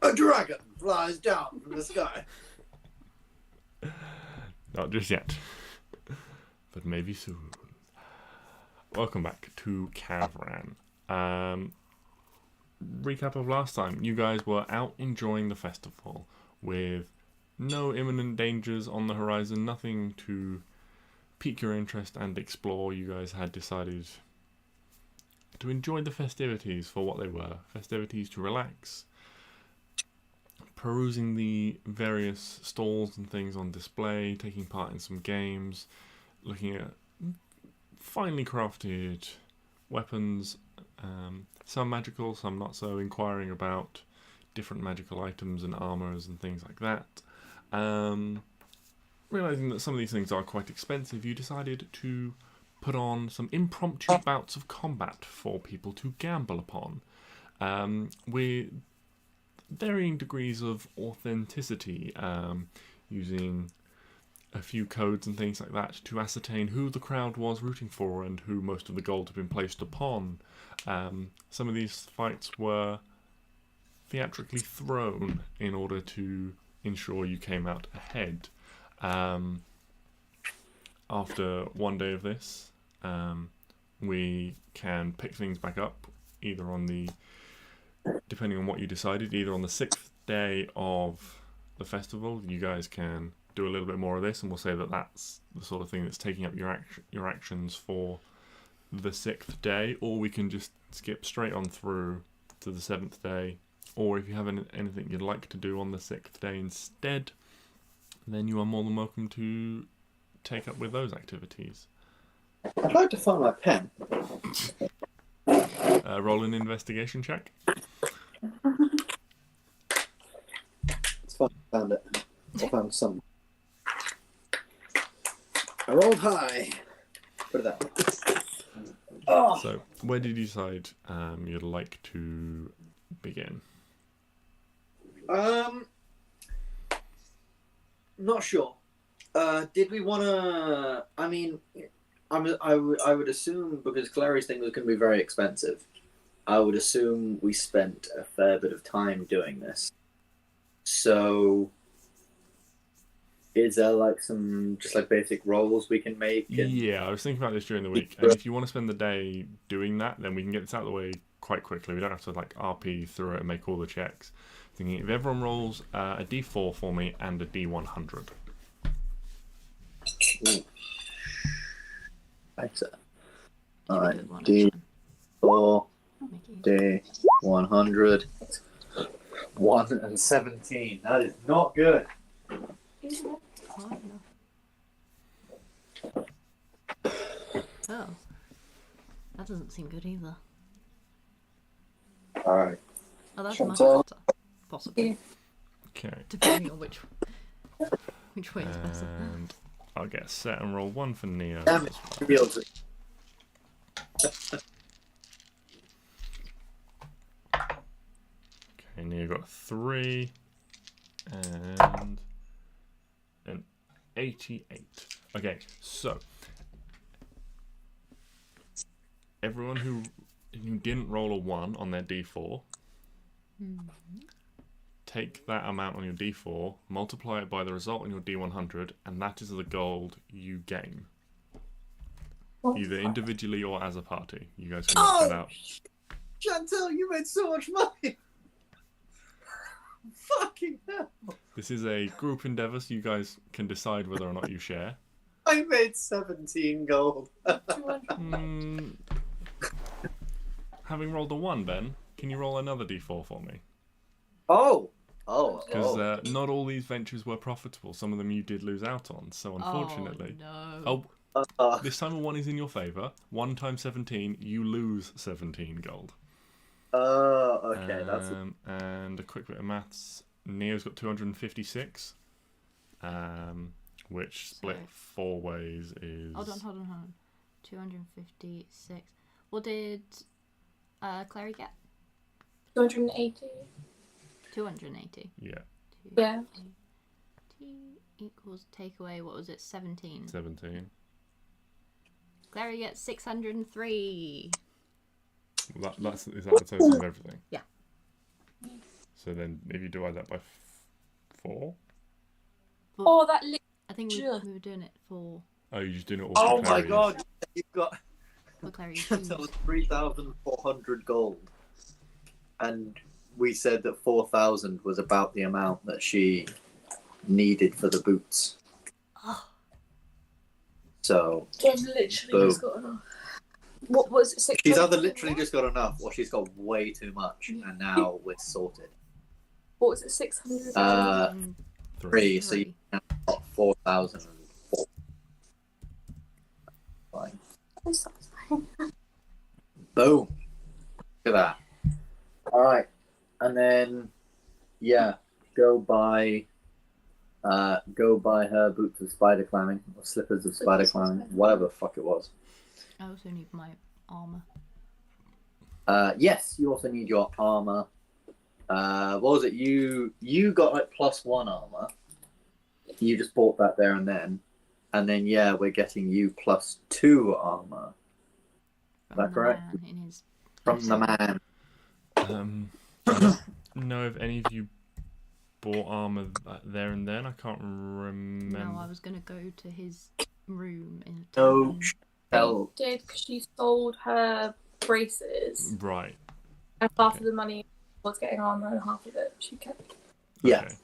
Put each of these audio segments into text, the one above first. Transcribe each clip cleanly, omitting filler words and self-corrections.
A dragon flies down from the sky. Not just yet, but maybe soon. Welcome back to Kavran. Recap of last time. You guys were out enjoying the festival with no imminent dangers on the horizon, nothing to pique your interest and explore. You guys had decided to enjoy the festivities for what they were. Festivities to relax, perusing the various stalls and things on display, taking part in some games, looking at finely crafted weapons, some magical, some not so, inquiring about different magical items and armors and things like that. Realizing that some of these things are quite expensive, you decided to put on some impromptu bouts of combat for people to gamble upon, with varying degrees of authenticity, using a few codes and things like that to ascertain who the crowd was rooting for and who most of the gold had been placed upon. Some of these fights were theatrically thrown in order to ensure you came out ahead. After one day of this, we can pick things back up, either on the, depending on what you decided, either on the 6th day of the festival, you guys can do a little bit more of this, and we'll say that that's the sort of thing that's taking up your actions for the 6th day, or we can just skip straight on through to the 7th day, or if you have anything you'd like to do on the 6th day instead, then you are more than welcome to take up with those activities. I'd like to find my pen. Roll an investigation check. It's fine, I found it. I found some. I rolled high. Put it that way. Oh. So, where did you decide you'd like to begin? Not sure. Did we want to? I mean, I would assume, because Clary's thing was going to be very expensive, I would assume we spent a fair bit of time doing this. So, is there like some just like basic rolls we can make? Yeah, I was thinking about this during the week, and if you want to spend the day doing that, then we can get this out of the way quite quickly. We don't have to like RP through it and make all the checks. Thinking if everyone rolls a D4 for me and a D100. Ooh. Excellent. Alright, D4, D100, 1 and 17. That is not good. Oh, that doesn't seem good either. Alright. Oh, that's much better, possibly. Okay. Depending on which way is better. And I'll get set and roll 1 for Neo. Damn it. Reveals it. Okay, Neo got a 3 and an 88. Okay, so everyone who didn't roll a 1 on their D4, take that amount on your D4, multiply it by the result on your D100, and that is the gold you gain. Either individually or as a party. You guys can work that out. Chantel, you made so much money! Fucking hell! This is a group endeavour, so you guys can decide whether or not you share. I made 17 gold. Having rolled a 1, Ben, can you roll another D4 for me? Because not all these ventures were profitable. Some of them you did lose out on. So unfortunately, this time a 1 is in your favour. 1 times 17, you lose 17 gold. Okay, that's. And a quick bit of maths. Neo's got 256, which split 4 ways is. Hold on. 256. What did Clary get? 280. 280. Yeah. Yeah. Equals take away, what was it, 17? 17. Clary gets 603. Is that the total of everything? Yeah. So then if you divide that by 4. Oh, that I think we Sure. were doing it for Oh, you're just doing it all Oh for my Clary's. god, you've got Clary's that shoes. was 3,400 gold, and we said that 4,000 was about the amount that she needed for the boots. Oh, So I've literally Boom. just got enough. What was it? 600? she's either literally just got enough, or she's got way too much, and now we're sorted. What was it? 600. 3, so you have got 4,004. Fine. Boom. Look at that. All right, and then go buy her boots of spider climbing or slippers of spider climbing, whatever the fuck it was. I also need my armor. Yes, you also need your armor. What was it? You got like +1 armor. You just bought that there and then we're getting you +2 armor. Is that correct? From the man. I don't know if any of you bought armor there and then. I can't remember. No, I was gonna go to his room in No, town. She did because she sold her braces, Right. and half of the money was getting armor, and half of it she kept. Yeah. Okay.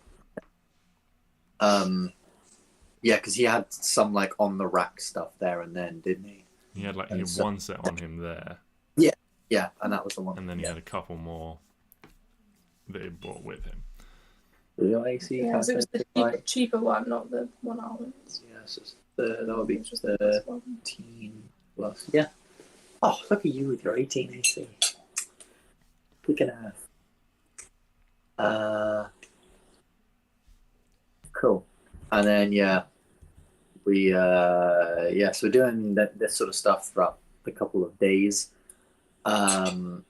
Yeah, because he had some like on the rack stuff there and then, didn't he? He had like And so- one set on him there, Yeah, and that was the one. and then he had a couple more that he brought with him. Your AC Yeah, so it was the right? cheaper one, not the 1 almond. Yes, that would be It was the best one. 13 plus. Yeah. Oh, look at you with your 18 AC. Kick and a half. Cool. And then so we're doing this sort of stuff throughout the couple of days. And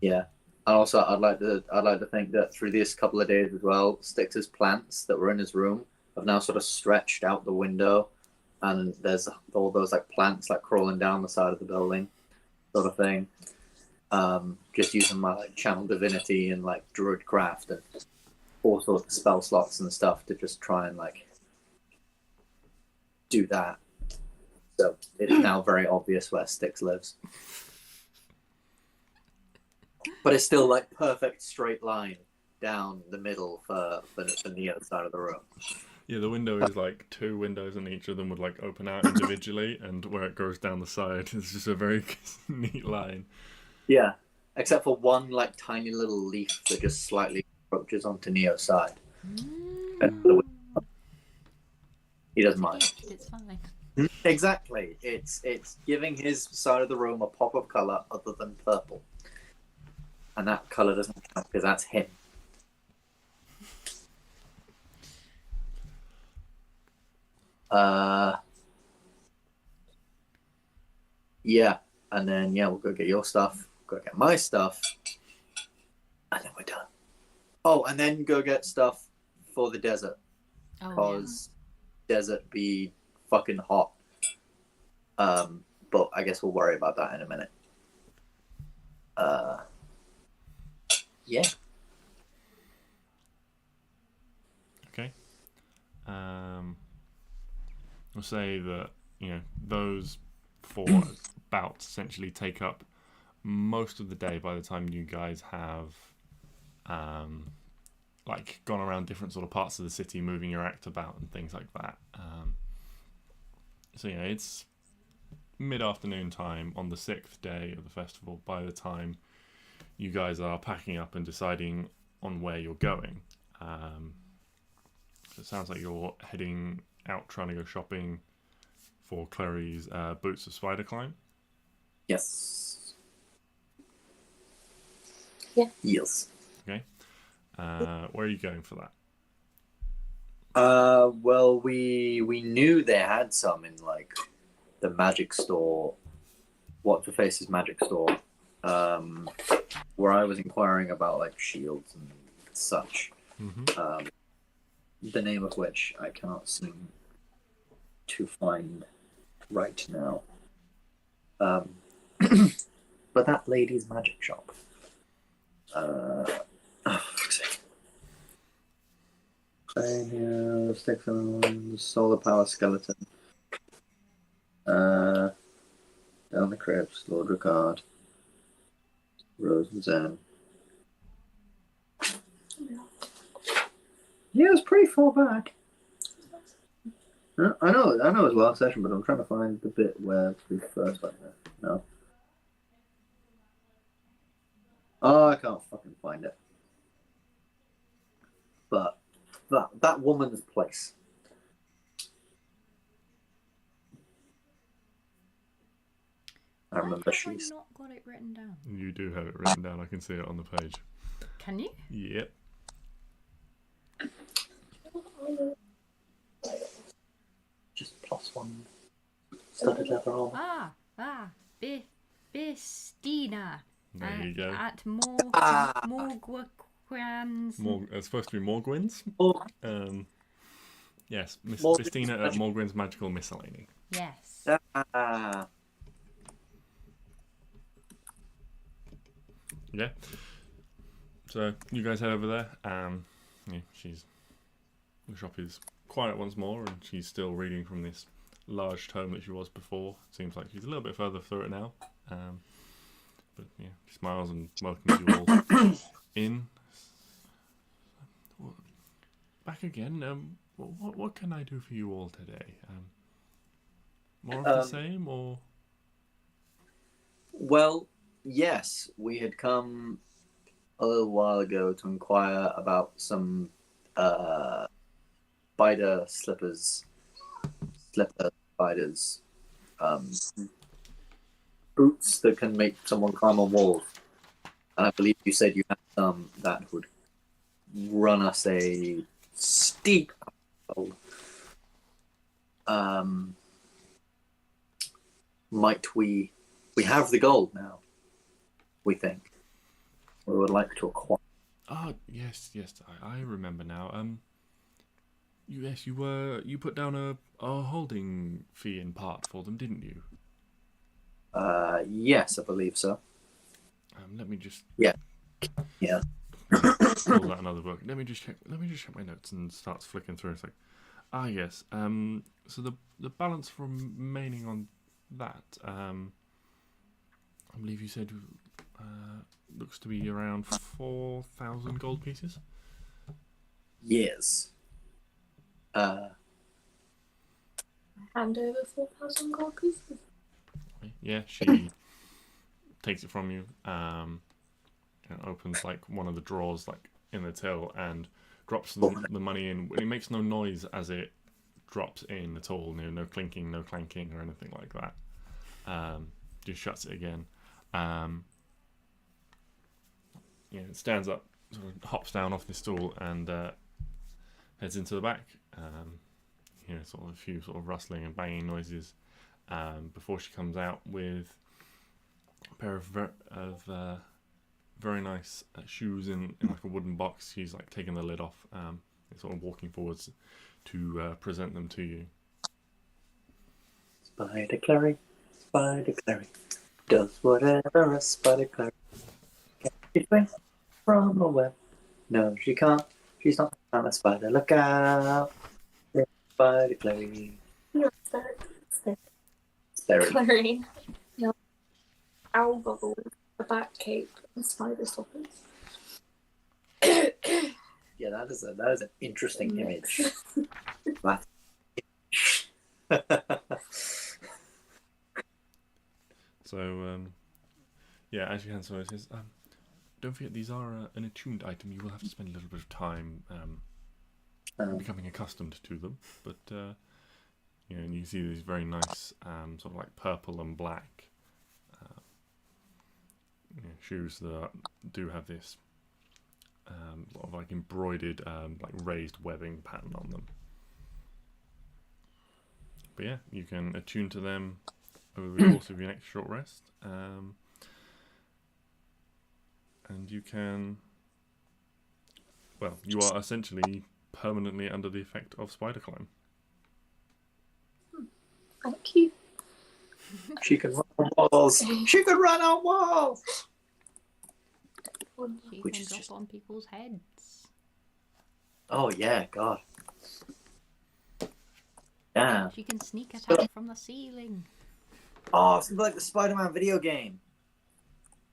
yeah. And also, I'd like to think that through this couple of days as well, Stix's plants that were in his room have now sort of stretched out the window, and there's all those like plants like crawling down the side of the building, sort of thing. Just using my like channel divinity and like druid craft and all sorts of spell slots and stuff to just try and like do that. So it's now very obvious where Stix lives. But it's still like perfect straight line down the middle for the other side of the room. Yeah, the window is like 2 windows, and each of them would like open out individually, and where it goes down the side, it's just a very neat line. Yeah, except for one like tiny little leaf that just slightly approaches onto Neo's side. He doesn't mind. It's fine. Exactly. It's giving his side of the room a pop of color other than purple, and that color doesn't count because that's him. Yeah, and then we'll go get your stuff, go get my stuff, and then we're done. Oh, and then go get stuff for the desert, Oh, because desert be fucking hot. But I guess we'll worry about that in a minute. Yeah. Okay. We'll say that those 4 bouts essentially take up most of the day by the time you guys have like gone around different sort of parts of the city, moving your act about and things like that. So it's mid-afternoon time on the 6th day of the festival by the time you guys are packing up and deciding on where you're going. So it sounds like you're heading out trying to go shopping for Clary's boots of spider climb. Yes. Yeah. Yes. Okay. Where are you going for that? Well, we knew they had some in like the magic store, What's Her Face's magic store, where I was inquiring about like shields and such. Mm-hmm. The name of which I cannot seem to find right now. but that lady's magic shop. Oh, fuck's sake. Stix and solar power skeleton. Down the crypts, Lord Ricard. Rose and Zen. Yeah, it's pretty far back. I know it's last session, but I'm trying to find the bit where we first went there. No. Oh, I can't fucking find it. But that woman's place. I remember Why have she's. I not got it written down? You do have it written down. I can see it on the page. Can you? Yep. Just +1 studded leather armor. Bistina. There you go. At Morgwans. It's supposed to be Morgwin's. Oh, Yes, Miss Morgwin's Bistina at Magical- Morgwin's Magical Miscellany. Yes. Yeah. So you guys head over there. Yeah, the shop is quiet once more, and she's still reading from this large tome that she was before. Seems like she's a little bit further through it now. But yeah, she smiles and welcomes you all in. Back again. What can I do for you all today? More of the same, or? well, yes, we had come a little while ago to inquire about some spider spiders, boots that can make someone climb on walls. And I believe you said you had some that would run us a steep uphill. Might we have the gold now, we think. We would like to acquire. Oh, yes, I remember now. You put down a holding fee in part for them, didn't you? Yes, I believe so. Let me just Yeah. pull out another book. Let me just check my notes, and starts flicking through. It's like, yes. So the balance remaining on that, I believe you said, looks to be around 4,000 gold pieces. Yes. Hand over 4,000 gold pieces. Yeah, she takes it from you, and opens like one of the drawers like in the till and drops the money in. It makes no noise as it drops in at all. No clinking, no clanking or anything like that. Just shuts it again. It stands up, sort of hops down off the stool and heads into the back. Sort of a few sort of rustling and banging noises before she comes out with a pair of very nice shoes in like a wooden box. She's like taking the lid off and sort of walking forwards to present them to you. Spider Clary does whatever a spider Clary can. She swings from a web. No, she can't. She's not a spider. Look out. Spider Clary. No, Very. Clary. Yeah. Owl goggles, a bat cape, and spider stoppers. Yeah, that is an interesting image. That- So, as you hand so it says, don't forget these are an attuned item. You will have to spend a little bit of time becoming accustomed to them. But, and you see these very nice sort of like purple and black shoes that do have this sort of like embroidered, like raised webbing pattern on them. But yeah, you can attune to them over the course of your next short rest, and you can. Well, you are essentially permanently under the effect of spider climb. Thank you. She can run on walls walls. She could run on walls. She Which can is drop just- on people's heads. Oh yeah, God. Yeah. She can sneak attack from the ceiling. Oh, it's like the Spider-Man video game.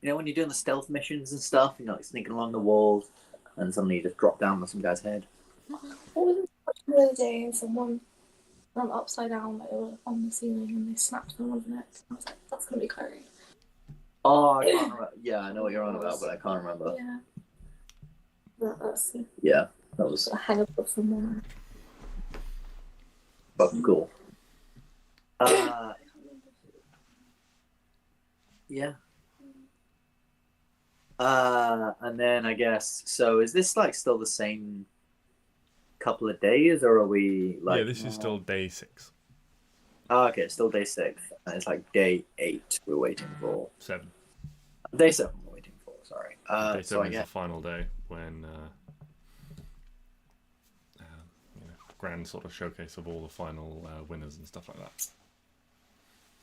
You know when you're doing the stealth missions and stuff, you know, like sneaking along the walls, and suddenly you just drop down on some guy's head. I was watching the other day and someone ran upside down like, on the ceiling and they snapped someone's neck. I was like, that's gonna be Klari. Oh, I can't remember. Yeah, I know what you're on about, but I can't remember. Yeah. That's Yeah, that was a hang up of someone. fucking cool. Yeah. And then I guess, so is this like still the same couple of days, or are we like? Yeah, this is still day 6. Oh, okay, it's still day 6. And it's like day 8 we're waiting for. 7. Day 7 we're waiting for, sorry. Day 7 so I is guess, the final day when grand sort of showcase of all the final winners and stuff like that.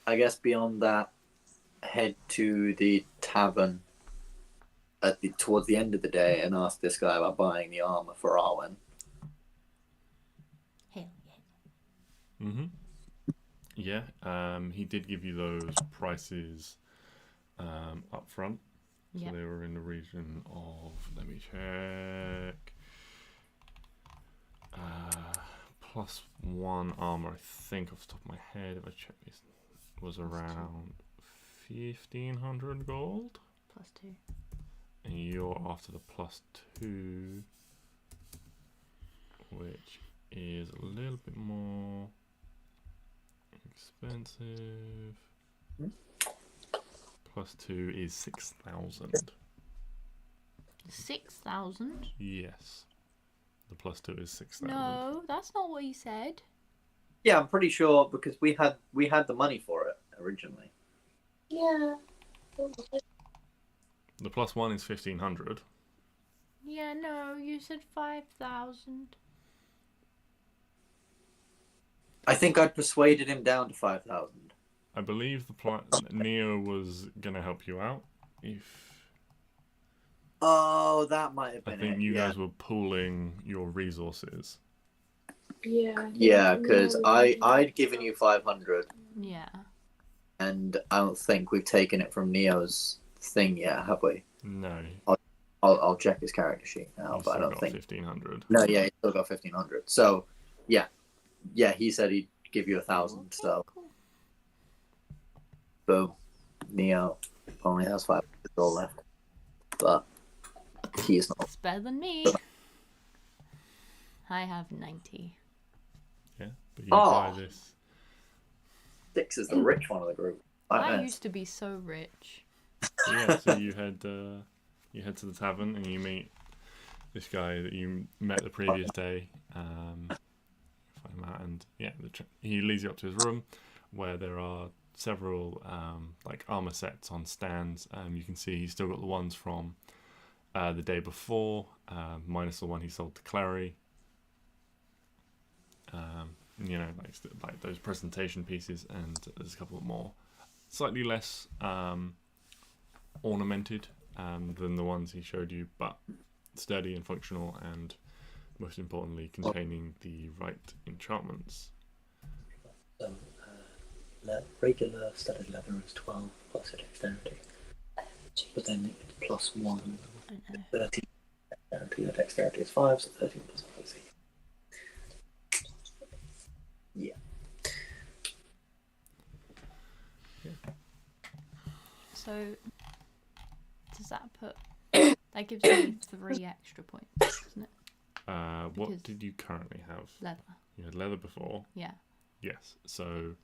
I guess beyond that, head to the tavern towards the end of the day and ask this guy about buying the armor for Arwen. Hell yeah. Mm-hmm. Yeah, he did give you those prices up front. So Yep. they were in the region of, let me check, +1 armor, I think off the top of my head, if I check this, was around 1,500 gold. +2. And you're after the +2, which is a little bit more expensive. +2 is 6,000. 6,000? Yes. The +2 is 6,000. No, that's not what you said. Yeah, I'm pretty sure because we had the money for it originally. Yeah. The +1 is 1,500. Yeah, no, you said 5,000. I think I'd persuaded him down to 5,000. I believe Neo was gonna help you out. If Oh, that might have I been think it. you Yeah, guys were pooling your resources. Yeah. yeah, because I'd given you 500, Yeah. and I don't think we've taken it from Neo's thing yet, have we? No, I'll check his character sheet now, you but I still don't got think. 1,500. No, yeah, he still got 1,500. So, yeah, he said he'd give you 1,000. So, Cool. boom, Neo only has 500 gold left, but he's not. It's better than me. I have 90. Yeah, but you Oh. buy this. Stix is the rich one of the group. I used to be so rich. Yeah, so you head to the tavern and you meet this guy that you met the previous day. Find him out, and yeah, he leads you up to his room where there are several like armor sets on stands. You can see he's still got the ones from the day before, minus the one he sold to Klari. You know, like those presentation pieces, and there's a couple more, slightly less ornamented than the ones he showed you, but sturdy and functional, and most importantly, containing the right enchantments. So, regular studded leather is 12 plus a dexterity, but then it's +1, I know. 13 dexterity. The dexterity is 5, so 13 plus 5 is 8. Yeah. So, does that put... that gives me 3 extra points, doesn't it? What Because- did you currently have? Leather. You had leather before. Yeah, Yes. So,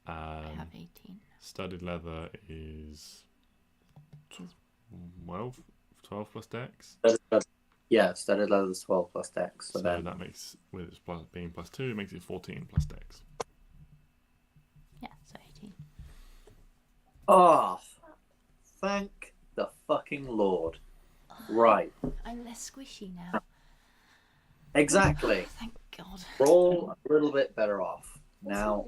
I have 18. studded leather is 12 plus dex. Yeah, studded leather is 12 plus dex. So, So then, that makes, with its being +2, it makes it 14 plus dex. Yeah, so 18. oh, thank the fucking Lord. Right, I'm less squishy now. exactly. Thank God. We're all a little bit better off. Now,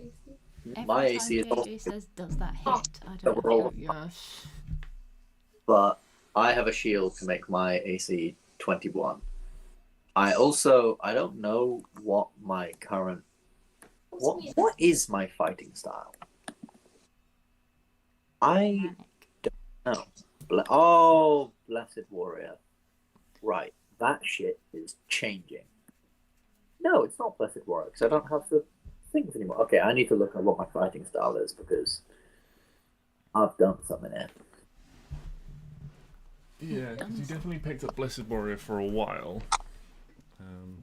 Every My time AC is also, JJ says, "Does that hit?" I So don't we're all- go, yes. but I have a shield to make my AC 21. I don't know what my current what is my fighting style. I Manic. know. Blessed Warrior. Right, that shit is changing. No, it's not Blessed Warrior because I don't have the things anymore. Okay, I need to look at what my fighting style is because I've done something here. Yeah, because you definitely picked up Blessed Warrior for a while.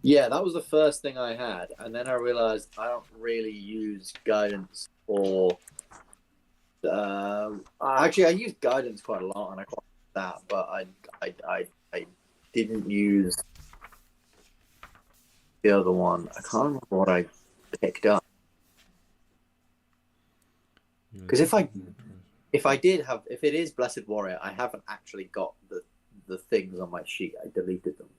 Yeah, that was the first thing I had, and then I realized I don't really use guidance or. Actually, I used guidance quite a lot, and I quite like that, but I didn't use the other one. I can't remember what I picked up because if it is Blessed Warrior, I haven't actually got the things on my sheet. I deleted them.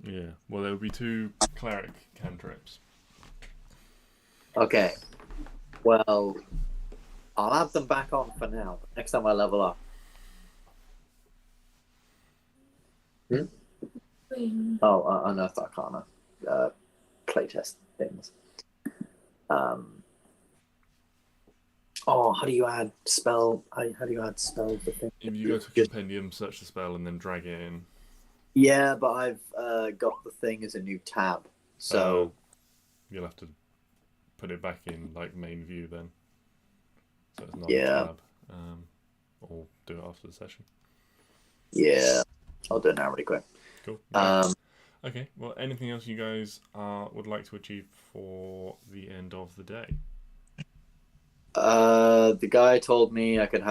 Yeah, well, there would be 2 cleric cantrips. Okay. Well, I'll add them back on for now. Next time I level up. Oh, Unearthed Arcana. Playtest things. How do you add spell? How do you add spells to things? If you go to Compendium, search the spell, and then drag it in. Yeah, but I've got the thing as a new tab, so you'll have to put it back in like main view then. So it's not Yeah. a tab. Or do it after the session. Yeah, I'll do it now really quick. Cool. Okay. Well, anything else you guys would like to achieve for the end of the day? The guy told me I could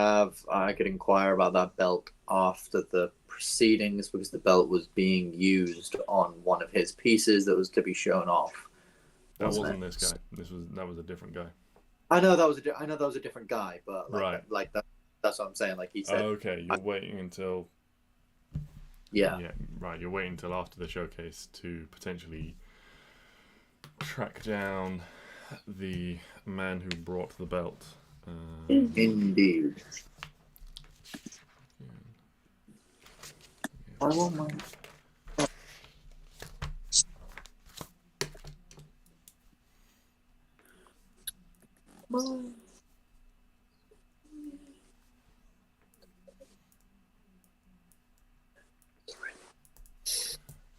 inquire about that belt after the proceedings because the belt was being used on one of his pieces that was to be shown off. That wasn't this guy. That was a different guy. I know that was a different guy, but Right. That's what I'm saying. Like he said. Okay, you're waiting until. Yeah. Yeah. Right. You're waiting until after the showcase to potentially track down the man who brought the belt. Indeed. I won't mind.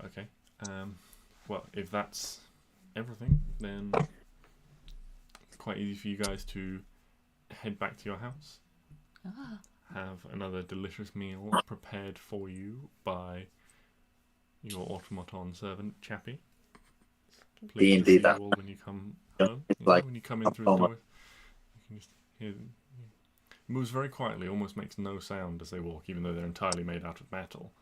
Okay. Well, if that's everything, then it's quite easy for you guys to head back to your house. Have another delicious meal prepared for you by your automaton servant, Chappie. Pleased to see you all when you come home. When you come in through the door, you can just hear them. It moves very quietly, almost makes no sound as they walk, even though they're entirely made out of metal.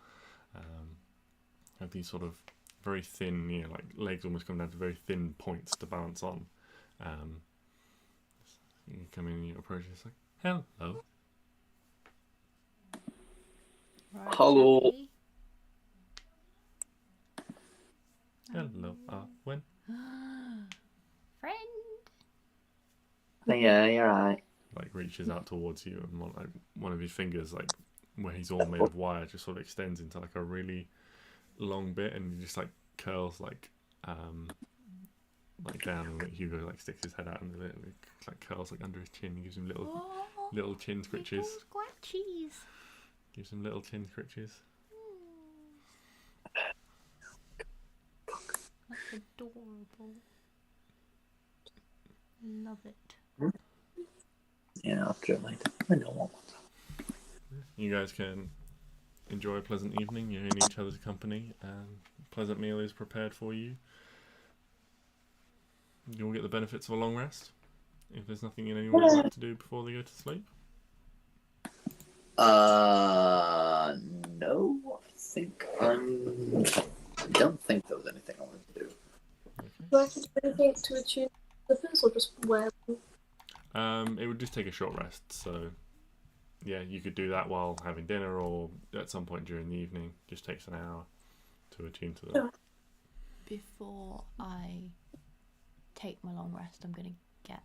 Have these sort of very thin, like legs almost come down to very thin points to balance on. You come in and you approach it, it's like, hello. Right, Hello. Chappie. Hello, Arwen. Friend. Yeah, you're right. Like reaches out towards you, and one of his fingers, like where he's all made of wire, just sort of extends into like a really long bit, and he just like curls like down, and Hugo like sticks his head out, and it like curls like under his chin. He gives him little chin scritches. Scratchies. Gives him little chin scritches. That's adorable. Love it. Yeah, I'll do it later. I don't want one. You guys can enjoy a pleasant evening. You're in each other's company, and a pleasant meal is prepared for you. You'll get the benefits of a long rest. If there's nothing anyone would like to do before they go to sleep. No. I don't think there was anything I wanted to do. Do I have to do anything to attune slippers or just wear them? It would just take a short rest, so yeah, you could do that while having dinner or at some point during the evening. Just takes an hour to attune to them. Before I take my long rest, I'm gonna get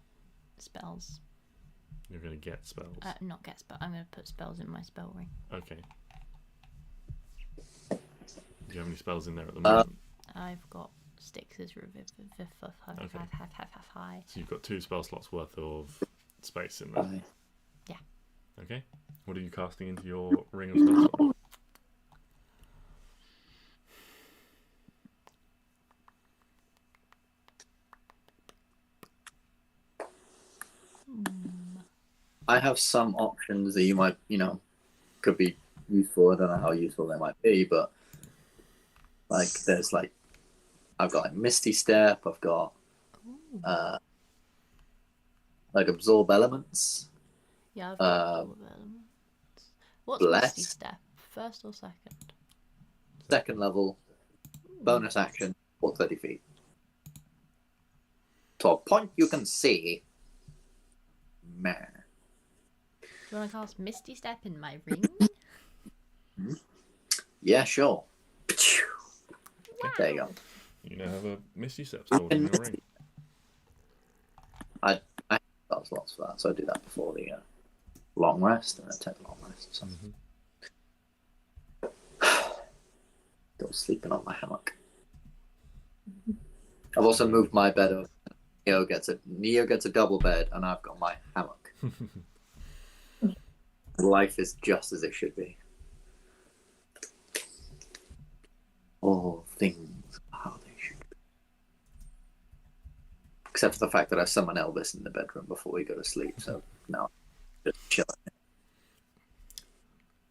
spells. You're going to get spells. Not get spells. I'm gonna put spells in my spell ring. Okay. Do you have any spells in there at the moment? I've got Stix's Okay. high. So you've got 2 spell slots worth of space in there. Yeah. Okay. What are you casting into your ring of spell slot? I have some options that you might, could be useful. I don't know how useful they might be, but there's I've got Misty Step. I've got Absorb Elements. Yeah, I've got all of elements. What's Bless. Misty Step? First or second? Second level, bonus action, or 30 feet. To a point you can see. Man. Do you want to cast Misty Step in my ring? Yeah, sure. There you go. You now have a Misty Step sword in your ring. I have lots for that, so I do that before the long rest, and I take the long rest. So. Still sleeping on my hammock. I've also moved my bed over. Neo gets a double bed, and I've got my hammock. Life is just as it should be. All things are how they should be. Except for the fact that I summon Elvis in the bedroom before we go to sleep, so no, just chilling.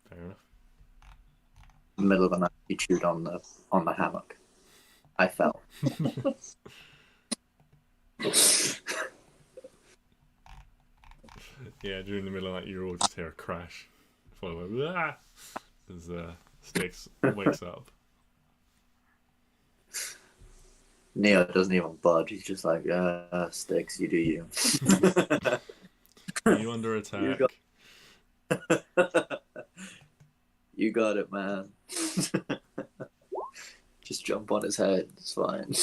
Fair enough. In the middle of the night, he chewed on the hammock. I fell. Yeah, during the middle of the night, you all just hear a crash. Followed by as Stix wakes up. Neo doesn't even budge. He's just like, Stix, you do you. Are you under attack? You got it, man. Just jump on his head. It's fine.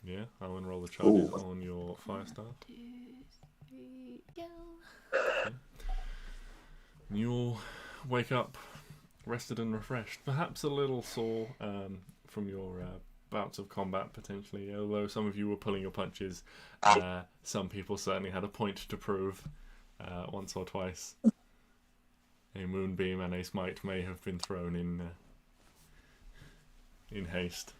Yeah, I want to roll the charges on your Firestar. 2, 3, go. Okay. You'll wake up rested and refreshed, perhaps a little sore from your bouts of combat potentially, although some of you were pulling your punches. Some people certainly had a point to prove once or twice. A moonbeam and a smite may have been thrown in haste.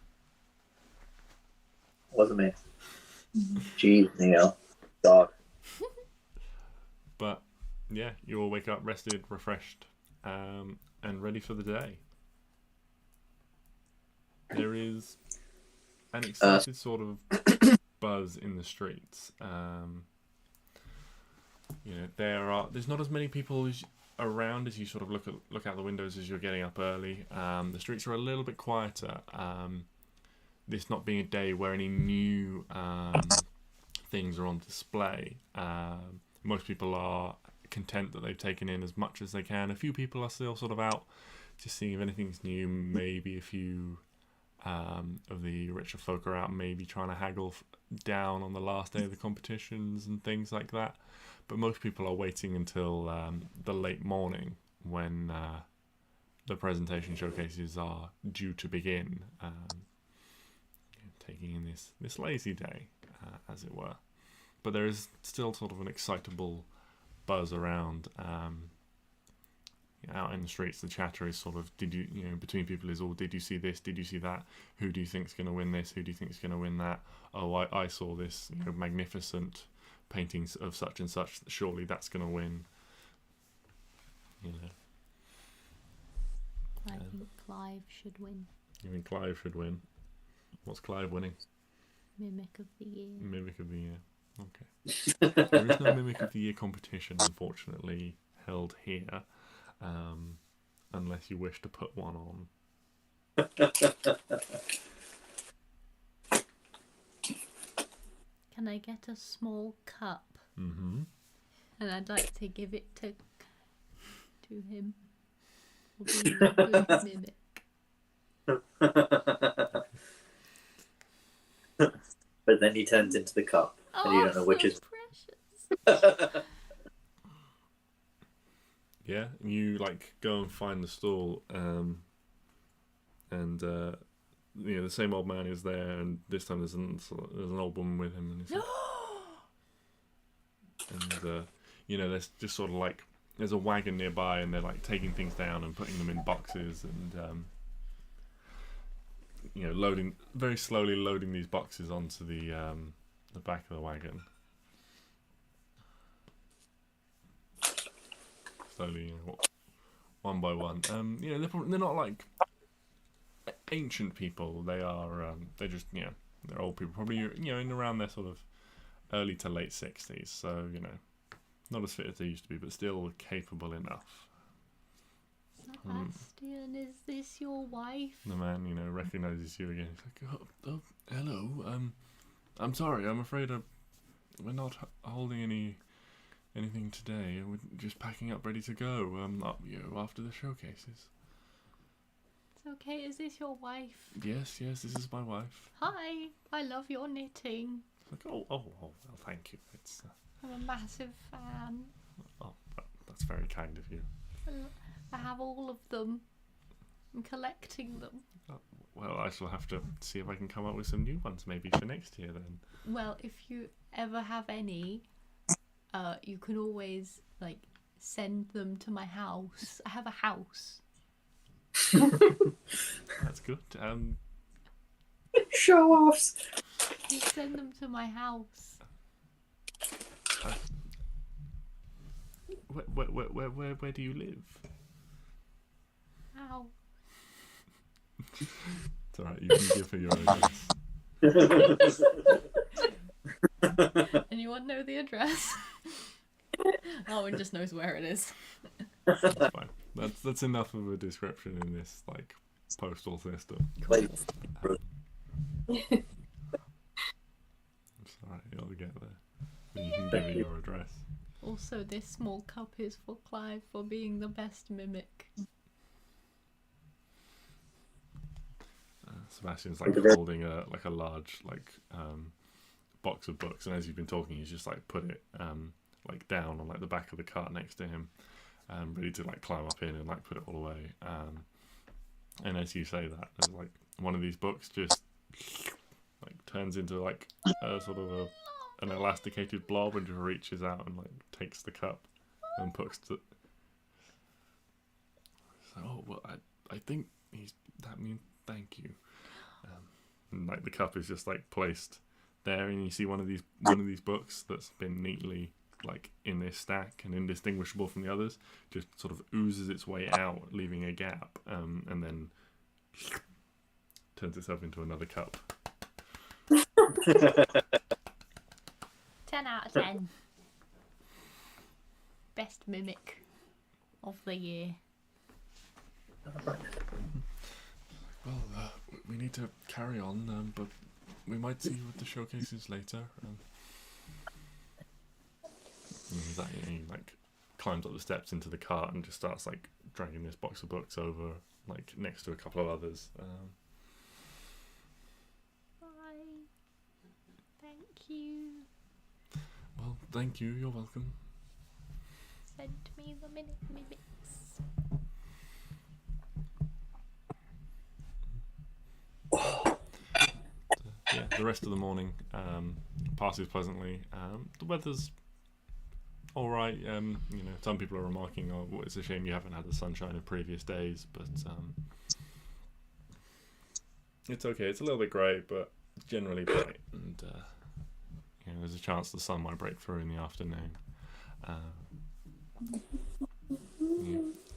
Wasn't me. Jeez, Neo. Dog. But yeah, you all wake up rested, refreshed, and ready for the day. There is an excited sort of buzz in the streets. There's not as many people around as you sort of look out the windows as you're getting up early. The streets are a little bit quieter. This not being a day where any new things are on display. Most people are content that they've taken in as much as they can. A few people are still sort of out just seeing if anything's new. Maybe a few of the richer folk are out maybe trying to haggle down on the last day of the competitions and things like that. But most people are waiting until the late morning when the presentation showcases are due to begin. Taking in this lazy day, as it were. But there is still sort of an excitable buzz around. Out in the streets, the chatter is sort of, between people is all, did you see this? Did you see that? Who do you think's going to win this? Who do you think's going to win that? Oh, I saw this magnificent paintings of such and such. Surely that's going to win. I think Clive should win. You think Clive should win? What's Clive winning? Mimic of the Year. Mimic of the Year. Okay. There is no Mimic of the Year competition, unfortunately, held here, unless you wish to put one on. Can I get a small cup? Mm-hmm. And I'd like to give it to him. Or be a good mimic. but then he turns into the cup, and you don't know which so is. precious. Yeah, and you like go and find the stall, and the same old man is there, and this time there's an old woman with him, and he's like, there's just sort of like there's a wagon nearby, and they're like taking things down and putting them in boxes, and loading very slowly loading these boxes onto the back of the wagon. Slowly, one by one. They're not like ancient people. They are. They're just they're old people, probably in around their sort of early to late 60s. So not as fit as they used to be, but still capable enough. Sebastian, is this your wife? The man, recognizes you again. He's like, oh, hello. I'm sorry. I'm afraid we're not holding anything today. We're just packing up, ready to go. After the showcases. It's okay. Is this your wife? Yes, this is my wife. Hi. I love your knitting. It's like, well, thank you. It's. I'm a massive fan. Oh, that's very kind of you. I have all of them. I'm collecting them. Well, I shall have to see if I can come up with some new ones maybe for next year then. Well, if you ever have any, you can always send them to my house. I have a house. That's good. Show offs. You send them to my house. Where do you live? Ow. It's alright, you can give her your address. Anyone know the address? Arwen just knows where it is. That's fine. That's enough of a description in this postal system. It's alright, you'll get there. You can give her your address. Also, this small cup is for Clive for being the best mimic. Sebastian's holding a large box of books, and as you've been talking, he's just put it down on the back of the cart next to him, ready to climb up in and put it all away. And as you say that, there's one of these books just turns into a sort of an elasticated blob and just reaches out and takes the cup and puts it. So, I think that means thank you. And the cup is just placed there, and you see one of these books that's been neatly in this stack and indistinguishable from the others, just sort of oozes its way out, leaving a gap, and then turns itself into another cup. 10 out of 10. Best mimic of the year. Well, we need to carry on, but we might see you at the showcases later. He climbs up the steps into the cart and just starts dragging this box of books over next to a couple of others. Bye. Thank you. Well, thank you. You're welcome. Send me the mimics. The rest of the morning passes pleasantly. The weather's all right. Some people are remarking, "Oh, it's a shame you haven't had the sunshine of previous days," but it's okay. It's a little bit grey, but generally bright, and there's a chance the sun might break through in the afternoon.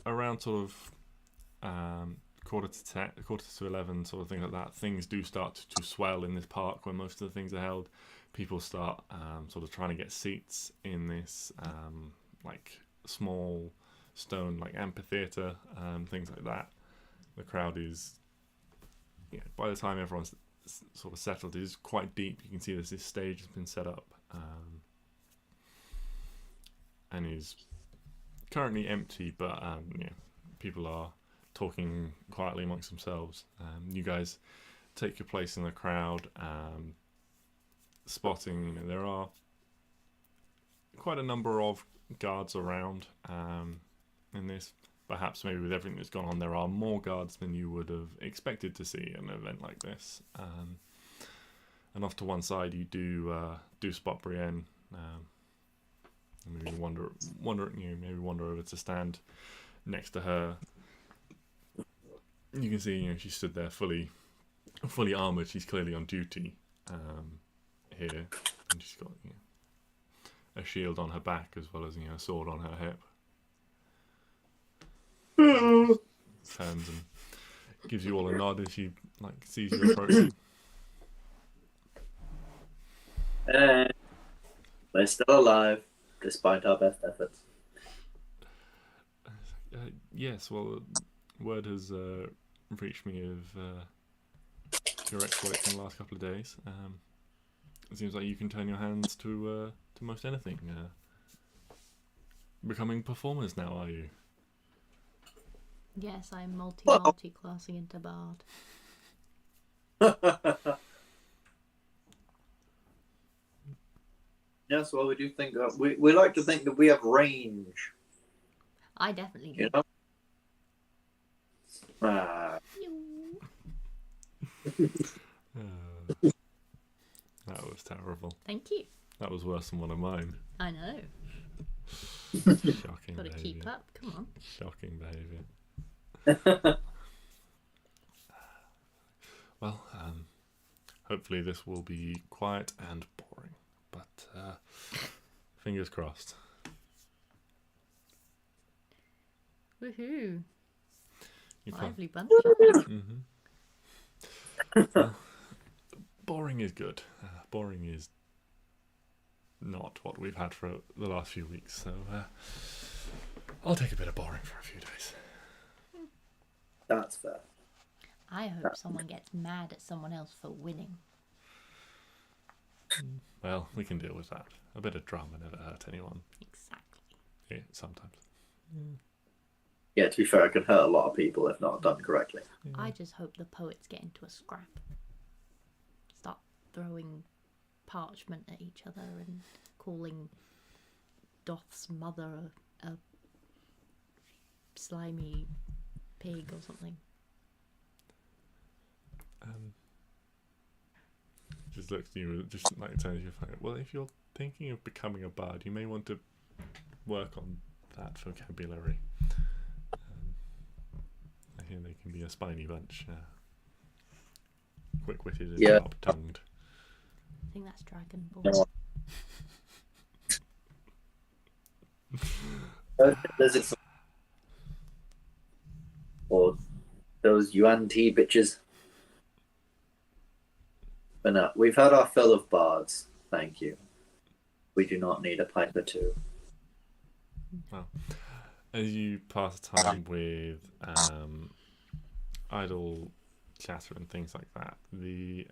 Around sort of quarter to 11, sort of thing like that, things do start to swell in this park where most of the things are held. People start sort of trying to get seats in this small stone amphitheatre, things like that. The crowd is, by the time everyone's sort of settled, is quite deep. You can see this stage has been set up and is currently empty, but people are talking quietly amongst themselves. You guys take your place in the crowd, spotting, you know, there are quite a number of guards around in this. Perhaps maybe with everything that's gone on, there are more guards than you would have expected to see at an event like this. And off to one side, you do spot Brienne. Maybe wander, maybe wander over to stand next to her. You can see, you know, she stood there fully armored. She's clearly on duty here, and she's got, you know, a shield on her back as well as, you know, a sword on her hip. Turns and gives you all a nod as she like sees you approaching. We're still alive, despite our best efforts. Yes, well, word has reached me of your exploits in the last couple of days. It seems like you can turn your hands to most anything. Becoming performers now, are you? Yes, I'm multi-classing into bard. Yes, well, we do think we like to think that we have range. I definitely do. You know. Ah. That was terrible. Thank you. That was worse than one of mine. I know. Shocking Gotta behaviour. keep up. Come on. Shocking behaviour. Well, hopefully this will be quiet and boring, but fingers crossed. Woohoo! You can't. Lively bunch. Well, boring is good. Boring is not what we've had for the last few weeks, so I'll take a bit of boring for a few days. That's fair. I hope someone gets mad at someone else for winning. Well, we can deal with that. A bit of drama never hurt anyone. Exactly. Yeah, sometimes. Yeah, to be fair, it can hurt a lot of people if not done correctly. Yeah. I just hope the poets get into a scrap. Start throwing parchment at each other and calling Doth's mother a slimy pig or something. Just looks at you, just like turns you. Well, if you're thinking of becoming a bard, you may want to work on that vocabulary. I hear they can be a spiny bunch, quick-witted and sharp-tongued. I think that's Dragonborn. Or those Yuan Ti bitches. But no, we've had our fill of bards. Thank you. We do not need a pint or two. Well, as you pass time with idle chatter and things like that, the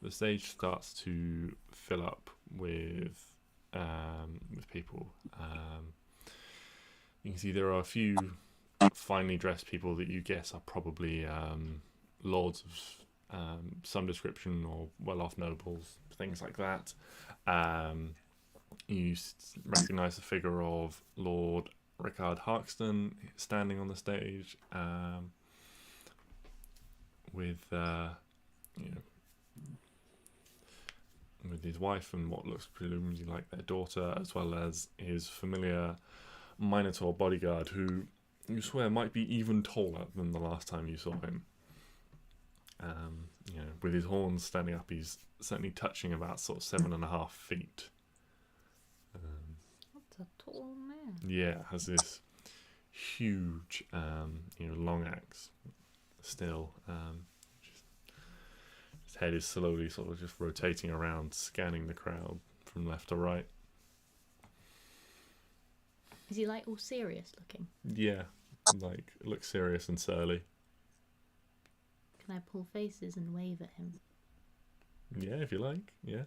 stage starts to fill up with people. You can see there are a few finely dressed people that you guess are probably lords of some description or well-off nobles, things like that. You recognise the figure of Lord Rickard Harkston standing on the stage with with his wife and what looks presumably like their daughter, as well as his familiar Minotaur bodyguard, who you swear might be even taller than the last time you saw him. With his horns standing up, he's certainly touching about sort of 7.5 feet. That's a tall man. Yeah, has this huge, long axe still. His head is slowly sort of just rotating around, scanning the crowd from left to right. Is he like all serious looking? Yeah, like looks serious and surly. Can I pull faces and wave at him? Yeah, if you like. Yeah.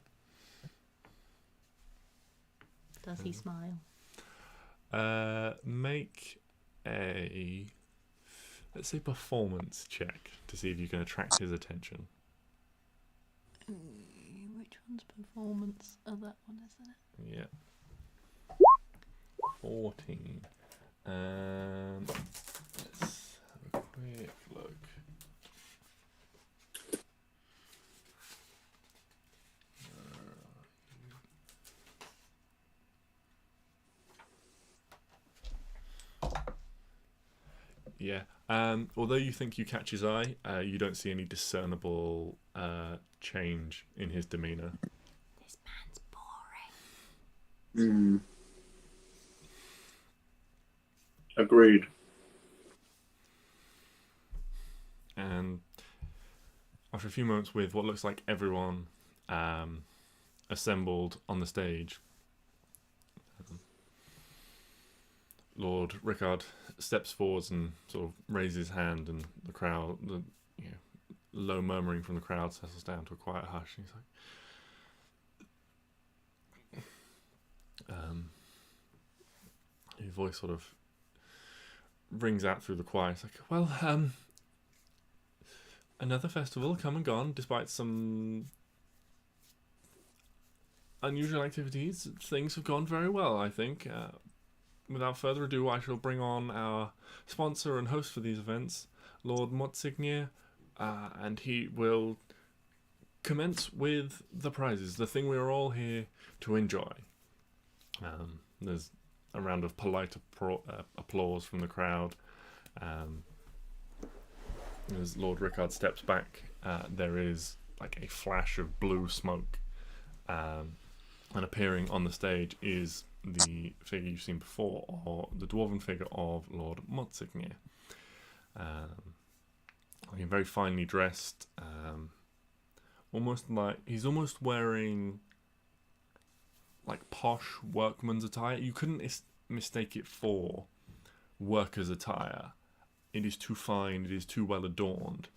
Does he smile? Make a, let's say, performance check to see if you can attract his attention. Which one's performance? Oh, that one, isn't it? Yeah. 14. Let's have a quick look. Yeah. Although you think you catch his eye, you don't see any discernible change in his demeanor. This man's boring. Agreed. And after a few moments with what looks like everyone assembled on the stage, Lord Rickard steps forwards and sort of raises his hand, and the crowd, the low murmuring from the crowd settles down to a quiet hush. He's like, his voice sort of rings out through the choir. It's like, well, another festival come and gone, despite some unusual activities. Things have gone very well, I think. Without further ado, I shall bring on our sponsor and host for these events, Lord Motsignir, and he will commence with the prizes, the thing we are all here to enjoy. There's a round of polite applause from the crowd. As Lord Rickard steps back, there is like a flash of blue smoke, and appearing on the stage is the figure you've seen before, or the dwarven figure of Lord Motsignir. Looking very finely dressed, he's almost wearing like posh workman's attire. You couldn't mistake it for worker's attire. It is too fine, it is too well adorned,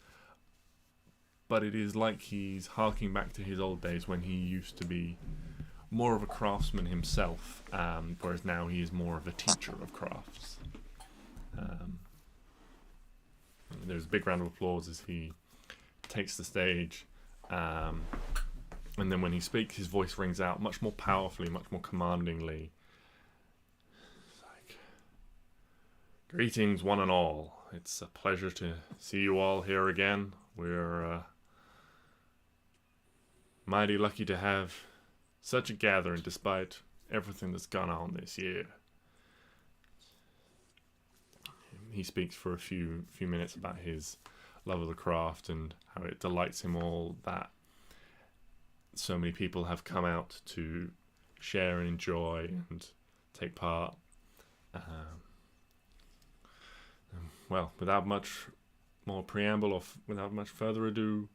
but it is like he's harking back to his old days when he used to be more of a craftsman himself, whereas now he is more of a teacher of crafts. There's a big round of applause as he takes the stage, and then when he speaks, his voice rings out much more powerfully, much more commandingly. It's like, greetings, one and all. It's a pleasure to see you all here again. We're mighty lucky to have such a gathering despite everything that's gone on this year. He speaks for a few minutes about his love of the craft and how it delights him all that so many people have come out to share and enjoy and take part. Well, without much more preamble or without much further ado,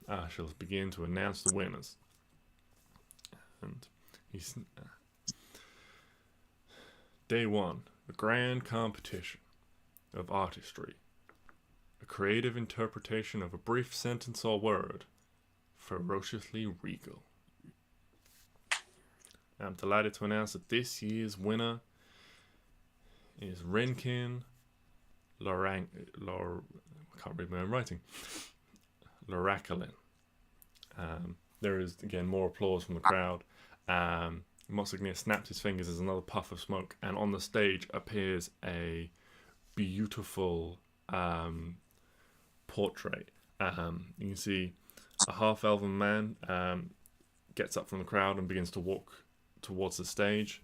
I shall begin to announce the winners. And he's Day 1, the grand competition of artistry, a creative interpretation of a brief sentence or word, ferociously regal. I'm delighted to announce that this year's winner is Renkin I can't read my own writing. Lorakalin. There is again more applause from the crowd. Motsignir snaps his fingers as another puff of smoke, and on the stage appears a beautiful portrait. You can see a half-elven man gets up from the crowd and begins to walk towards the stage.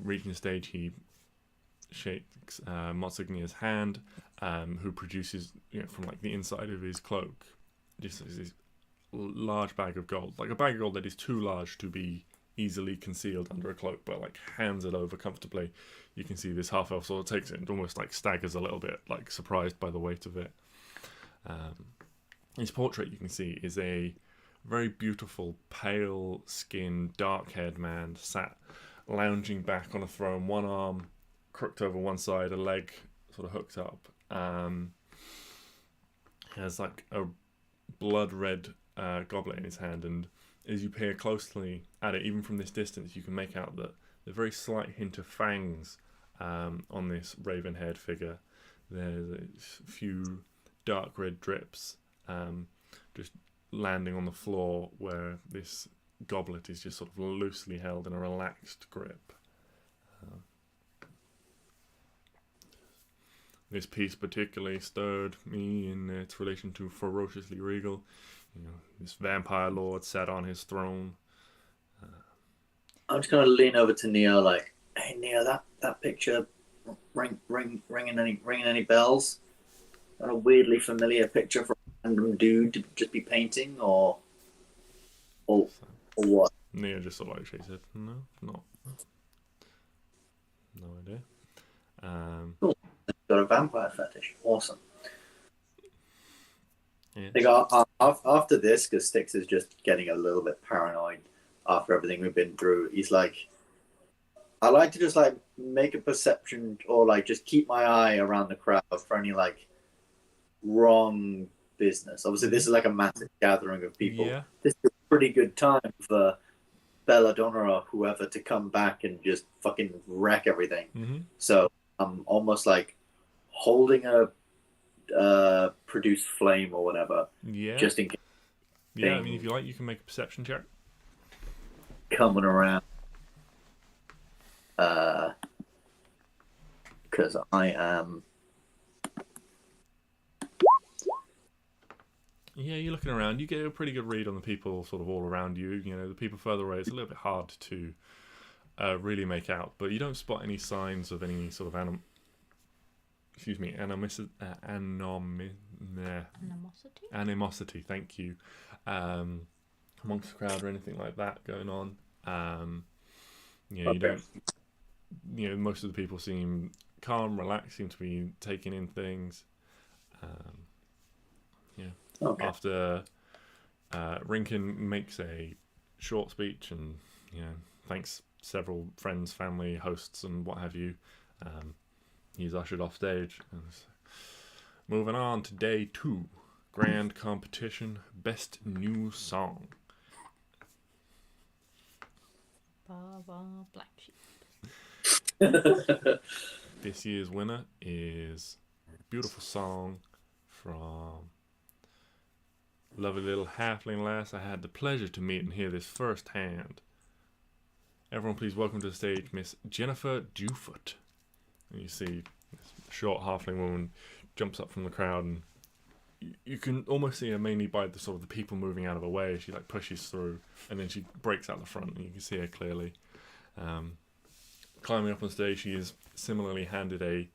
Reaching the stage, he shakes Motsignir's hand, who produces from like the inside of his cloak just this large bag of gold, like a bag of gold that is too large to be easily concealed under a cloak, but like hands it over comfortably. You can see this half elf sort of takes it and almost like staggers a little bit, like surprised by the weight of it. His portrait, you can see, is a very beautiful, pale skinned, dark haired man sat lounging back on a throne, one arm crooked over one side, a leg sort of hooked up. He has like a blood red goblet in his hand, and as you peer closely at it, even from this distance, you can make out the very slight hint of fangs on this raven-haired figure. There's a few dark red drips just landing on the floor where this goblet is just sort of loosely held in a relaxed grip. This piece particularly stirred me in its relation to ferociously regal. You know, this vampire lord sat on his throne. I'm just gonna lean over to Neo, like, "Hey Neo, that picture ringing any bells? A weirdly familiar picture from a random dude to just be painting, or what?" Neo just sort of like shakes his head. No, not. No idea. Cool. Got a vampire fetish. Awesome. Yeah. Like, after this, because Stix is just getting a little bit paranoid after everything we've been through. He's like, I like to just like make a perception, or like just keep my eye around the crowd for any like wrong business. Obviously, this is like a massive gathering of people. Yeah. This is a pretty good time for Belladonna or whoever to come back and just fucking wreck everything. Mm-hmm. So I'm almost like holding a produced flame or whatever, Yeah. just in case Yeah, I mean, if you like, you can make a perception check. coming around. Because I am. Yeah, you're looking around. You get a pretty good read on the people sort of all around you. You know, the people further away, it's a little bit hard to really make out, but you don't spot any signs of any sort of animosity, thank you, amongst the crowd or anything like that going on. You know, you don't. You know, most of the people seem calm, relaxed, seem to be taking in things. Okay. After Rinkin makes a short speech and, you know, thanks several friends, family, hosts, and what have you, he's ushered off stage. And moving on to day 2, grand competition, best new song. Black sheep. This year's winner is a beautiful song from lovely little halfling lass I had the pleasure to meet and hear this firsthand. Everyone please welcome to the stage Miss Jennifer Dewfoot. And you see this short halfling woman jumps up from the crowd, and you can almost see her mainly by the sort of the people moving out of her way. She like pushes through, and then she breaks out the front, and you can see her clearly. Climbing up on stage, she is similarly handed a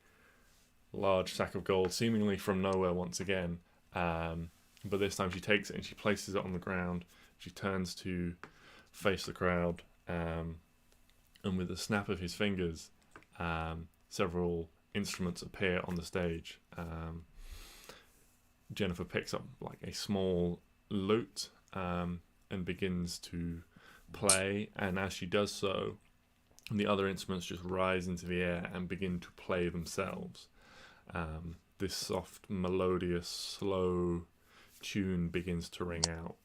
large sack of gold, seemingly from nowhere once again. But this time she takes it and she places it on the ground. She turns to face the crowd, and with a snap of his fingers, several instruments appear on the stage. Jennifer picks up like a small lute and begins to play, and as she does so, the other instruments just rise into the air and begin to play themselves. This soft, melodious, slow tune begins to ring out,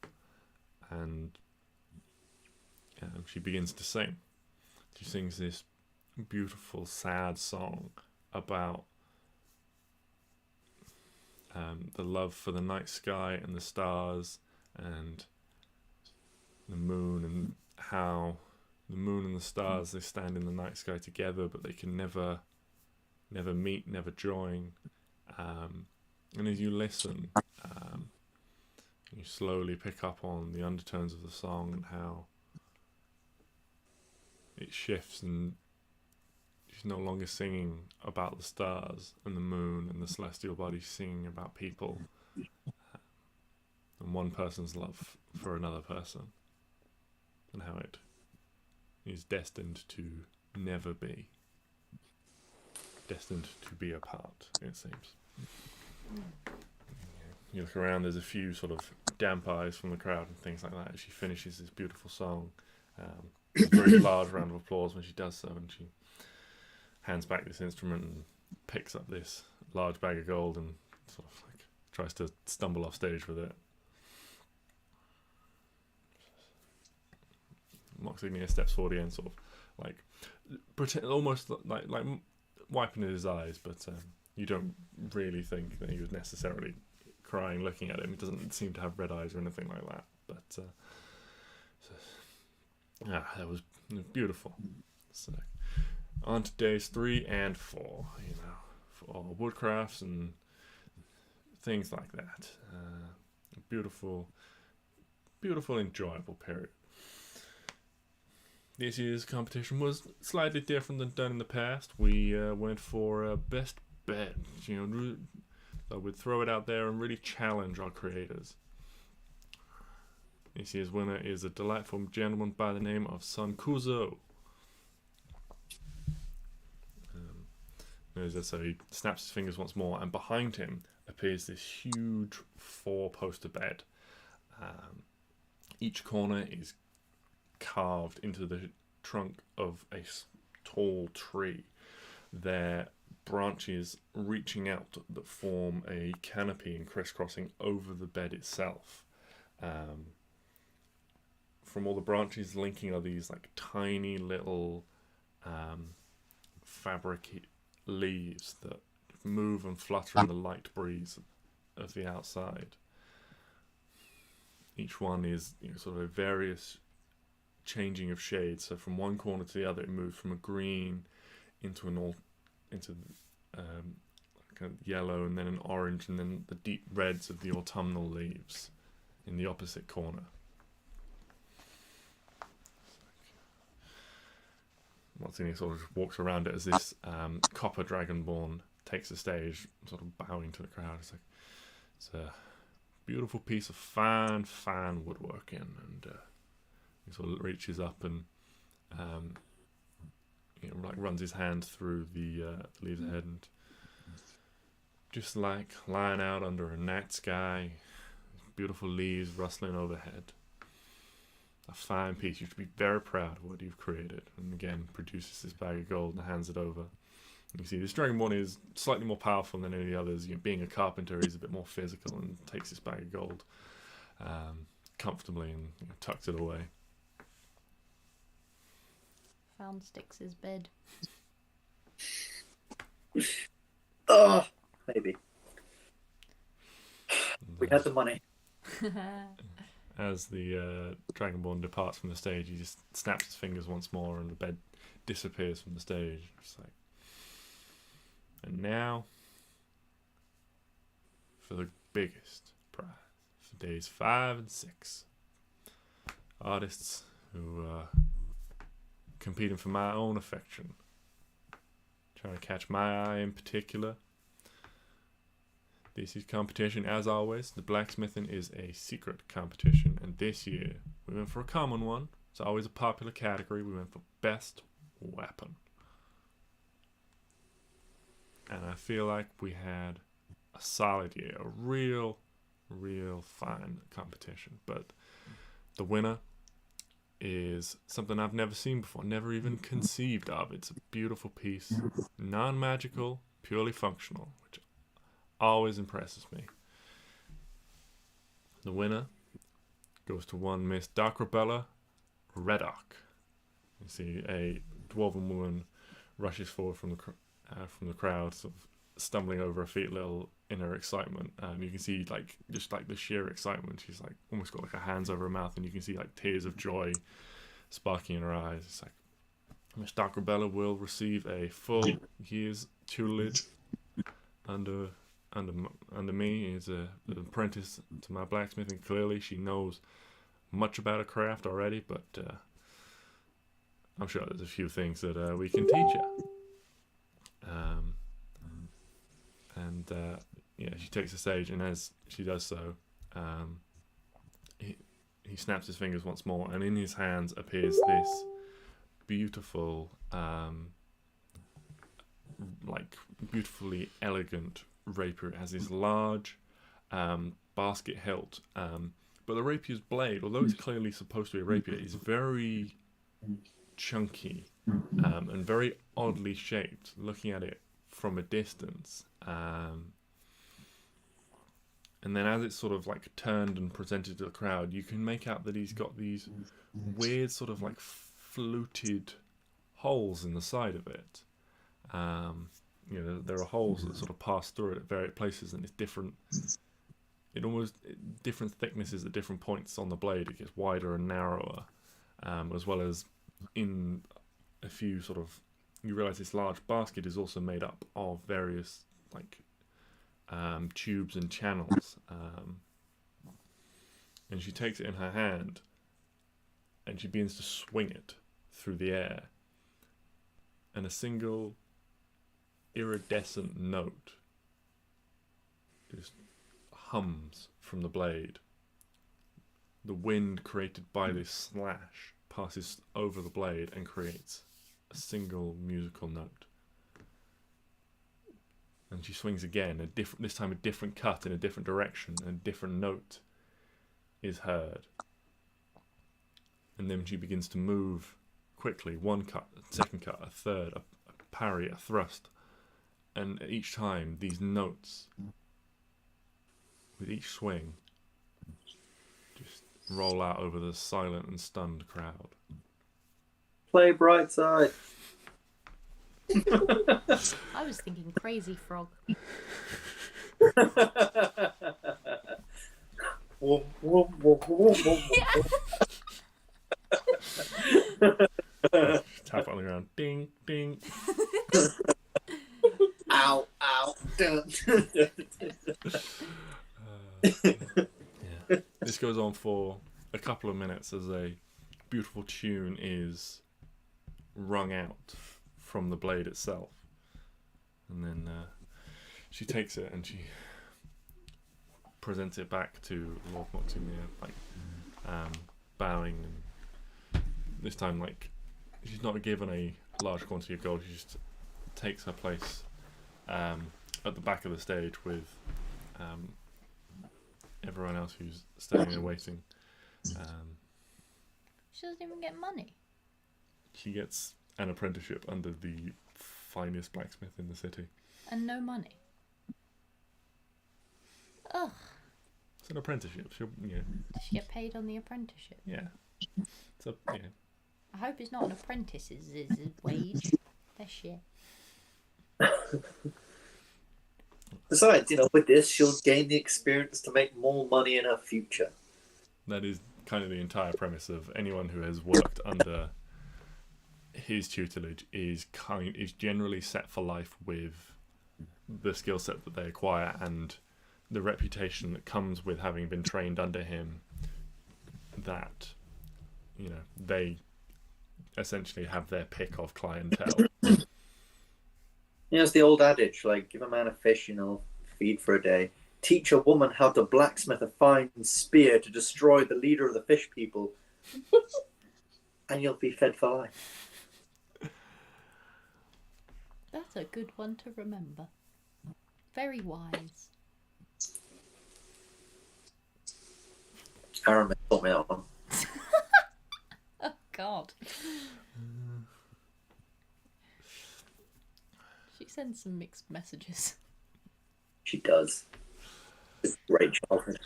and she begins to sing. She sings this beautiful, sad song about the love for the night sky and the stars and the moon, and how the moon and the stars, they stand in the night sky together, but they can never meet, never join. And as you listen, you slowly pick up on the undertones of the song and how it shifts, and she's no longer singing about the stars and the moon and the celestial bodies, singing about people and one person's love for another person, and how it is destined to never be, destined to be apart, it seems. You look around, there's a few sort of damp eyes from the crowd and things like that as she finishes this beautiful song. A very large round of applause when she does so, and she hands back this instrument and picks up this large bag of gold and sort of like tries to stumble off stage with it. Moxignia steps forward again, sort of like pretend, almost like wiping at his eyes, but you don't really think that he was necessarily crying looking at him. He doesn't seem to have red eyes or anything like that. But that was beautiful. So on to days 3 and 4, for all woodcrafts and things like that. Beautiful, enjoyable period. This year's competition was slightly different than done in the past. We went for best bet. So we'd throw it out there and really challenge our creators. This year's winner is a delightful gentleman by the name of Sun Kuzo. So he snaps his fingers once more, and behind him appears this huge 4-poster bed. Each corner is carved into the trunk of a tall tree. Their branches reaching out that form a canopy and crisscrossing over the bed itself. From all the branches linking are these like tiny little fabric leaves that move and flutter in the light breeze of the outside. Each one is sort of a various changing of shades. So from one corner to the other, it moves from a green into kind of yellow, and then an orange, and then the deep reds of the autumnal leaves in the opposite corner. Once he sort of walks around it as this copper dragonborn takes the stage, sort of bowing to the crowd. It's a beautiful piece of fine woodworking, and he sort of reaches up and runs his hand through the leaves ahead, and just like lying out under a night sky, beautiful leaves rustling overhead. A fine piece. You should be very proud of what you've created. And again, produces this bag of gold and hands it over. You see, this dragonborn is slightly more powerful than any of the others. Being a carpenter, he's a bit more physical and takes this bag of gold comfortably and tucks it away. Found Stix's bed. Oh, maybe. We had the money. As the dragonborn departs from the stage, he just snaps his fingers once more, and the bed disappears from the stage. It's like, and now for the biggest prize for days 5 and 6. Artists who are competing for my own affection, trying to catch my eye in particular. This is competition, as always. The blacksmithing is a secret competition, and this year we went for a common one. It's always a popular category. We went for best weapon. And I feel like we had a solid year, a real fine competition. But the winner is something I've never seen before, never even conceived of. It's a beautiful piece, non-magical, purely functional, which always impresses me. The winner goes to one Miss Darkrabella Reddock. You see a dwarven woman rushes forward from the crowd, sort of stumbling over her feet a little in her excitement. And you can see just the sheer excitement. She's almost got her hands over her mouth, and you can see tears of joy sparking in her eyes. It's like Miss Darkrabella will receive a full year's tutelage under me. Is an apprentice to my blacksmithing. Clearly she knows much about her craft already, but I'm sure there's a few things that we can teach her. She takes the stage, and as she does so, he snaps his fingers once more, and in his hands appears this beautiful beautifully elegant rapier. It has this large basket hilt, but the rapier's blade, although it's clearly supposed to be a rapier, is very chunky and very oddly shaped, looking at it from a distance. And then as it's sort of turned and presented to the crowd, you can make out that he's got these weird sort of fluted holes in the side of it. there are holes that sort of pass through it at various places, and it's different. Different thicknesses at different points on the blade. It gets wider and narrower, as well as in a few sort of. You realise this large basket is also made up of various tubes and channels. And she takes it in her hand, and she begins to swing it through the air, and a single iridescent note just hums from the blade. The wind created by this slash passes over the blade and creates a single musical note. And she swings again, this time a different cut in a different direction, and a different note is heard. And then she begins to move quickly, one cut, a second cut, a third, a parry, a thrust. And each time, these notes, with each swing, just roll out over the silent and stunned crowd. Play bright side. I was thinking Crazy Frog. Whoom, whoom, whoom, whoom, whoom. Tap on the ground. Ding, ding. Ow, ow. Dun. Yeah. This goes on for a couple of minutes as a beautiful tune is wrung out from the blade itself. And then she takes it and she presents it back to Lord Moximir, bowing. And this time, she's not given a large quantity of gold. She just takes her place at the back of the stage with everyone else who's standing there waiting. She doesn't even get money. She gets an apprenticeship under the finest blacksmith in the city. And no money. Ugh. It's an apprenticeship. Does she get paid on the apprenticeship? Yeah. So I hope it's not an apprentice's wage. They're shit. Besides, with this, she'll gain the experience to make more money in her future. that is kind of the entire premise of anyone who has worked under his tutelage is generally set for life with the skill set that they acquire and the reputation that comes with having been trained under him, that they essentially have their pick of clientele. It's the old adage, give a man a fish and he'll feed for a day. Teach a woman how to blacksmith a fine spear to destroy the leader of the fish people, and you'll be fed for life. That's a good one to remember. Very wise. Arwen taught me that one. Oh, God. She sends some mixed messages. She does. It's great childhood.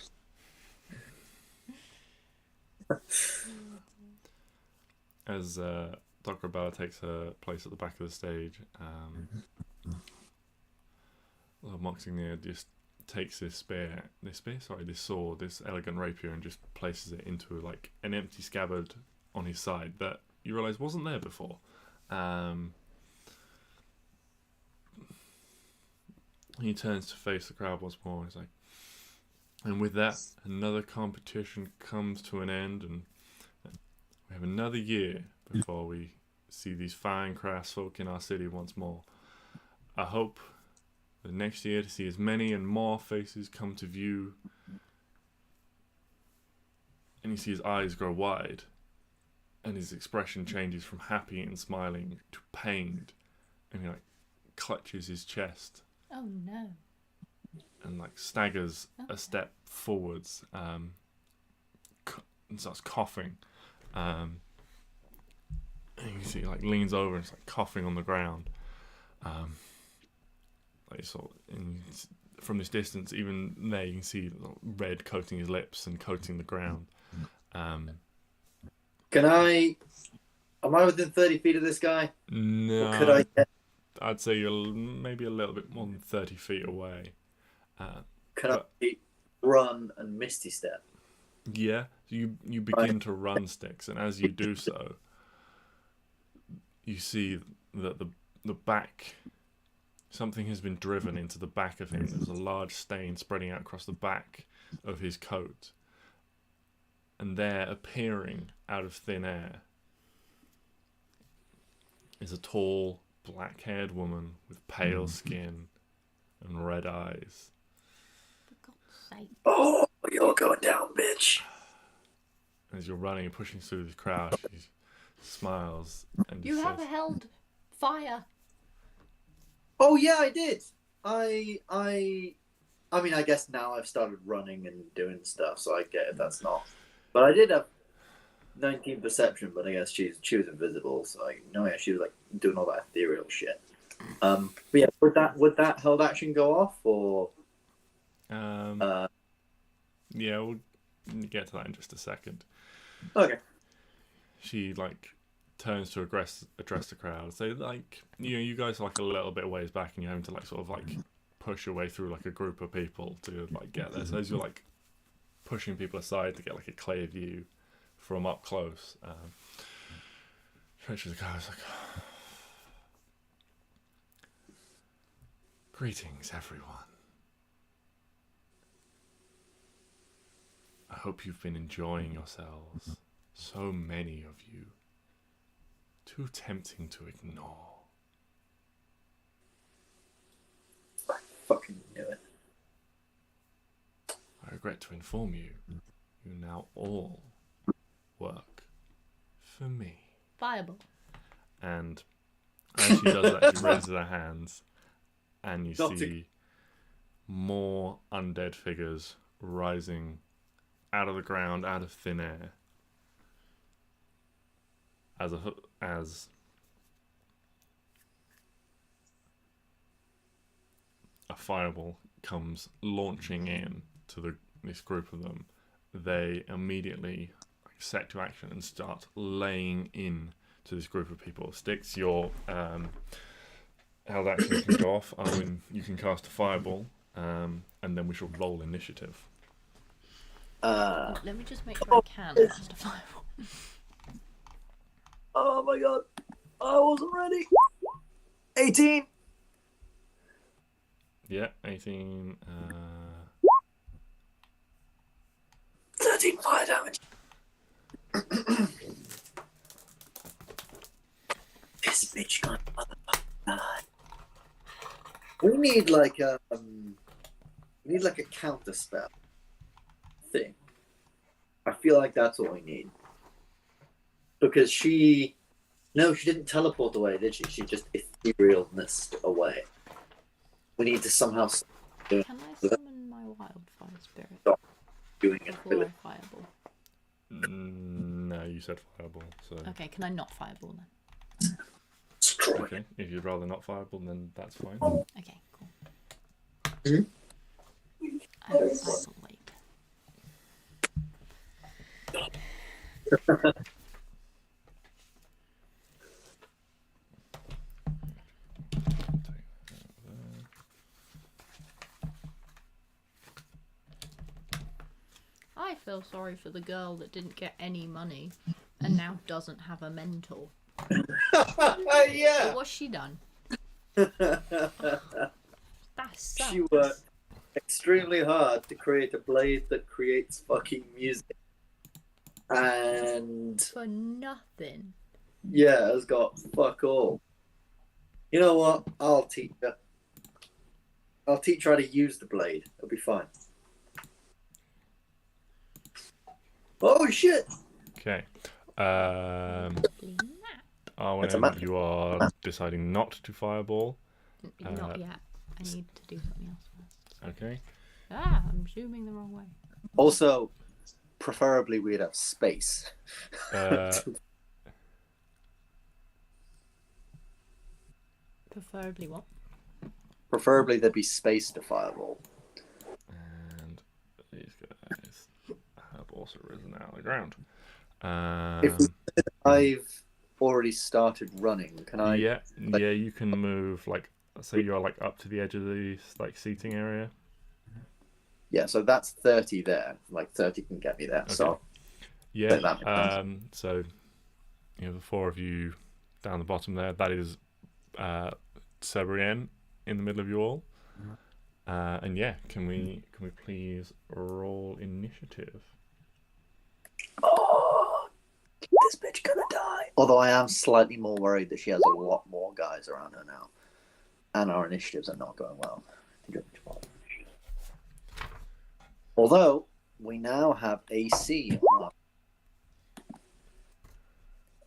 As Dr. Bella takes her place at the back of the stage, Moxigneer just takes this sword, this elegant rapier, and just places it into an empty scabbard on his side that you realise wasn't there before. He turns to face the crowd once more and he's like, and with that, another competition comes to an end, and we have another year before we see these fine craftsfolk in our city once more. I hope the next year to see as many and more faces come to view. And you see his eyes grow wide, and his expression changes from happy and smiling to pained, and he clutches his chest. Oh no. And staggers a step forwards, and starts coughing. And you see he leans over and is coughing on the ground. From this distance, even there you can see red coating his lips and coating the ground. Am I within 30 feet of this guy? No. Or could I get I'd say you're maybe a little bit more than 30 feet away. Can I run and misty step? Yeah, you begin to run, Stix, and as you do so, you see that the back, something has been driven into the back of him. There's a large stain spreading out across the back of his coat, and there, appearing out of thin air, is a tall, black-haired woman with pale skin and red eyes. For God's sake. Oh, you're going down, bitch. As you're running and pushing through the crowd, she smiles and You says, have held fire. Oh yeah, I did. I mean, I guess now I've started running and doing stuff, so I get it. That's not. But I did have 19 perception, but I guess she was invisible, so yeah, she was like doing all that ethereal shit. But yeah, would that held action go off or? yeah, we'll get to that in just a second. Okay. She turns to address the crowd. So you guys are a little bit ways back, and you're having to sort of push your way through a group of people to get there. So as you're pushing people aside to get a clear view from up close, Treasure the guy's greetings, everyone. I hope you've been enjoying yourselves. So many of you. Too tempting to ignore. I fucking knew it. I regret to inform you, you now all work for me. Fireball. And as she does that, she raises her hands, and you see more undead figures rising out of the ground, out of thin air, as a fireball comes launching in to this group of them. They immediately set to action and start laying in to this group of people. Stix, your held action can go off. Arwen, you can cast a fireball, and then we shall roll initiative. Let me just make sure I can cast a fireball. Oh my god, I wasn't ready. 18. Yeah, 18. 13 fire damage. This bitch got motherfucking. We need a counter spell thing. I feel like that's what we need. Because she didn't teleport away, did she? She just etherealnessed away. We need to somehow Can I summon my wildfire spirit? stop doing it. Before I fireball? No, you said fireball. So Okay, can I not fireball then? okay, if you'd rather not fireball, then that's fine. Okay, cool. I have a fireball wake. I feel sorry for the girl that didn't get any money and now doesn't have a mentor. Yeah. What's she done? That sucks. She worked extremely hard to create a blade that creates fucking music. And For nothing. yeah, has got fuck all. You know what? I'll teach her. I'll teach her how to use the blade. It'll be fine. Oh shit! Okay. Lovely nap. That's a Arwen, magic. you are deciding not to fireball. Not yet. I need to do something else first. Okay. I'm zooming the wrong way. Also, preferably we'd have space. Preferably what? Preferably there'd be space to fireball. And these guys have also risen out of the ground. If we survive already started running. Can I? Yeah, yeah, you can move like, so you're like up to the edge of the like seating area. Yeah, so that's 30 there. Like 30 can get me there. Okay. So Yeah. that makes sense. So the four of you down the bottom there. That is Sebrien in the middle of you all. And yeah, can we please roll initiative? Oh, this bitch gonna die. Although I am slightly more worried that she has a lot more guys around her now, and our initiatives are not going well. Although we now have AC on our...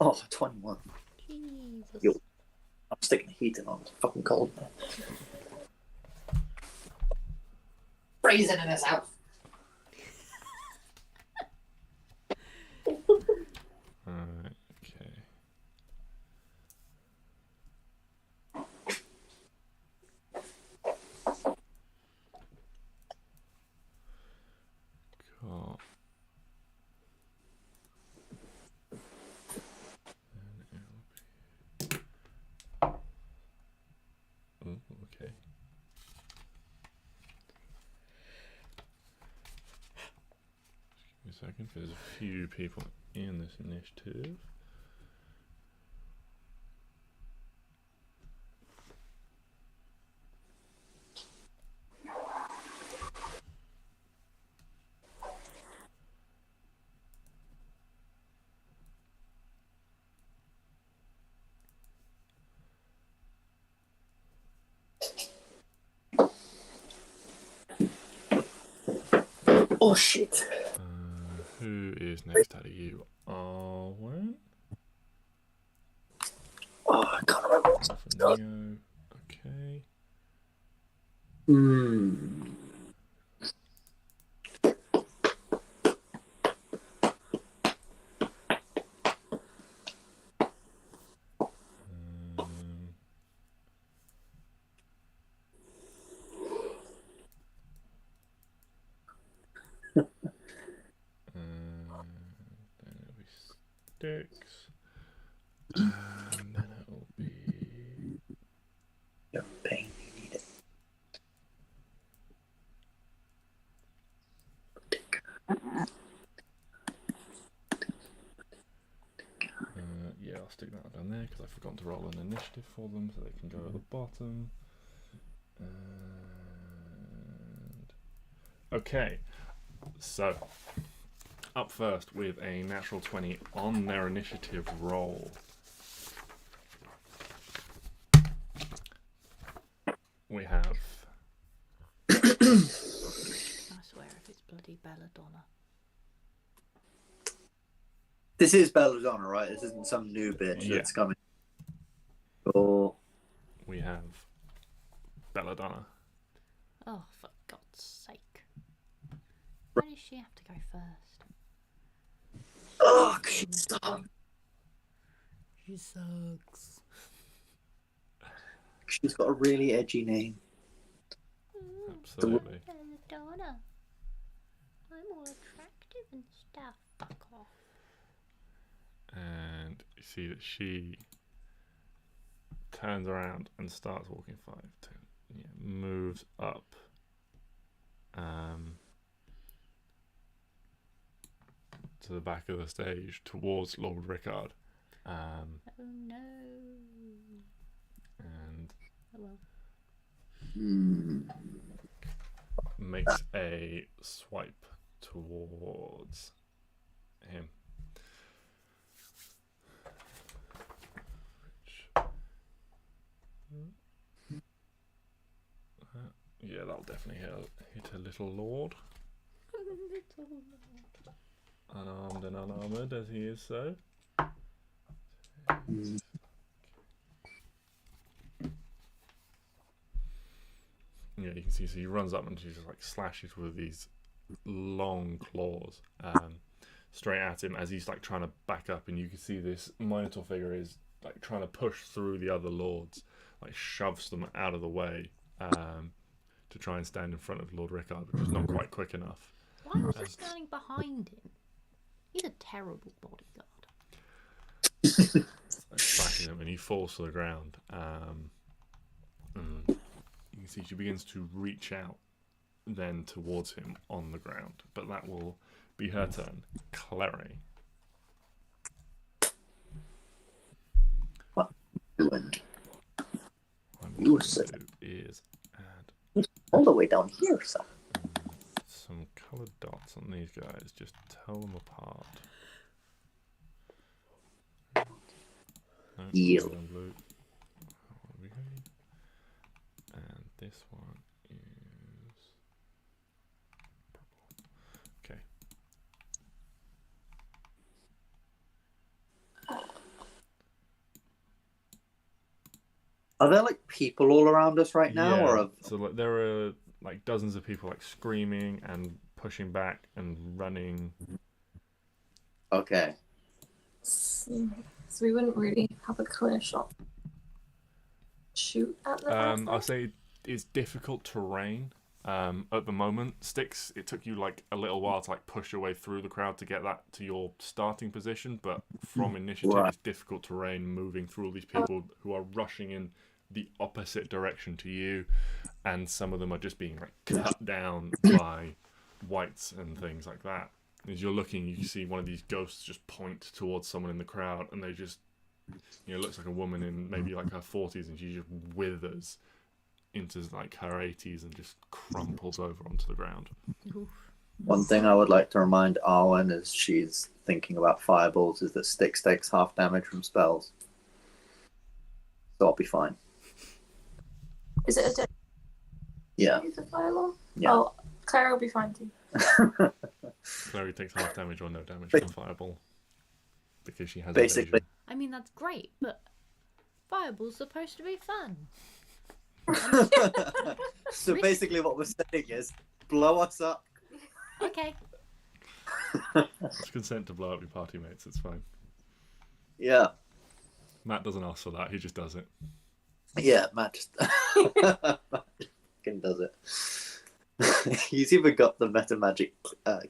Oh, 21. Jesus. Yo. I'm sticking the heat in on. It's fucking cold. Freezing in this house. Okay. Cool. Ooh, okay. Just give me a second. There's a few people in this initiative. Oh shit. Who is next out of you? Arwen? Oh, I can't remember what's Neo. Okay. Then it'll be Stix. And then it'll be... You're in pain. You need it. Yeah, I'll stick that down there because I forgot to roll an initiative for them so they can go at the bottom. And... Okay, so up first with a natural 20 on their initiative roll. We have... I swear if it's bloody Belladonna. This is Belladonna, right? This isn't some new bitch that's coming. Cool. We have Belladonna. Oh, for God's sake. Why does she have to go first? Oh, she sucks. She sucks. She's got a really edgy name. Absolutely. Belladonna. I'm all attractive and stuff. Fuck off. And you see that she turns around and starts walking 5, 10, moves up to the back of the stage towards Lord Rickard. Oh no. And Oh well. makes a swipe towards him. Yeah, that'll definitely hit a little lord. Little lord. Unarmed and unarmoured as he is so. Yeah, you can see, so he runs up and she just like slashes with these long claws straight at him as he's like trying to back up, and you can see this Minotaur figure is like trying to push through the other lords, like shoves them out of the way to try and stand in front of Lord Rickard, which is not quite quick enough. Why was he standing behind him? He's a terrible bodyguard. smacking him, and he falls to the ground. And you can see she begins to reach out then towards him on the ground, but that will be her turn. Klari. You What said I'm going to do is add all the way down here, sir. some coloured dots on these guys. Just tell them apart. No, Yeah. red and blue. And this one is purple. Okay. Are there like people all around us right now, or have... So like there are like dozens of people like screaming and pushing back and running. Okay. So we wouldn't really have a clear shot. Shoot at the I'll say it's difficult terrain at the moment. Stix, it took you like a little while to like push your way through the crowd to get that to your starting position, but from initiative, Right. it's difficult terrain moving through all these people who are rushing in the opposite direction to you, and some of them are just being like cut down by whites and things like that. As you're looking, you see one of these ghosts just point towards someone in the crowd, and they just, you know, looks like a woman in maybe like her 40s, and she just withers into like her 80s and just crumples over onto the ground. Oof. One thing I would like to remind Arwen as she's thinking about fireballs is that Stix takes half damage from spells. So I'll be fine. Is it a dead Yeah. use a fireball? Yeah. Oh, Claire will be fine too. Klari takes half damage or no damage from fireball because she has Basically. evasion. I mean, that's great, but fireball's supposed to be fun. So basically what we're saying is blow us up. Okay. It's consent to blow up your party mates, it's fine. Yeah. Matt doesn't ask for that, he just does it. Yeah, Matt just Matt fucking does it. He's even got the meta magic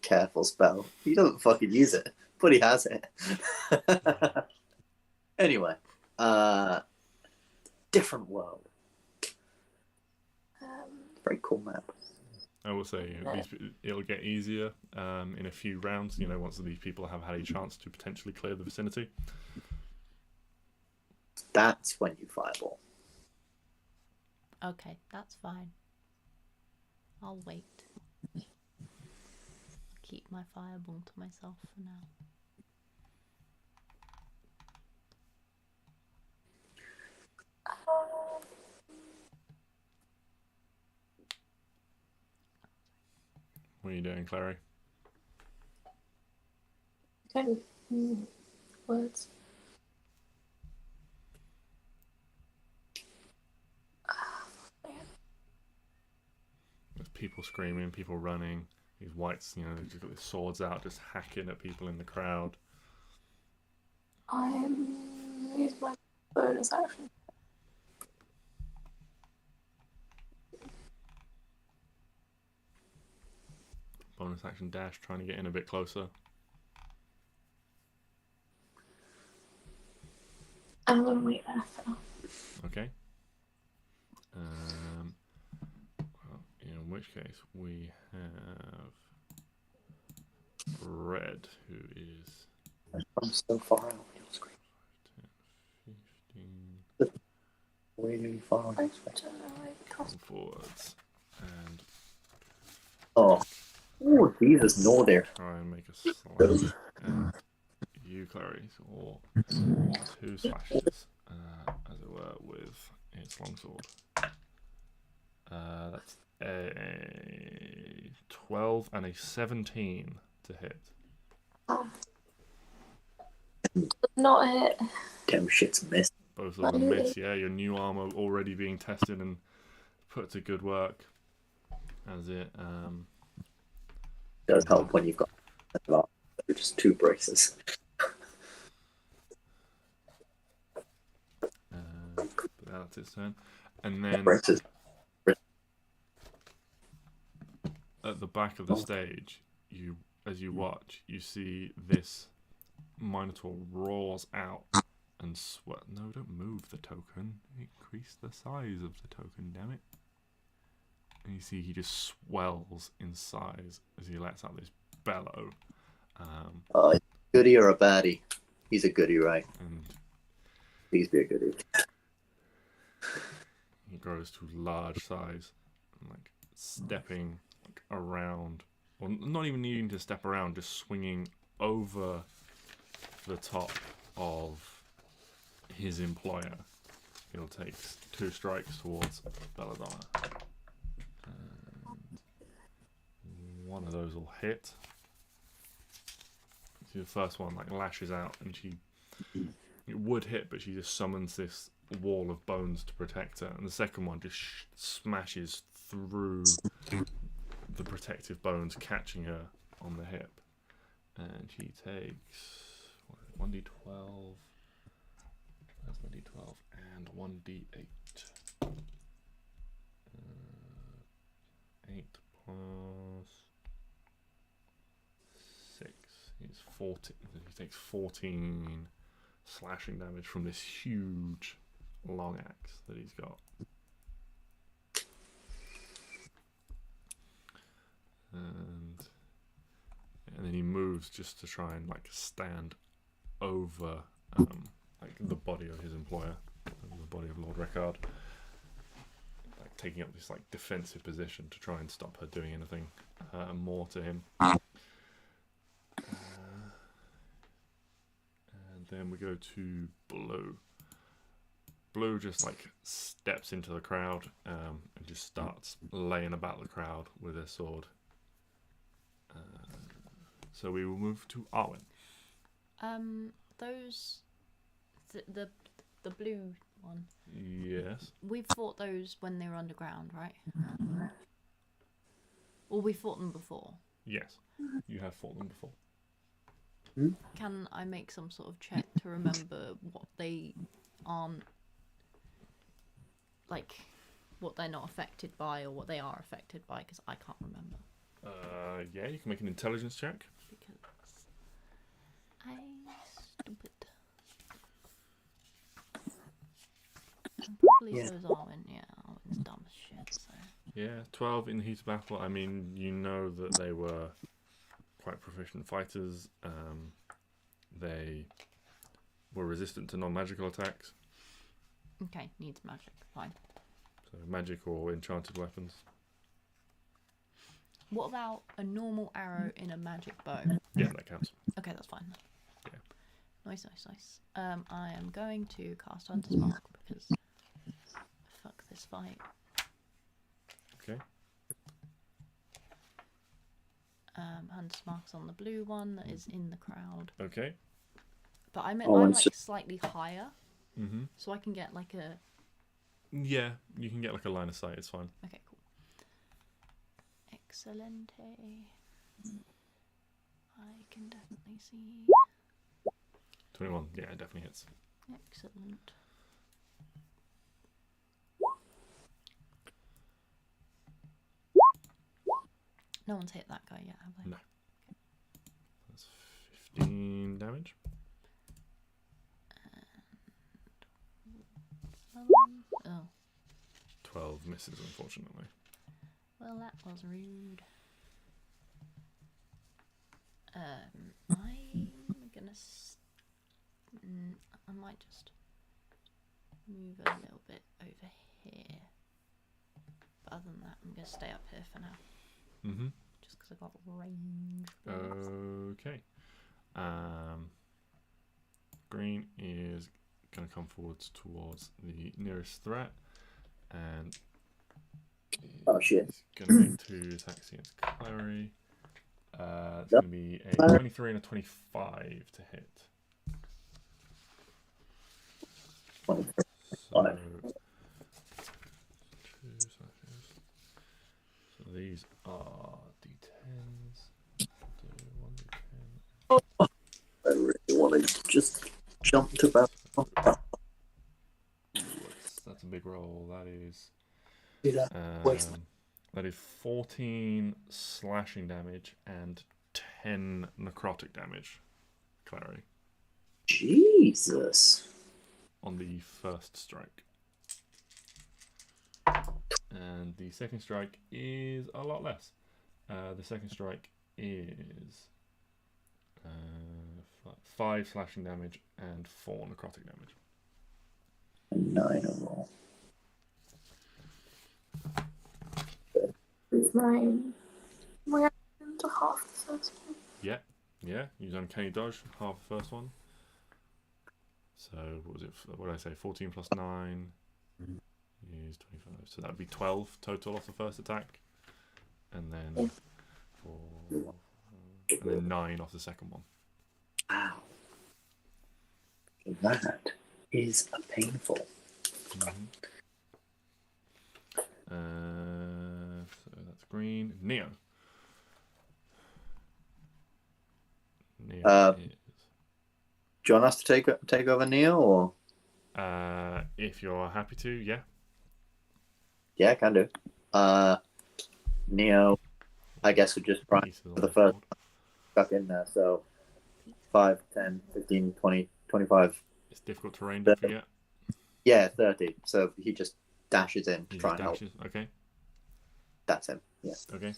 careful spell. He doesn't fucking use it, but he has it. Anyway, different world. Very cool map. I will say it'll get easier in a few rounds, you know, once these people have had a chance to potentially clear the vicinity. That's when you fireball. Okay, that's fine. I'll wait. I'll keep my fireball to myself for now. What are you doing, Klari? Okay. Words. There's people screaming, people running. These whites, you know, they've just got their swords out, just hacking at people in the crowd. I'm use my bonus action. Bonus action dash, trying to get in a bit closer. I'm gonna wait there for now. Okay. Well, in which case we have Red, who is I'm so far out on your screen. 10, 15 Really far on your screen. forwards, and Oh. Oh, Jesus, no there. try and make a slash at you, Klari, or 2 slashes, as it were, with its longsword. That's a 12 and a 17 to hit. Not a hit. Damn shit's missed. Both of them miss. Yeah, your new armor already being tested and put to good work. As it Does help when you've got just 2 braces. that's its turn, and then Braces. at the back of the stage, as you watch, you see this Minotaur roars out and no, don't move the token. Increase the size of the token, damn it. And you see he just swells in size as he lets out this bellow. Goodie or a baddie? He's a goodie, right? And Please be a goodie. he grows to large size, and like stepping like around, or not even needing to step around, just swinging over the top of his employer. He'll take 2 strikes towards Belladonna. And one of those will hit. See, the first one like lashes out, and it would hit, but she just summons this wall of bones to protect her. And the second one just smashes through the protective bones, catching her on the hip. And she takes 1d12. That's 1d12 and 1d8. 8 plus 6 is 14. He takes 14 slashing damage from this huge long axe that he's got. And then he moves just to try and like stand over like the body of his employer, the body of Lord Reckard, like taking up this like defensive position to try and stop her doing anything more to him. And then we go to Blue. Blue just like steps into the crowd and just starts laying about the crowd with her sword. So we will move to Arwen. Those, the blue one. Yes. We fought those when they were underground, right? Or we fought them before. Yes, you have fought them before. Can I make some sort of check to remember what they aren't, like, what they're not affected by or what they are affected by? Because I can't remember. Yeah, you can make an intelligence check. Because I'm stupid. And probably so is Arwen. Yeah, Arwen's dumb as shit. So. Yeah, 12 in the heat of battle. I mean, you know that they were quite proficient fighters. They were resistant to non-magical attacks. Okay, needs magic. Fine. So magic or enchanted weapons. What about a normal arrow in a magic bow? Yeah, that counts. Okay, that's fine. Yeah. Nice. I am going to cast Hunter's Mark because fuck this fight. Okay. Hunter's Mark's on the blue one that is in the crowd. Okay. But I'm Oh, and like slightly higher, so I can get like a. Yeah, you can get like a line of sight. It's fine. Okay, cool. Excellent. I can definitely see. 21. Yeah, it definitely hits. Excellent. No one's hit that guy yet, have they? No. That's 15 damage. Oh. 12 misses, unfortunately. Well, that was rude. I'm gonna. I might just move a little bit over here. But other than that, I'm gonna stay up here for now. Just because I got range. Okay. Green is going to come forwards towards the nearest threat, and Oh shit. going to make 2 attacks against Klari. It's going to be a 23 and a 25 to hit. So, 2 slashes. So these are d10s. Do 1d10. I really want to just jump to about. That's a big roll. That is. Waste. That is 14 slashing damage and 10 necrotic damage, Klari. Jesus. on the first strike. And the second strike is a lot less. The second strike is 5 slashing damage and 4 necrotic damage. 9 overall. Is my reaction to half the first one? Yeah, use uncanny dodge, half the first one. So what was it? What did I say? 14 plus 9 is 25. So that would be 12 total off the first attack, and then 4, and then 9 off the second one. Wow. That is painful. So that's green. Neo. Neo is... Do you want us to take over Neo, or? If you're happy to, yeah. Yeah, can do. Neo, I guess, would just try for the first stuck in there. So 5, 10, 15, 20, 25. It's difficult terrain, don't forget. Yeah, 30. So he just dashes in to He try just and help. dashes. Okay. That's him. Yeah. Okay.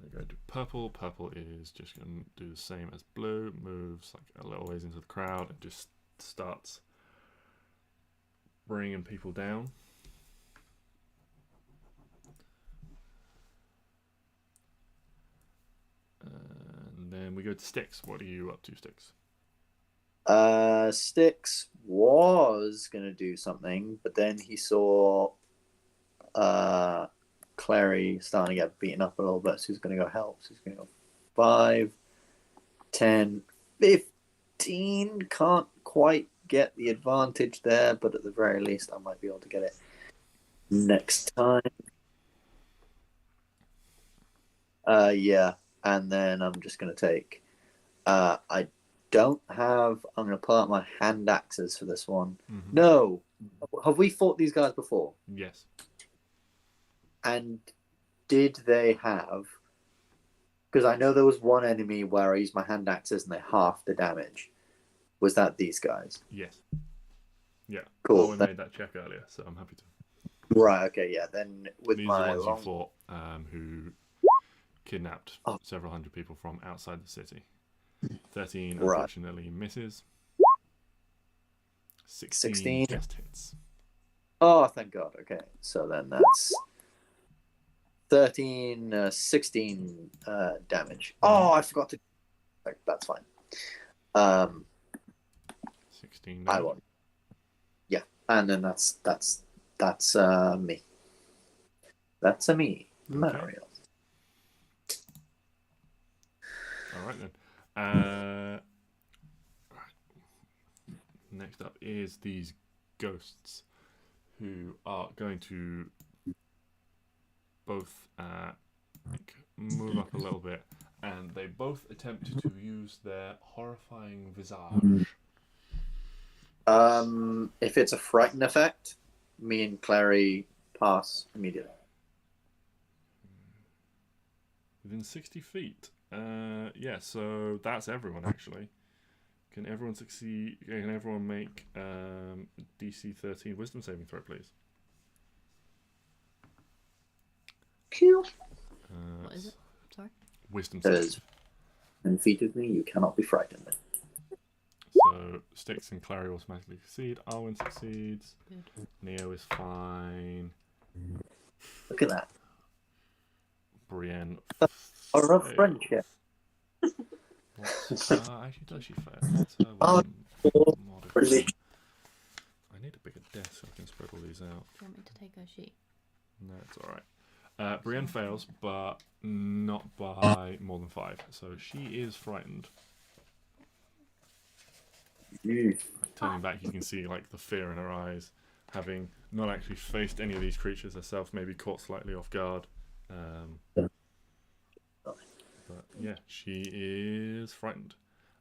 They go to purple. Purple is just going to do the same as blue. Moves like a little ways into the crowd and just starts bringing people down. And then we go to Stix. What are you up to, Stix? Stix was gonna do something, but then he saw Klari starting to get beaten up a little bit, so he's gonna go help. So he's gonna go 5, 10, 15. Can't quite get the advantage there, but at the very least I might be able to get it next time. Yeah, and then I'm just gonna take I don't have. I'm going to pull out my hand axes for this one. Mm-hmm. No. Have we fought these guys before? Yes. And did they have... Because I know there was one enemy where I used my hand axes and they halved the damage. Was that these guys? Yes. Yeah. Cool. Arwen made that check earlier, so I'm happy to. Right, okay, yeah. Then with These my are the ones long... you fought who kidnapped several hundred people from outside the city. 13 unfortunately misses. 16 just hits. Oh, thank God. Okay, so then that's 13, 16 damage. Oh, I forgot to... That's fine. 16 damage. I won. Yeah, and then that's me. That's a me, Mario. Okay. All right then. Right. Next up is these ghosts, who are going to both move up a little bit, and they both attempt to use their horrifying visage. If it's a frighten effect, me and Klari pass immediately. Within 60 feet. Yeah, so that's everyone actually. Can everyone succeed? Can everyone make DC 13 Wisdom saving throw, please? Cool. What is it? Sorry. Wisdom Says, save. "In feet of me, you cannot be frightened." So Stix and Klari automatically succeed. Arwen succeeds. Good. Neo is fine. Look at that. Brienne. Or a friendship. Actually, does she fail? What's her Oh, wisdom modifier? really? I need a bigger desk so I can spread all these out. Do you want me to take her sheet? No, it's alright. Brienne fails, but not by more than 5. So she is frightened. Turning back, you can see like the fear in her eyes, having not actually faced any of these creatures herself, maybe caught slightly off guard. But yeah, she is frightened.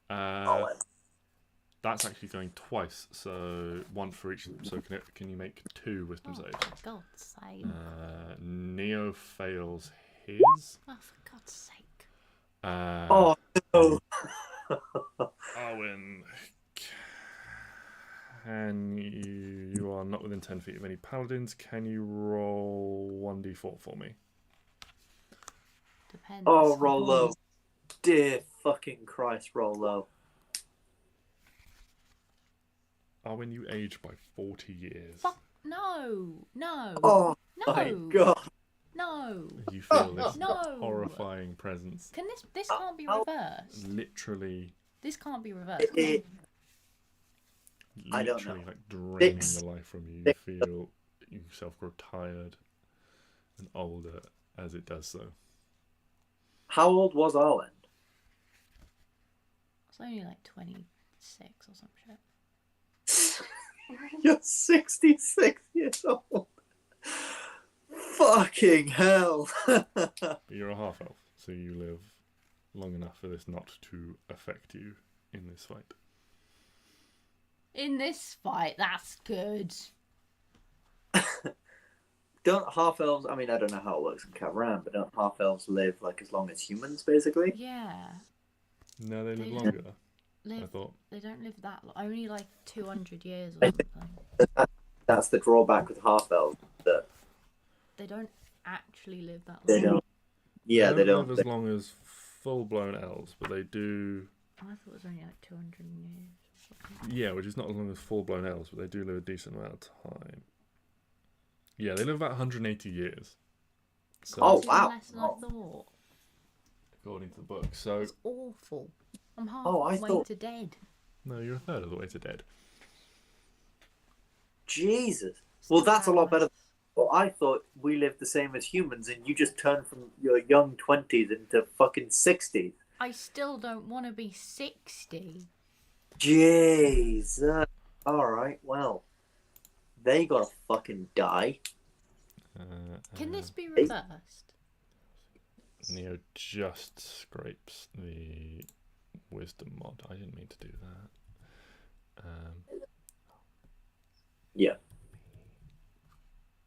That's actually going twice, so 1 for each. So can you make 2 wisdom saves? For God's sake. Neo fails his. Oh, for God's sake. Oh no! Arwen, can you are not within 10 feet of any paladins. Can you roll 1d4 for me? Depends. Oh, roll low. Dear fucking Christ, roll low. Arwen, you age by 40 years. Fuck no, no, Oh no, my god. no. You feel this No. horrifying presence. Can this can't be reversed? Literally, This can't be reversed. I don't know. like draining Stix. the life from you. You feel yourself grow tired and older as it does so. How old was Arwen? It's only like 26 or some shit. You're 66 years old. Fucking hell. But you're a half elf, so you live long enough for this not to affect you in this fight. In this fight, that's good. Don't half elves, I mean, I don't know how it works in Kavran, but don't half elves live like as long as humans, basically? Yeah. No, they live They longer. I Live. thought. They don't live that long. Only like 200 years or something. That's the drawback with half elves. That They don't actually live that long. they don't. Yeah, they don't. live as long as full-blown elves, but they do. I thought it was only like 200 years. Or something. Yeah, which is not as long as full-blown elves, but they do live a decent amount of time. Yeah, they live about 180 years. So, Oh, Even wow. less than I thought. according to the book. So, It's awful. I'm Oh, I halfway thought- to dead. no, you're a third of the way to dead. Jesus. Well, that's a lot better. Well, I thought we lived the same as humans, and you just turned from your young 20s into fucking 60s. I still don't want to be 60. Jesus. Alright, well. They gotta fucking die. Can this be reversed? Neo just scrapes the wisdom mod. I didn't mean to do that. Yeah.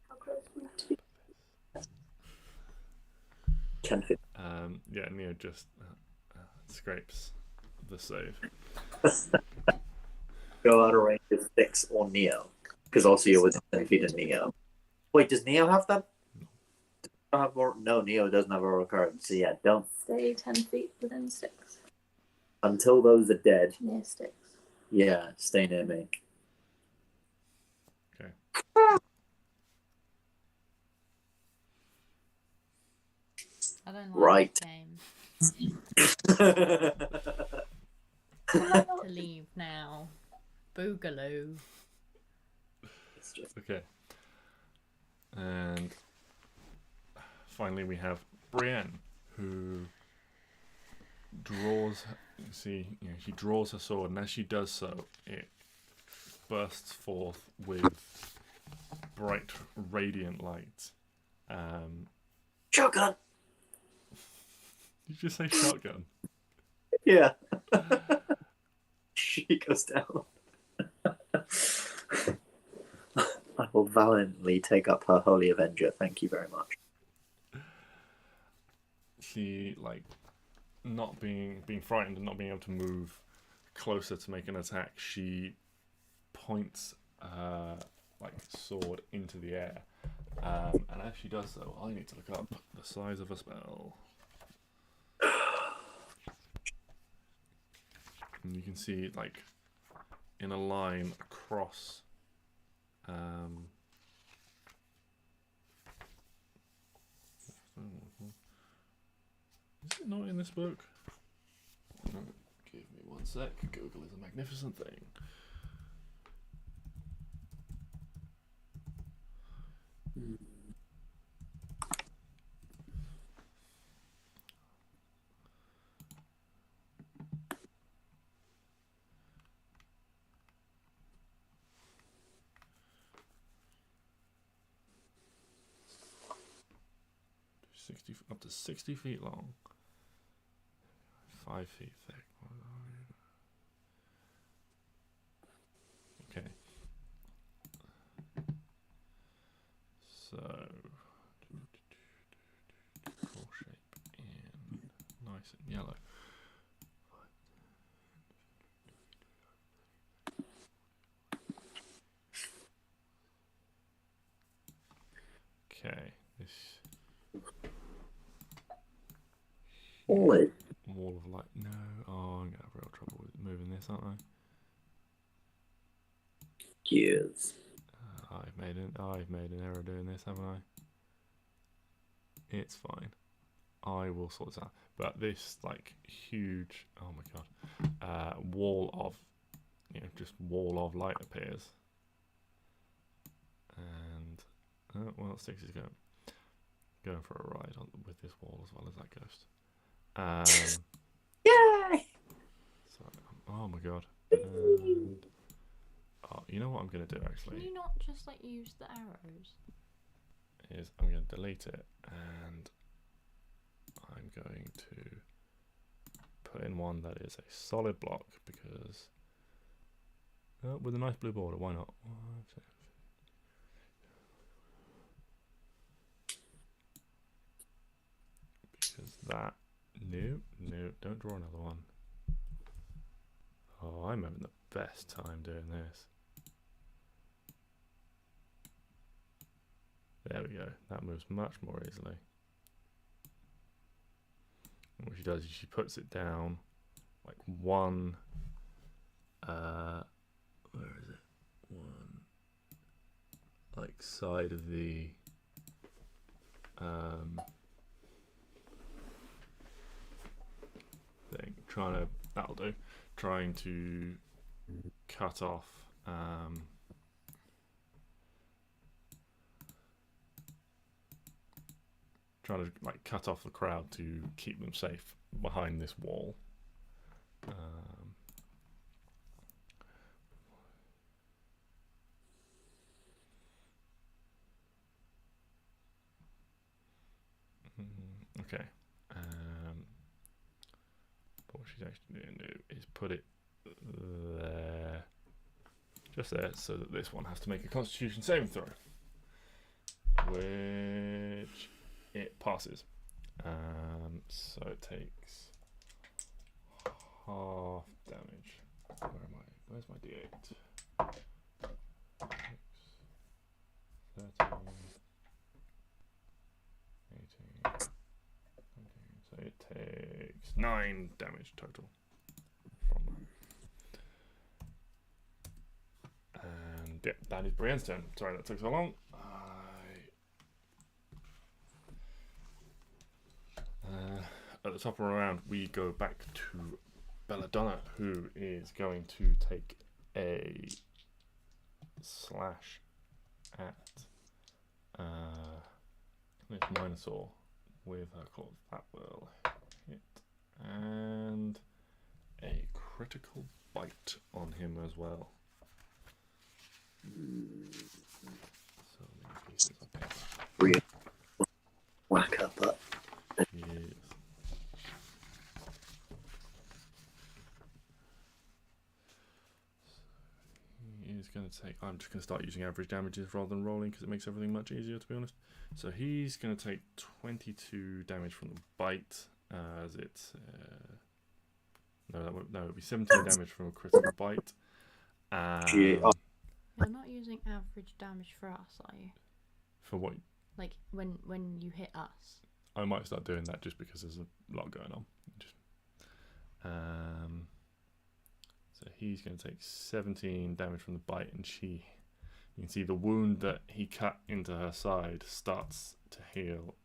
How close do we have to be? 10 feet. Yeah, Neo just scrapes the save. Go out of range of Stix or Neo. Because also you're within 10 feet of Neo. Wait, does Neo have that? No, Neo doesn't have oral card. So yeah, don't. Stay 10 feet within Stix. Until those are dead, Near Stix. yeah, stay near me. Okay. I don't like Right. this game. To leave now. Boogaloo. It's just- Okay. And finally, we have Brienne, who draws. You see, she draws her sword, and as she does so, it bursts forth with bright, radiant light. Shotgun! Did you just say shotgun? Yeah. She goes down. I will valiantly take up her Holy Avenger. Thank you very much. She, like, not being frightened and not being able to move closer to make an attack, she points like sword into the air. And as she does so, I need to look up the size of a spell. And you can see, like, in a line across. Is it not in this book? No, give me one sec. Google is a magnificent thing. Up to 60 feet long, 5 feet thick. Okay. So, core shape in nice and yellow. This Solid. wall of light. No. Oh, I'm gonna have real trouble with moving this, aren't I? Yes. I've made an error doing this, haven't I? It's fine. I will sort this out. But this like huge, oh my god, wall of, just wall of light appears. And well, Stix is going for a ride with this wall as well as that ghost. Yay! Sorry. Oh my god. And, oh, you know what I'm gonna do actually? Can you not just like use the arrows? Is I'm going to delete it and I'm going to put in one that is a solid block because with a nice blue border, why not? Because that, no, don't draw another one. Oh, I'm having the best time doing this. There we go. That moves much more easily. And what she does is she puts it down like one. Where is it? One. Like side of the. Thing. That'll do. Trying to cut off. Trying to like cut off the crowd to keep them safe behind this wall. Okay. But what she's actually going to do is put it there, just there, so that this one has to make a Constitution saving throw, which it passes. So it takes half damage. Where am I? Where's my D8? 13, 18, 19. So it takes 9 damage total from that. And yeah, that is Brienne's turn. Sorry that took so long. At the top of the round, we go back to Belladonna, who is going to take a slash at this Minotaur with her claws. That will hit, and a critical bite on him as well. So these pieces of paper. Whack up that. Yes. He's going to take. I'm just going to start using average damages rather than rolling because it makes everything much easier, to be honest. So he's going to take 22 damage from the bite, as it's. No, it would be 17 damage from a critical bite. You're not using average damage for us, are you? For what? Like when you hit us. I might start doing that just because there's a lot going on. So he's going to take 17 damage from the bite, and you can see the wound that he cut into her side starts to heal.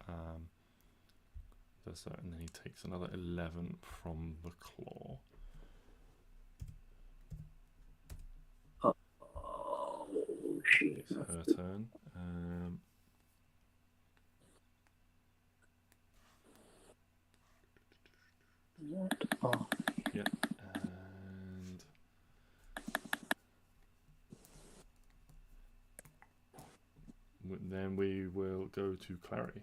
Does that, and then he takes another 11 from the claw. Oh, shit. It's her turn. Oh. Yeah, and then we will go to Klari.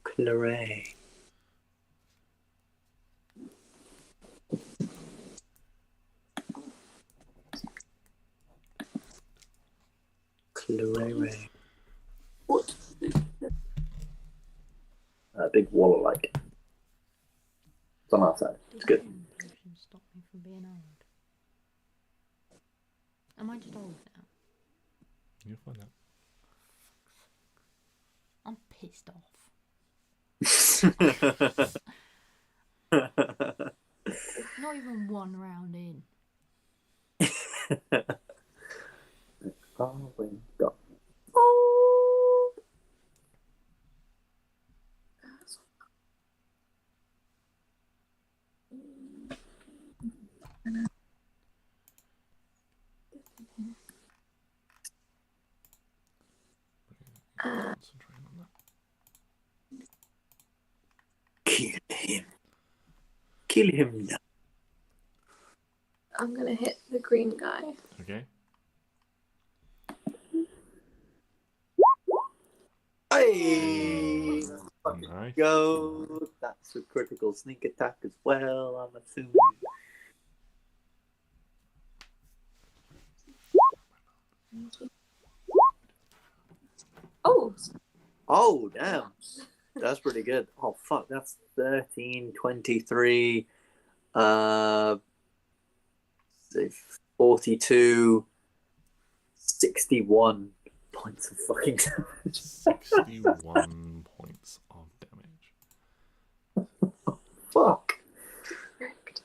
Klari. Klari. What? A big wall of light. It's on our side. It's good. Stop me from being old. Am I just old now? You'll find out. I'm pissed off. Not even one round in. Arwen got. Concentrate on that. Kill him. Kill him now. I'm gonna hit the green guy. Okay. Hey! Let's fucking Nice. go. That's a critical sneak attack as well, I'm assuming. Oh, Oh, damn. That's pretty good. Oh, fuck. That's 13, 23, say 42, 61 points of fucking damage. 61 points of damage. Fuck. fricked.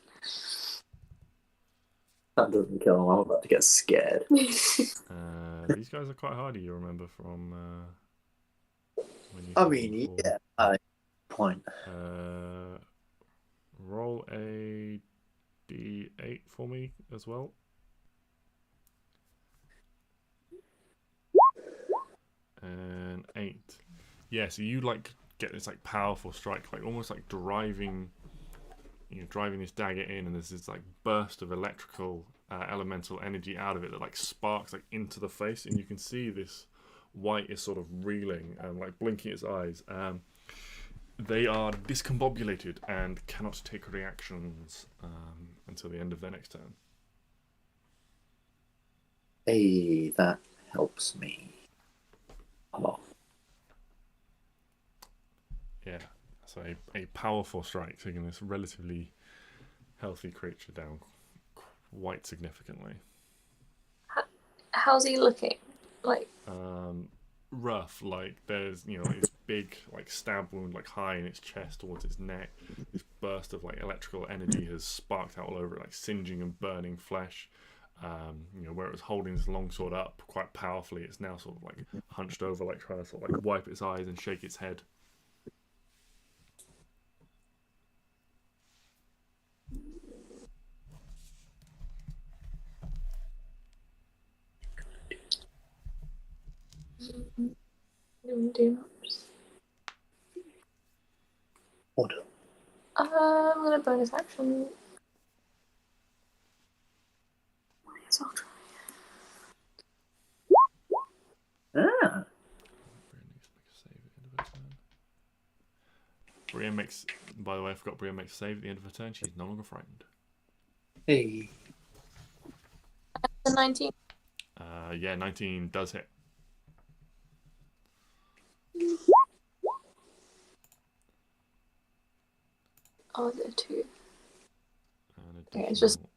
That doesn't kill him. I'm about to get scared. These guys are quite hardy, you remember from when you I fought mean, before. yeah. Point. Roll a d8 for me as well. And 8. Yeah, so you like get this like powerful strike, like almost like driving this dagger in, and there's this like burst of electrical elemental energy out of it that like sparks like into the face, and you can see this white is sort of reeling and like blinking its eyes. They are discombobulated and cannot take reactions until the end of their next turn. Hey, that helps me. Oh. Yeah, so a powerful strike, taking this relatively healthy creature down quite significantly. How's he looking? Like, Rough, like there's like this big like stab wound like high in its chest towards its neck. This burst of like electrical energy has sparked out all over it, like singeing and burning flesh. Where it was holding this longsword up quite powerfully, it's now sort of like hunched over, like trying to sort of like wipe its eyes and shake its head. do What? I'm gonna bonus action. Yes, I'll try. Ah. Bria makes, by the way, I forgot Bria makes a save at the end of her turn. She's no longer frightened. Hey. The 19. Yeah, 19 does hit. Oh, the 2. And Okay, it's just- additional,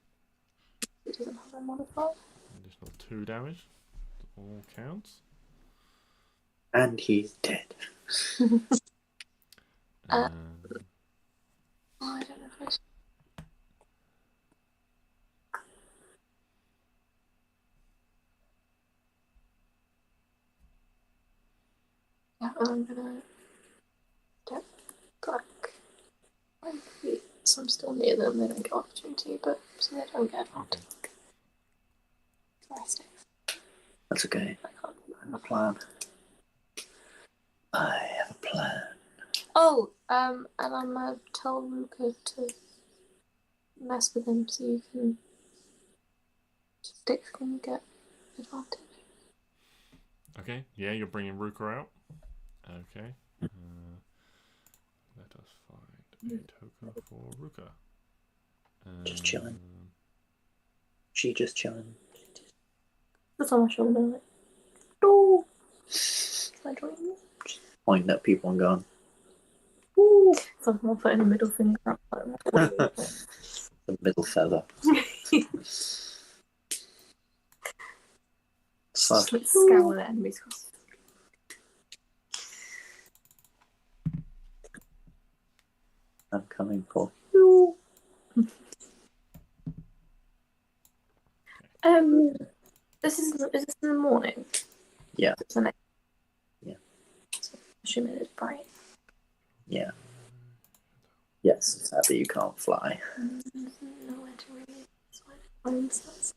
It doesn't have a modifier. additional 2 damage. All counts. And he's dead. Oh, I don't know if I should. Yeah, I'm gonna step back 5 feet. So I'm still near them. They don't get opportunity, but so they don't get Okay. Sorry, Stix. That's okay. I can't. I have a plan. I have a plan. Oh, and I'm gonna tell Ruka to mess with him so you can. Stix can get advantage. Okay, yeah, you're bringing Ruka out. Okay. Let us find a token for Ruka. Just chilling. She just chilling. That's on my shoulder. Like, oh, can I join you? Pointing at people and going, Ooh. So I'm putting a middle finger up. the middle feather. Just like scour the enemies. I'm coming for you. Is this in the morning? Yeah. It's the next. Yeah. So, assuming it's bright. Yeah. Yes, sadly you can't fly. Nowhere to really find that.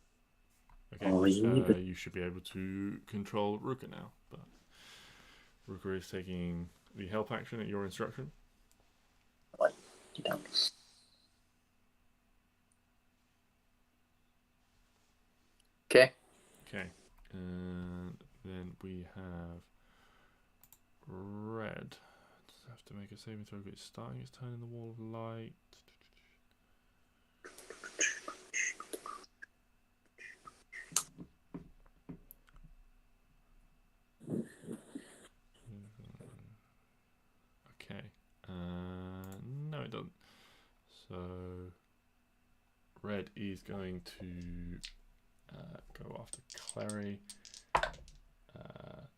Okay, Oh, you should be able to control Ruka now, but Ruka is taking the help action at your instruction. What? You don't. Okay. Okay, and then we have Red. Does it have to make a saving throw? It's starting its turn in the wall of light. Okay. No, it doesn't. So Red is going to go after Klari.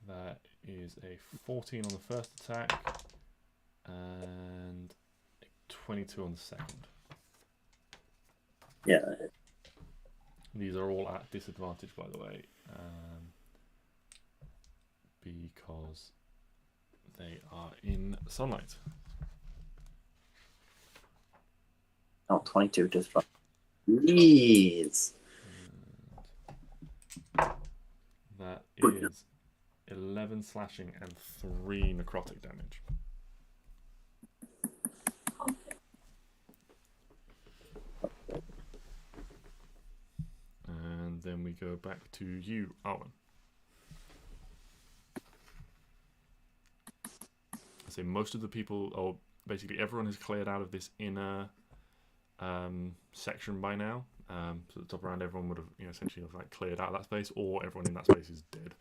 That is a 14 on the first attack and a 22 on the second. Yeah. These are all at disadvantage, by the way, because they are in sunlight. Oh, 22 just fine. Please. That is 11 slashing and 3 necrotic damage. And then we go back to you, Arwen. I say most of the people, or basically everyone, has cleared out of this inner section by now. So the top around, everyone would have, essentially have like cleared out that space, or everyone in that space is dead.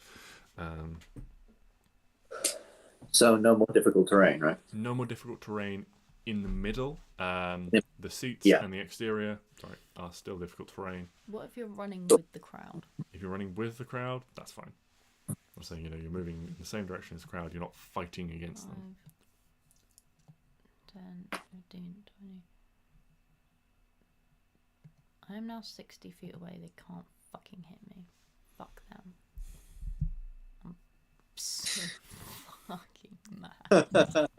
So no more difficult terrain, right? No more difficult terrain in the middle. Yep. The seats Yeah. and the exterior, are still difficult terrain. What if you're running with the crowd? If you're running with the crowd, that's fine. I'm saying, you're moving in the same direction as the crowd. You're not fighting against them. 10, 15, 20. I am now 60 feet away. They can't fucking hit me. Fuck them. I'm so fucking mad.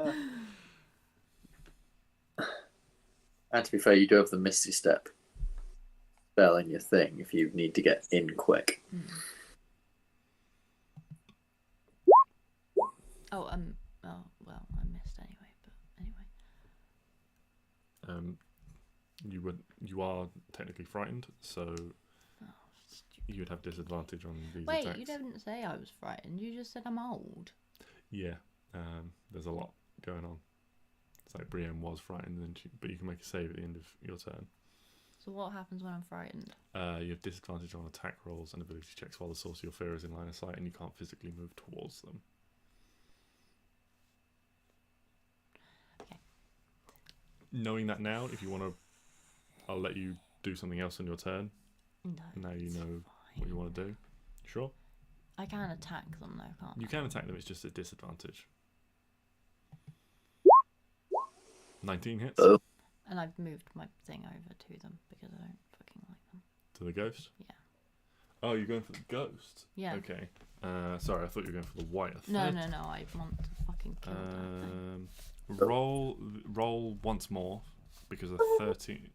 And to be fair, you do have the Misty Step spell in your thing if you need to get in quick. Oh, well, I missed anyway, but anyway. You are technically frightened, so you would have disadvantage on these attacks. Wait, you didn't say I was frightened. You just said I'm old. Yeah, there's a lot going on. It's like Brienne was frightened, but you can make a save at the end of your turn. So what happens when I'm frightened? You have disadvantage on attack rolls and ability checks while the source of your fear is in line of sight and you can't physically move towards them. Okay. Knowing that now, if you want to, I'll let you do something else on your turn. No, Now you know fine. what you want to do. Sure? I can attack them though, can't I? You can attack them, it's just a disadvantage. 19 hits. Oh. And I've moved my thing over to them because I don't fucking like them. To the ghost? Yeah. Oh, you're going for the ghost? Yeah. Okay. Sorry, I thought you were going for the white. No, I want to fucking kill that thing. Roll once more because of 13,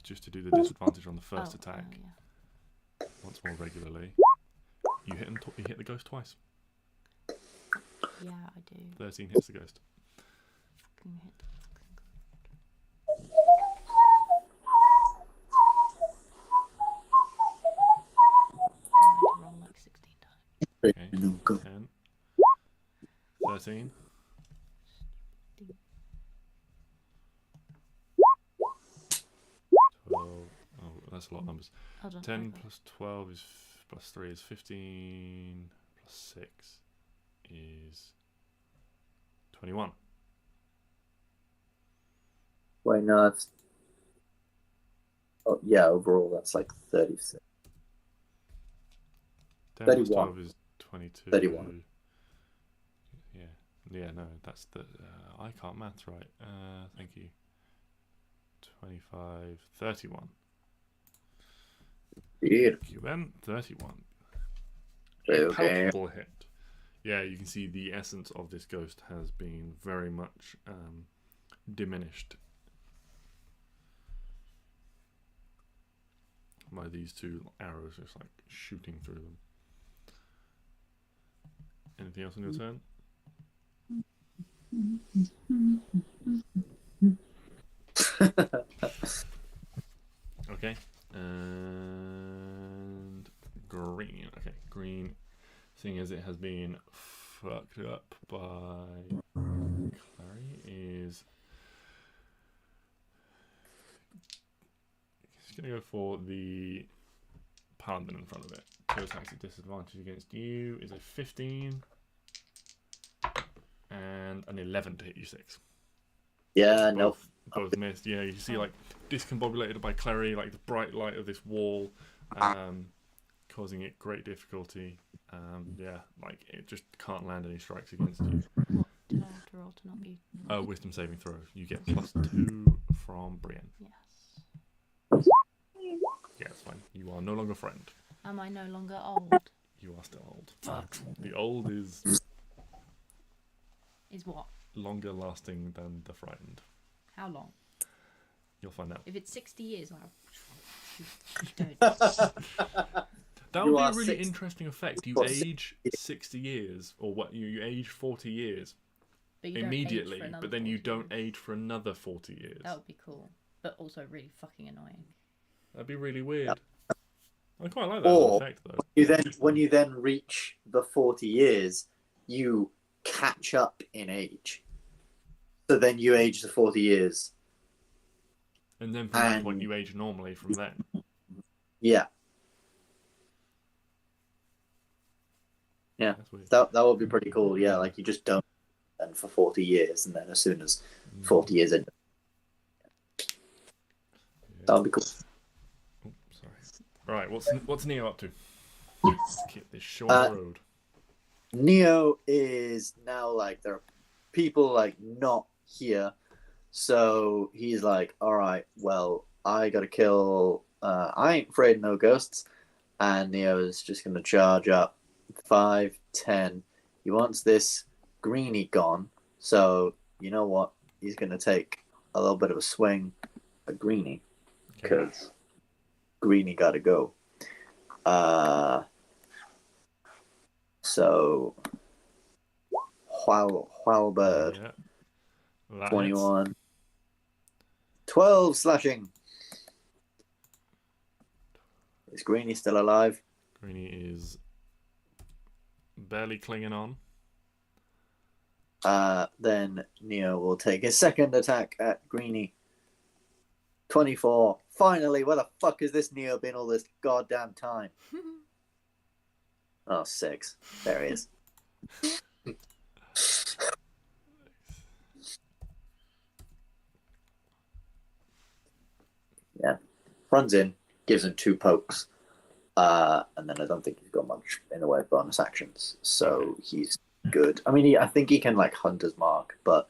just to do the disadvantage on the first attack. Yeah. Once more regularly. You hit him. You hit the ghost twice. Yeah, I do. 13 hits the ghost. Fucking hit the fucking roll like 16 times. Okay. No, go. 10. 13. 12. Oh, that's a lot of numbers. Hold on, 10 over. plus 12 is plus 3 is 15. Plus 6 is 21. Wait, no, that's... Oh, yeah, overall that's like 36. 10 plus 31. 12 is 22. 31. Yeah, no, that's the... I can't maths right. Thank you. 25, 31. Yeah. QN 31. Okay. Palpable hit. Yeah, you can see the essence of this ghost has been very much diminished by these two arrows just like shooting through them. Anything else on your turn? Okay. And green. Okay, green. Seeing as it has been fucked up by Klari, is he's gonna go for the paladin in front of it. Two attacks at disadvantage against you is a 15 and an 11 to hit you 6. Yeah, nope. Both missed. Yeah, you see like discombobulated by Klari, like the bright light of this wall, causing it great difficulty. Yeah, like it just can't land any strikes against you. What did I have to roll to not be? Wisdom saving throw. You get +2 from Brienne. Yes. Yeah, it's fine. You are no longer friend. Am I no longer old? You are still old. The old is Is what? longer lasting than the frightened. How long? You'll find out. If it's 60 years, I'll... Don't. That You would be are a really 60 interesting effect. You What, age 60 years, or what? You age 40 years But you don't age immediately, for another but then you 40 don't years. age for another 40 years. That would be cool, but also really fucking annoying. That'd be really weird. I quite like that Or effect though. when you then reach the 40 years, you catch up in age. So then you age the 40 years. And then from that point, you age normally from then. Yeah. Yeah. That's weird. That would be pretty cool. Yeah, like you just don't then for 40 years, and then as soon as 40 years in, that would be cool. Oh, sorry. Right, what's Neo up to? Keep this short road. Neo is now like there are people like not here, so he's like, all right, well, I gotta kill. I ain't afraid of no ghosts, and Neo is just gonna charge up 5, 10. He wants this greenie gone, so you know what? He's gonna take a little bit of a swing at greenie because greenie gotta go. So Whalbird, Yeah. That 21. 12 slashing. Is Greenie still alive? hits. Greenie is barely clinging on. Then Neo will take his second attack at Greenie. 24. Finally, where the fuck has this Neo been all this goddamn time? Oh, 6. There he is. Yeah. Runs in, gives him 2 pokes. And then I don't think he's got much in the way of bonus actions. So he's good. I mean, I think he can like Hunter's Mark, but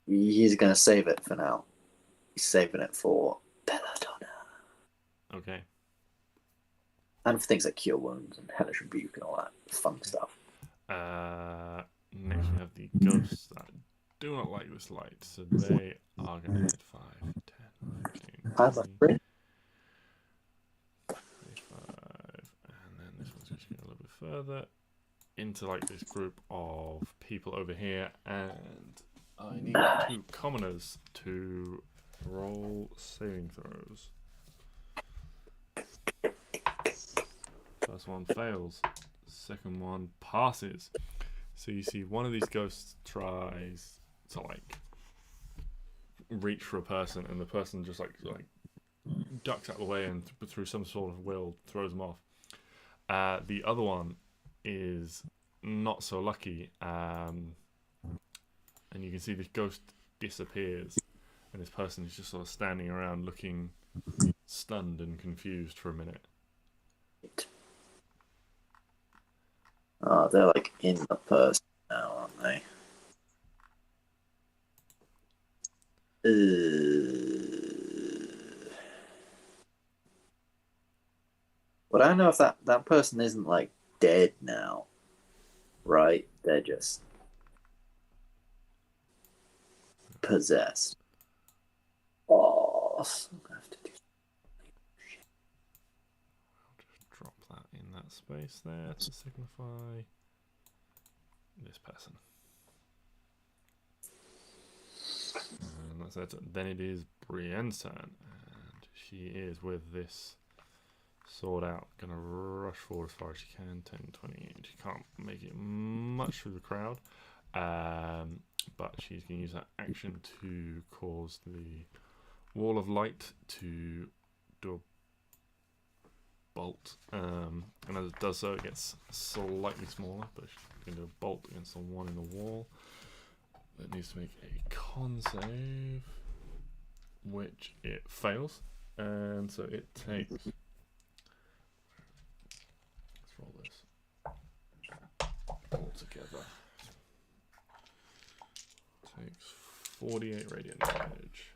he's going to save it for now. He's saving it for Belladonna. Okay. And for things like Cure Wounds and Hellish Rebuke and all that fun stuff. Next we have the ghosts that do not like this light, so they are going to hit 5, 10, 15, I'm 20, afraid. 25, and then this one's just going a little bit further into like this group of people over here, and I need 2 commoners to roll saving throws. First one fails, second one passes. So you see one of these ghosts tries to like reach for a person, and the person just like ducks out of the way and through some sort of will throws them off. The other one is not so lucky, and you can see this ghost disappears, and this person is just sort of standing around looking stunned and confused for a minute. Oh, they're like in the person now, aren't they? But I don't know if that person isn't like dead now, right? They're just possessed. Oh, I'm gonna have to do. I'll just drop that in that space there to signify this person. And that's it. Then it is Brienne's turn, and she is with this sword out, gonna rush forward as far as she can. 10, 20. She can't make it much through the crowd, but she's gonna use that action to cause the wall of light to do a bolt, and as it does so, it gets slightly smaller. But she's gonna do a bolt against the one in the wall. That needs to make a con save, which it fails, and so it takes. Let's roll this all together. Takes 48 radiant damage.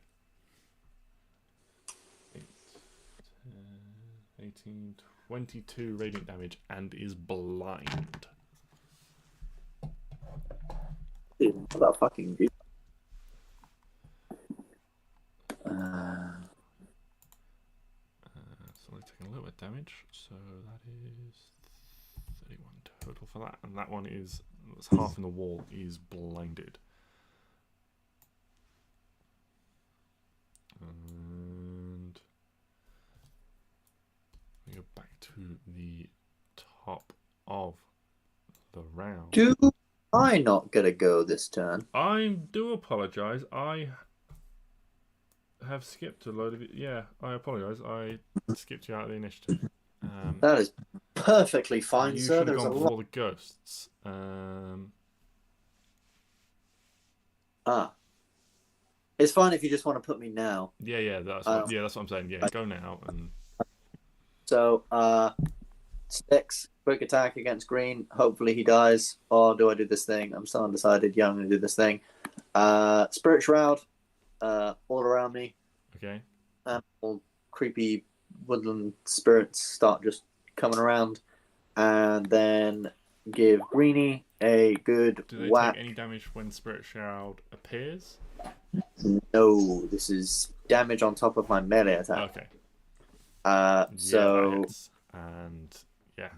8, 10, 18, 22 radiant damage, and is blind. That fucking good. So we're taking a little bit of damage, so that is 31 total for that, and that one is that's half in the wall is blinded. And we go back to the top of the round. Do I not get a go this turn? I do apologise. I have skipped a load of it. Yeah, I apologise. I skipped you out of the initiative. That is perfectly fine, you sir. should have There's a gone lot. before the ghosts. It's fine if you just want to put me now. Yeah, that's what I'm saying. Yeah, go now. And So, Stix, quick attack against green. Hopefully he dies. Or do I do this thing? I'm still undecided. Yeah, I'm going to do this thing. Spirit Shroud, all around me. okay, All creepy woodland spirits start just coming around. And then give Greenie a good do they whack. take any damage when Spirit Shroud appears? No, this is damage on top of my melee attack. Okay. So that hits. And yeah,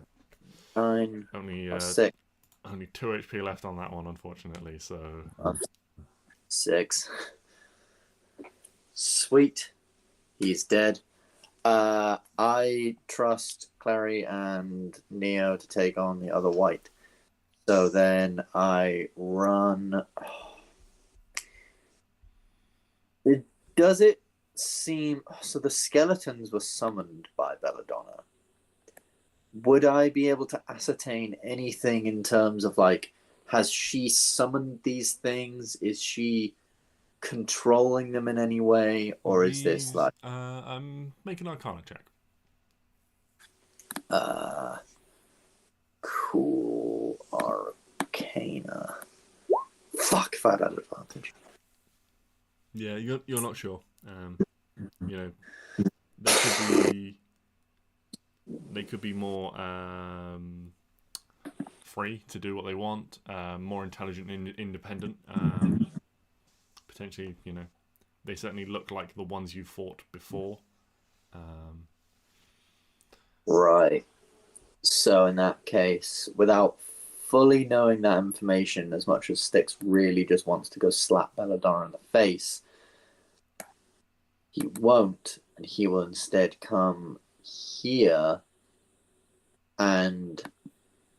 9, only 6. only 2 HP left on that one, unfortunately. So 6. Sweet. He's dead. I trust Klari and Neo to take on the other white. So then I run. Does it seem... So the skeletons were summoned by Belladonna. Would I be able to ascertain anything in terms of, like, has she summoned these things? Is she controlling them in any way? Or is this, like... I'm making an Arcana check. Cool Arcana. Fuck if I'd had advantage. Yeah, you're not sure. You know, they could be more free to do what they want, more intelligent and independent. Potentially, you know, they certainly look like the ones you fought before. Right. So in that case, without fully knowing that information, as much as Stix really just wants to go slap Belladonna in the face, he won't, and he will instead come here and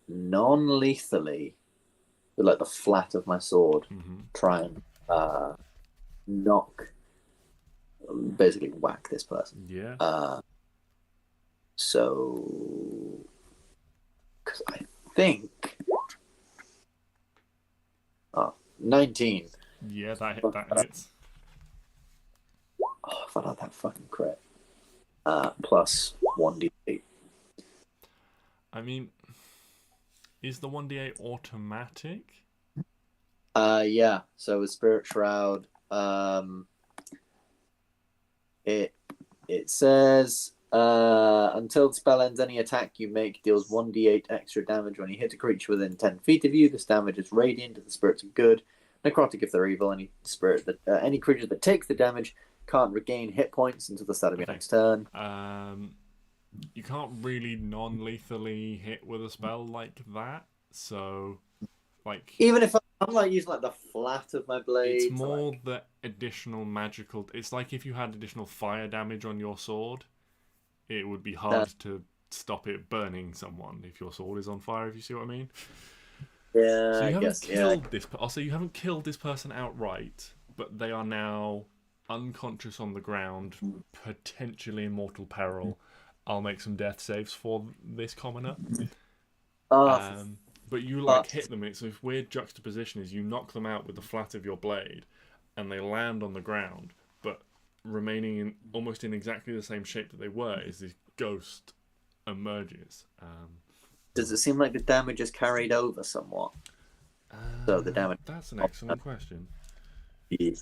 non-lethally, with like the flat of my sword, try and basically whack this person. Yeah. So, because I think, 19. Yeah, that hits. Oh, if I had that fucking crit. Plus 1d8. I mean, is the 1d8 automatic? Yeah. So with Spirit Shroud, it says Until the spell ends, any attack you make deals 1d8 extra damage when you hit a creature within 10 feet of you. This damage is radiant if the spirits are good, necrotic if they're evil. Any creature that takes the damage can't regain hit points until the start of your next turn. You can't really non-lethally hit with a spell like that, so like even if I'm like using like the flat of my blade, it's more the additional magical. It's like if you had additional fire damage on your sword, it would be hard to stop it burning someone if your sword is on fire. If you see what I mean. Yeah, So you haven't killed yeah. this. I'll say you haven't killed this person outright, but they are now unconscious on the ground, potentially in mortal peril. I'll make some death saves for this commoner. But you like hit them. It's this weird juxtaposition: is you knock them out with the flat of your blade, and they land on the ground, but remaining in almost in exactly the same shape that they were. Is this ghost emerges? Does it seem like the damage is carried over somewhat? So the damage. That's an excellent question. To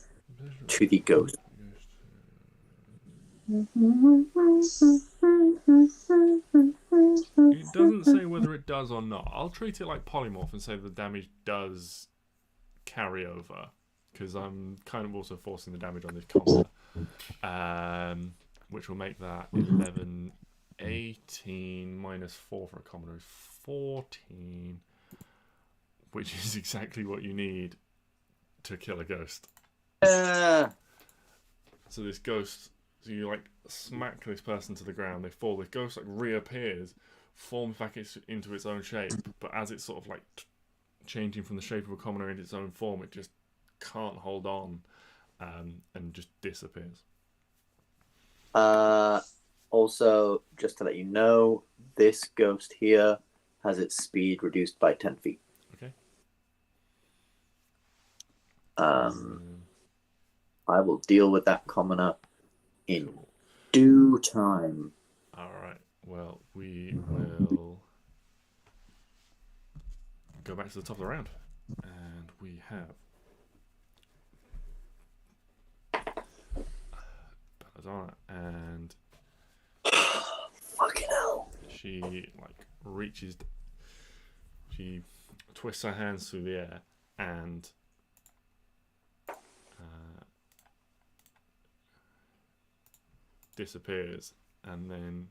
the ghost. It doesn't say whether it does or not. I'll treat it like polymorph and say the damage does carry over, because I'm kind of also forcing the damage on this commoner, which will make that 11, 18 minus 4 for a commoner is 14, which is exactly what you need to kill a ghost. So this ghost, so you like smack this person to the ground, they fall, the ghost like reappears, forms back into its own shape, but as it's sort of like changing from the shape of a commoner into its own form, it just can't hold on, and just disappears. Also, just to let you know, this ghost here has its speed reduced by 10 feet. Okay. I will deal with that commoner in due time. Alright, well, we will go back to the top of the round. And we have Belladonna, and fucking hell. she she twists her hands through the air and disappears, and then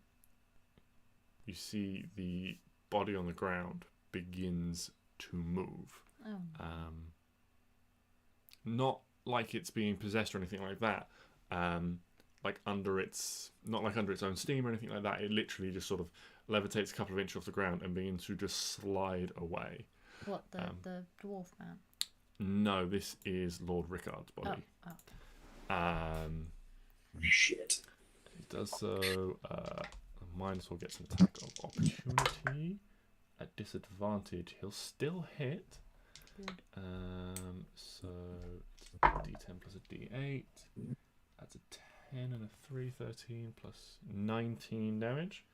you see the body on the ground begins to move. Not like it's being possessed or anything like that. Like under its own steam or anything like that. It literally just sort of levitates a couple of inches off the ground and begins to just slide away. What, the dwarf man? No, this is Lord Rickard's body. Shit. It does so. Minosaur gets an attack of opportunity at disadvantage. He'll still hit. Good. So it's a D10 plus a D8. That's a 10 and a 3, 13 plus 19 damage.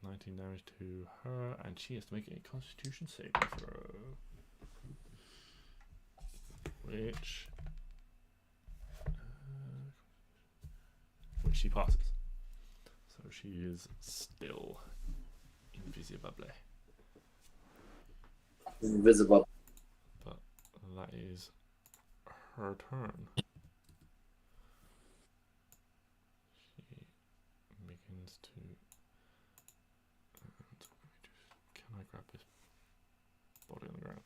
19 damage to her, and she has to make a Constitution saving throw, which she passes. So she is still invisible. Invisible. But that is her turn. She begins to. Can I grab this body on the ground?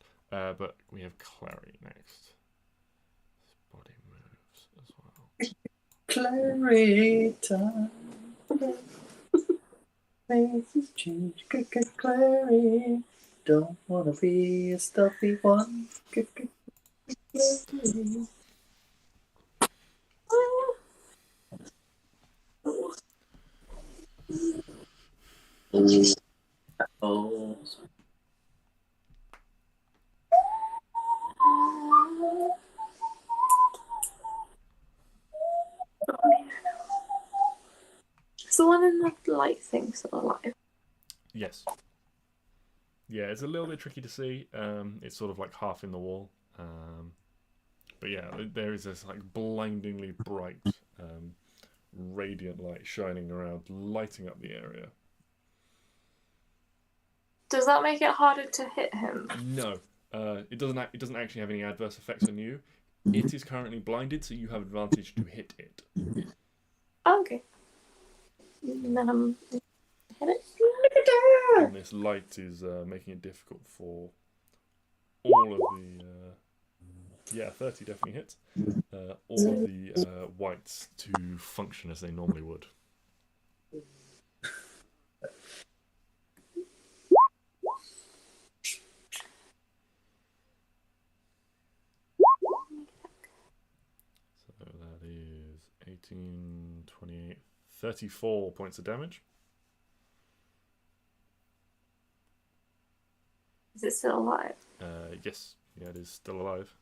But we have Klari next. This body moves as well. Klari time. Faces change. Klari. Don't wanna be a stuffy one. Klari. Oh. Is the one in the light thing still alive? Yes. Yeah, it's a little bit tricky to see. It's sort of like half in the wall. But yeah, there is this like blindingly bright radiant light shining around, lighting up the area. Does that make it harder to hit him? No, it doesn't. It doesn't actually have any adverse effects on you. It is currently blinded, so you have advantage to hit it. Oh, okay. And then I'm hit it. And this light is making it difficult for all of the 30 definitely hits. All of the whites to function as they normally would. So that is 18, 28, 34 points of damage. Is it still alive? Yes, yeah, it is still alive.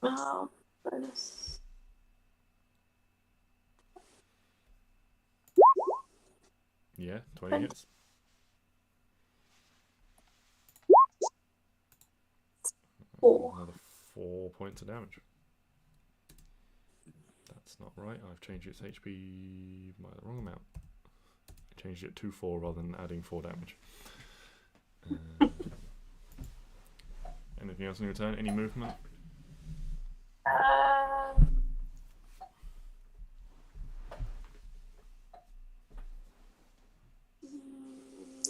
Oh, bonus. Yeah, 20 hits. Another 4 points of damage. That's not right. I've changed its HP by the wrong amount. I changed it to 4 rather than adding 4 damage. Anything else on your turn? Any movement?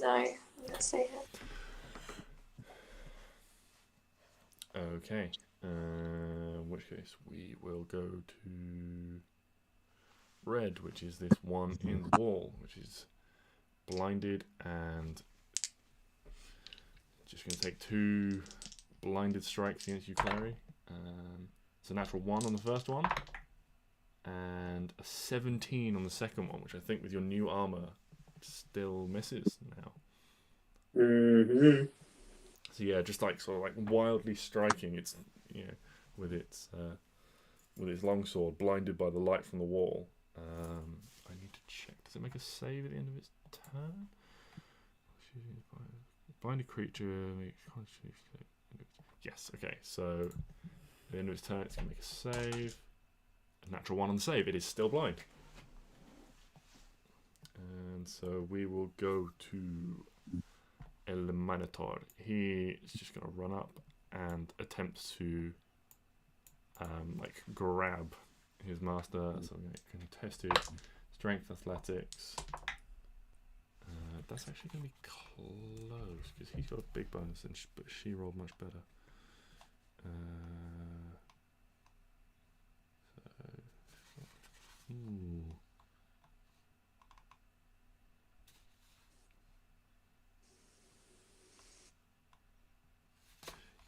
No, I'm gonna stay here. Okay. In which case we will go to red, which is this one in the wall, which is blinded and just going to take 2 blinded strikes against you, Klari. It's a natural 1 on the first one and a 17 on the second one, which I think with your new armor still misses now. Mm-hmm. So yeah, just like sort of like wildly striking. It's with its longsword, blinded by the light from the wall. I need to check. Does it make a save at the end of its turn? Blinded creature makes yes. Okay, so at the end of its turn, it's gonna make a save. A natural 1 on the save. It is still blind. And so we will go to El Minotaur. He is just going to run up and attempt to like grab his master. So I'm going to test his strength, athletics. That's actually going to be close because he's got a big bonus, but she rolled much better.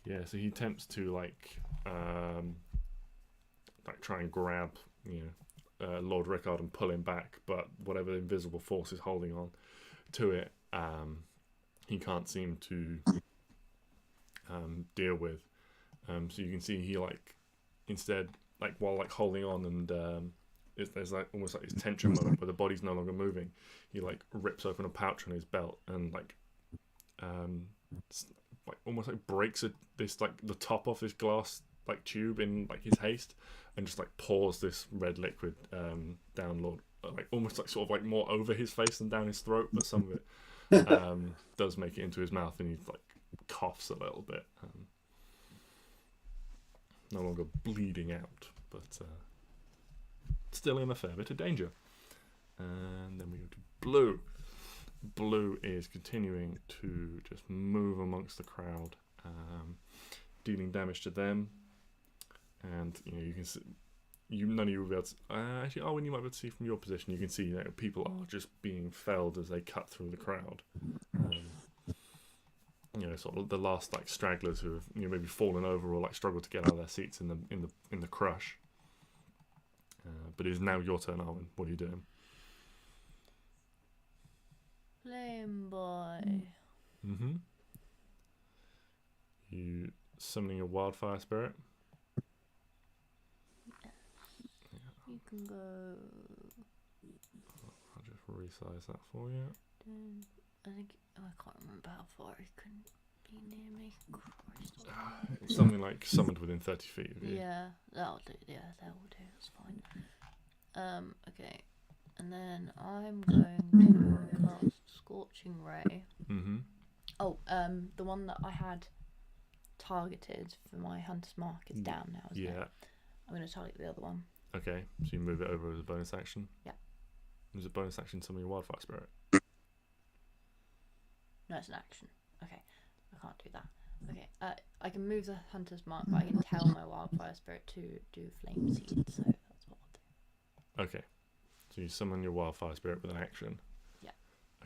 Yeah, so he attempts to like try and grab Lord Rickard and pull him back, but whatever the invisible force is holding on to it, he can't seem to deal with. So you can see he like instead while holding on and there's like almost like this tension moment where the body's no longer moving. He like rips open a pouch on his belt and almost breaks this the top off this glass tube in his haste and just pours this red liquid down Lord almost sort of more over his face than down his throat, but some of it does make it into his mouth and he coughs a little bit. No longer bleeding out, but still in a fair bit of danger. And then we go to blue. Blue is continuing to just move amongst the crowd, dealing damage to them. And you can see, none of you will be able to. Actually, Arwen, you might be able to see from your position. You can see that people are just being felled as they cut through the crowd. Sort of the last stragglers who have maybe fallen over or struggled to get out of their seats in the crush. But it is now your turn, Arwen. What are you doing? Flame boy. Mm-hmm. You summoning a wildfire spirit. You can go. I'll just resize that for you. I think I can't remember how far you can near me? Christ. It's something like summoned within 30 feet of you. Yeah, that'll do. Yeah, that will do. That's fine. Okay, and then I'm going to cast Scorching Ray. Mm-hmm. Oh, the one that I had targeted for my Hunter's Mark is down now, isn't it? Yeah. I'm going to target the other one. Okay, so you move it over as a bonus action? Yeah. As a bonus action, summon your Wildfire Spirit. No, it's an action. Okay, I can't do that. Okay, I can move the Hunter's Mark, but I can tell my Wildfire Spirit to do Flame Seed, so that's what I'll do. Okay, so you summon your Wildfire Spirit with an action. Yeah.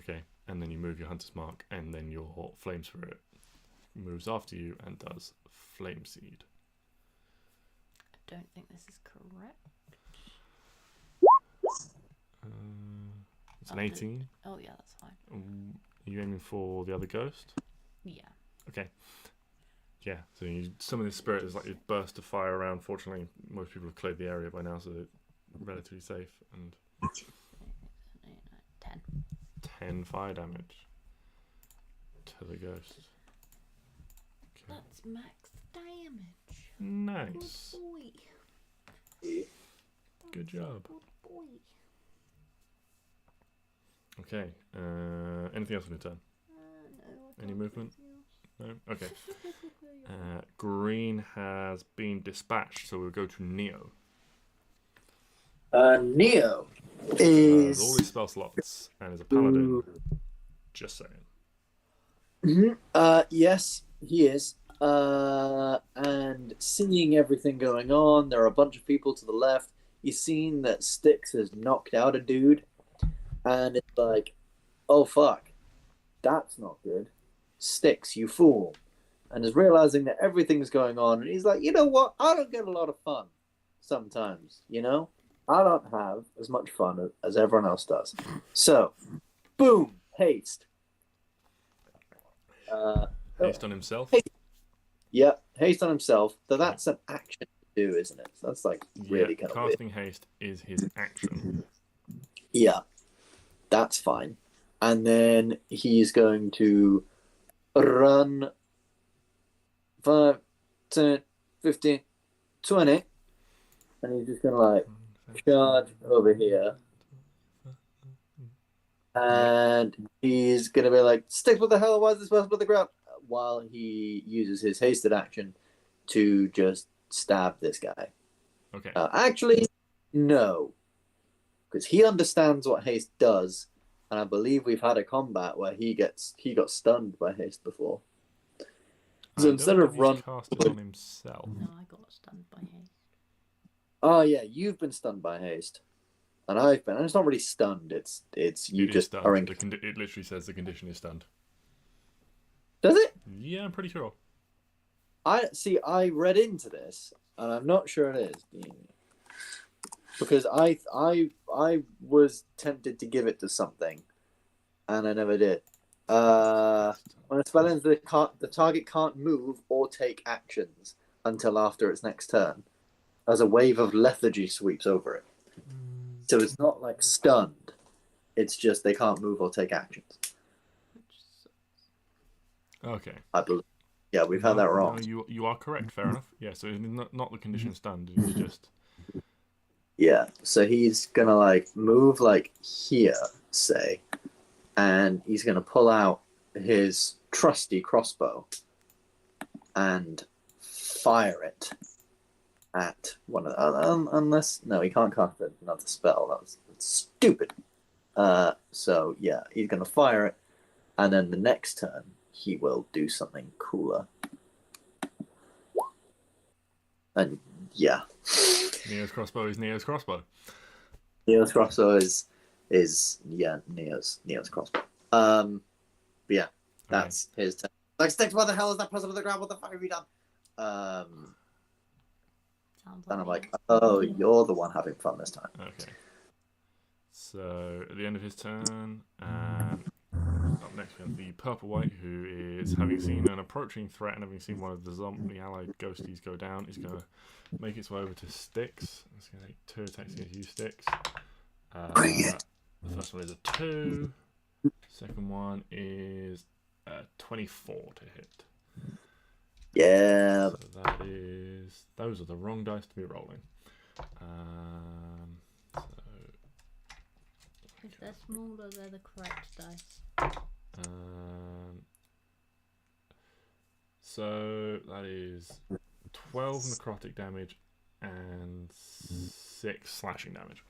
Okay, and then you move your Hunter's Mark, and then your Flame Spirit moves after you and does Flame Seed. I don't think this is correct. It's an 18. Oh, yeah, that's fine. Are you aiming for the other ghost? Yeah. Okay. Yeah, so you summon this spirit as like a burst of fire around. Fortunately, most people have cleared the area by now, so they're relatively safe. And 10. 10 fire damage to the ghost. Okay. That's max damage. Nice. Good boy. Good job. Good boy. Okay. Anything else on your turn? No, Any movement? No? Okay. Green has been dispatched, so we'll go to Neo. Neo Has is all his spell slots and is a paladin. Just saying. yes, he is. And seeing everything going on, there are a bunch of people to the left. He's seen that Stix has knocked out a dude, and it's like, oh fuck, that's not good. Stix, you fool. And is realizing that everything's going on, and he's like, you know what? I don't get a lot of fun sometimes, you know? I don't have as much fun as everyone else does. So, boom, haste. Haste on himself. Yeah, haste on himself. So that's an action to do, isn't it? So that's like really kind of weird. Casting haste is his action. Yeah, that's fine. And then he's going to run 5, 10, 15, 20. And he's just going to like charge over here. And he's going to be like, Stix, what the hell? Why is this person on the ground? While he uses his hasted action to just stab this guy. Okay. Actually, no. Because he understands what haste does. And I believe we've had a combat where he got stunned by haste before. So instead of run, cast it on himself. No, I got stunned by haste. Oh yeah, you've been stunned by haste, and I've been. And it's not really stunned. It's you It is just stunned. are in. It literally says the condition is stunned. Does it? Yeah, I'm pretty sure. I read into this, and I'm not sure it is. Because I was tempted to give it to something, and I never did. When a spell ends, the target can't move or take actions until after its next turn, as a wave of lethargy sweeps over it. So it's not like stunned. It's just they can't move or take actions. Okay. I believe. Yeah, we've had that wrong. No, you are correct. Fair enough. Yeah, so it's not the condition stunned. It's just. Yeah, so he's gonna like move like here, say, and he's gonna pull out his trusty crossbow and fire it at one of the, unless no, he can't cast another spell. That's stupid. So yeah, he's gonna fire it, and then the next turn he will do something cooler. And yeah. Neo's crossbow is Neo's crossbow. Neo's crossbow is Neo's crossbow. But yeah, that's his turn. Like, Stix, what the hell is that person on the ground? What the fuck have you done? Sounds And I'm like, haste. oh, you're the one having fun this time. Okay. So at the end of his turn, up next we have the purple white, who is having seen an approaching threat and having seen one of the zombie allied ghosties go down, is going to make its way over to Stix. It's going to take 2 attacks against you, Stix. Bring it. The first one is a 2. Second one is 24 to hit. Yeah. So that is... Those are the wrong dice to be rolling. So... If they're smaller, they're the correct dice. So that is 12 necrotic damage and 6 slashing damage.